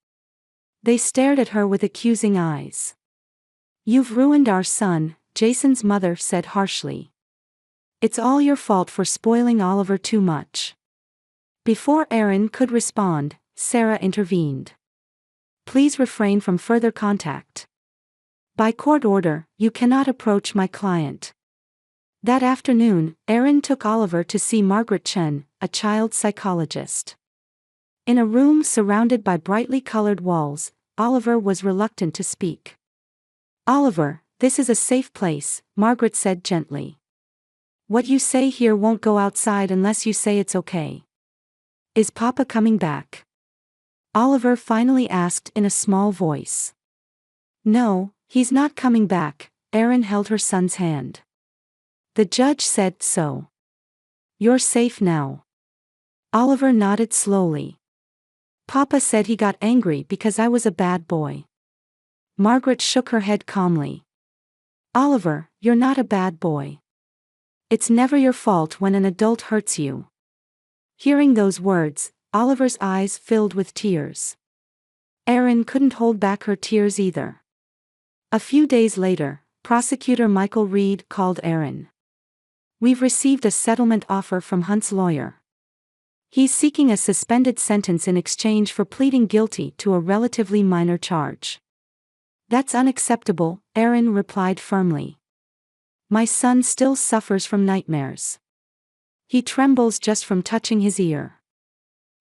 They stared at her with accusing eyes. "You've ruined our son," Jason's mother said harshly. "It's all your fault for spoiling Oliver too much." Before Erin could respond, Sarah intervened. "Please refrain from further contact. By court order, you cannot approach my client." That afternoon, Erin took Oliver to see Margaret Chen, a child psychologist. In a room surrounded by brightly colored walls, Oliver was reluctant to speak. "Oliver, this is a safe place," Margaret said gently. "What you say here won't go outside unless you say it's okay. Is Papa coming back?" Oliver finally asked in a small voice. "No, he's not coming back." Erin held her son's hand. "The judge said so. You're safe now." Oliver nodded slowly. "Papa said he got angry because I was a bad boy." Margaret shook her head calmly. "Oliver, you're not a bad boy. It's never your fault when an adult hurts you." Hearing those words, Oliver's eyes filled with tears. Erin couldn't hold back her tears either. A few days later, prosecutor Michael Reed called Erin. "We've received a settlement offer from Hunt's lawyer. He's seeking a suspended sentence in exchange for pleading guilty to a relatively minor charge." "That's unacceptable," Erin replied firmly. "My son still suffers from nightmares. He trembles just from touching his ear.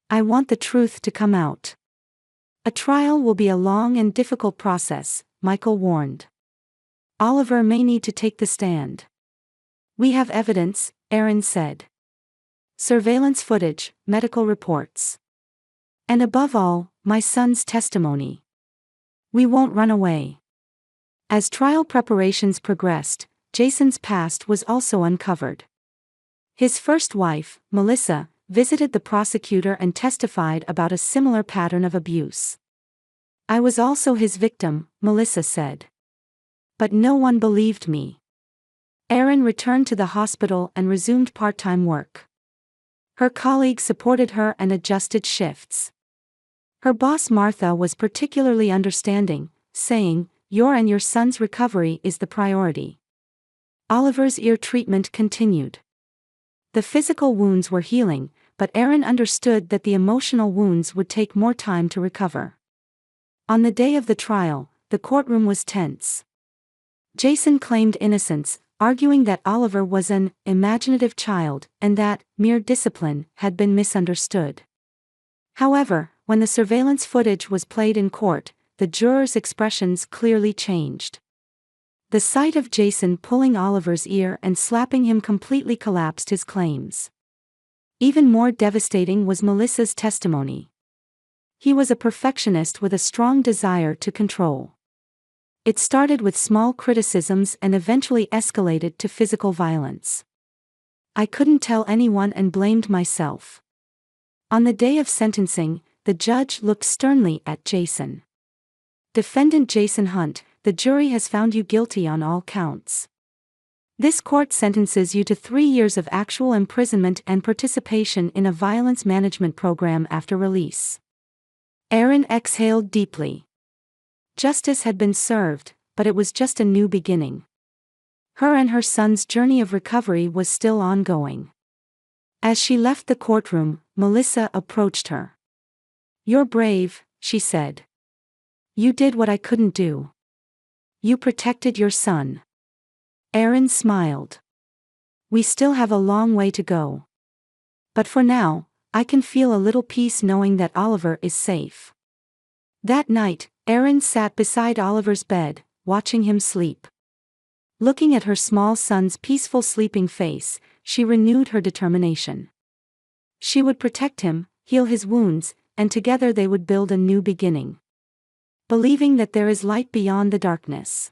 I want the truth to come out." "A trial will be a long and difficult process," Michael warned. "Oliver may need to take the stand." "We have evidence," Erin said. "Surveillance footage, medical reports. And above all, my son's testimony. We won't run away." As trial preparations progressed, Jason's past was also uncovered. His first wife, Melissa, visited the prosecutor and testified about a similar pattern of abuse. "I was also his victim," Melissa said. "But no one believed me." Erin returned to the hospital and resumed part-time work. Her colleagues supported her and adjusted shifts. Her boss Martha was particularly understanding, saying, "Your and your son's recovery is the priority." Oliver's ear treatment continued. The physical wounds were healing, but Erin understood that the emotional wounds would take more time to recover. On the day of the trial, the courtroom was tense. Jason claimed innocence, arguing that Oliver was an imaginative child and that mere discipline had been misunderstood. However, when the surveillance footage was played in court, the jurors' expressions clearly changed. The sight of Jason pulling Oliver's ear and slapping him completely collapsed his claims. Even more devastating was Melissa's testimony. He was a perfectionist with a strong desire to control. It started with small criticisms and eventually escalated to physical violence. I couldn't tell anyone and blamed myself. On the day of sentencing, the judge looked sternly at Jason. Defendant Jason Hunt, the jury has found you guilty on all counts. This court sentences you to 3 years of actual imprisonment and participation in a violence management program after release. Aaron exhaled deeply. Justice had been served, but it was just a new beginning. Her and her son's journey of recovery was still ongoing. As she left the courtroom, Melissa approached her. "You're brave," she said. "You did what I couldn't do. You protected your son." Aaron smiled. "We still have a long way to go. But for now, I can feel a little peace knowing that Oliver is safe." That night, Aaron sat beside Oliver's bed, watching him sleep. Looking at her small son's peaceful sleeping face, she renewed her determination. She would protect him, heal his wounds, and together they would build a new beginning. Believing that there is light beyond the darkness.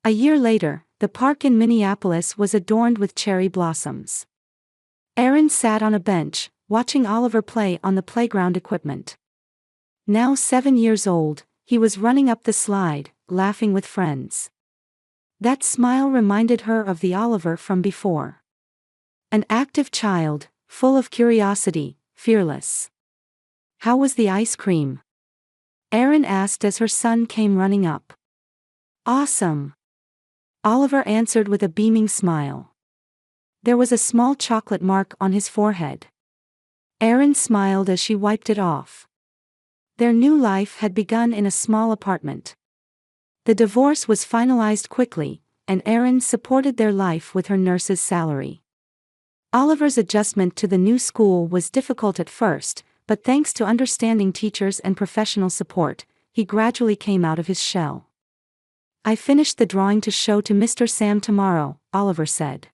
A year later, the park in Minneapolis was adorned with cherry blossoms. Aaron sat on a bench, watching Oliver play on the playground equipment. Now 7 years old, he was running up the slide, laughing with friends. That smile reminded her of the Oliver from before. An active child, full of curiosity, fearless. "How was the ice cream?" Aaron asked as her son came running up. "Awesome," Oliver answered with a beaming smile. There was a small chocolate mark on his forehead. Aaron smiled as she wiped it off. Their new life had begun in a small apartment. The divorce was finalized quickly, and Aaron supported their life with her nurse's salary. Oliver's adjustment to the new school was difficult at first, but thanks to understanding teachers and professional support, he gradually came out of his shell. "I finished the drawing to show to Mr. Sam tomorrow," Oliver said.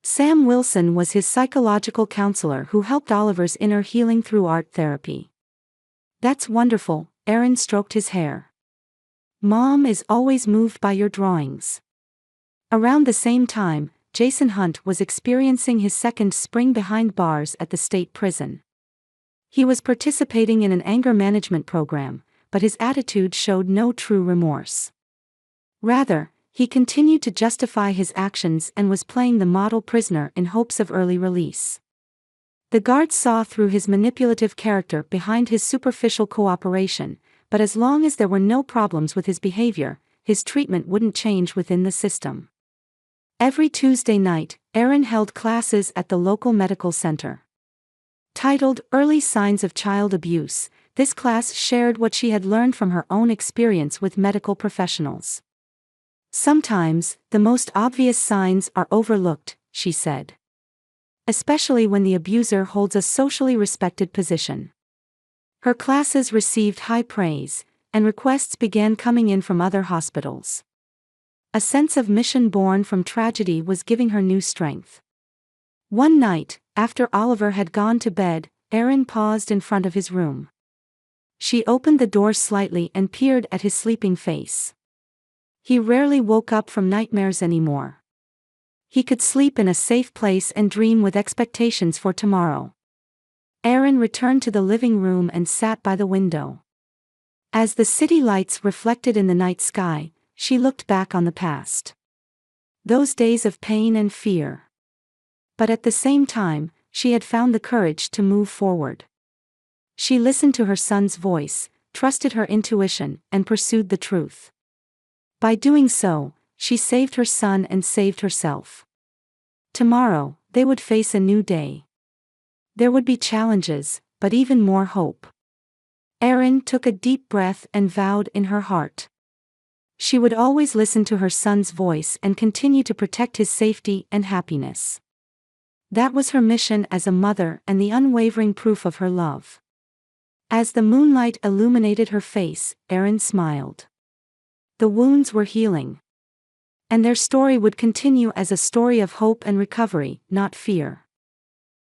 Sam Wilson was his psychological counselor who helped Oliver's inner healing through art therapy. "That's wonderful," Aaron stroked his hair. "Mom is always moved by your drawings." Around the same time, Jason Hunt was experiencing his second spring behind bars at the state prison. He was participating in an anger management program, but his attitude showed no true remorse. Rather, he continued to justify his actions and was playing the model prisoner in hopes of early release. The guards saw through his manipulative character behind his superficial cooperation, but as long as there were no problems with his behavior, his treatment wouldn't change within the system. Every Tuesday night, Aaron held classes at the local medical center. Titled Early Signs of Child Abuse, this class shared what she had learned from her own experience with medical professionals. "Sometimes, the most obvious signs are overlooked," she said. "Especially when the abuser holds a socially respected position." Her classes received high praise, and requests began coming in from other hospitals. A sense of mission born from tragedy was giving her new strength. One night, after Oliver had gone to bed, Aaron paused in front of his room. She opened the door slightly and peered at his sleeping face. He rarely woke up from nightmares anymore. He could sleep in a safe place and dream with expectations for tomorrow. Aaron returned to the living room and sat by the window. As the city lights reflected in the night sky, she looked back on the past. Those days of pain and fear. But at the same time, she had found the courage to move forward. She listened to her son's voice, trusted her intuition, and pursued the truth. By doing so, she saved her son and saved herself. Tomorrow, they would face a new day. There would be challenges, but even more hope. Aaron took a deep breath and vowed in her heart. She would always listen to her son's voice and continue to protect his safety and happiness. That was her mission as a mother and the unwavering proof of her love. As the moonlight illuminated her face, Erin smiled. The wounds were healing. And their story would continue as a story of hope and recovery, not fear.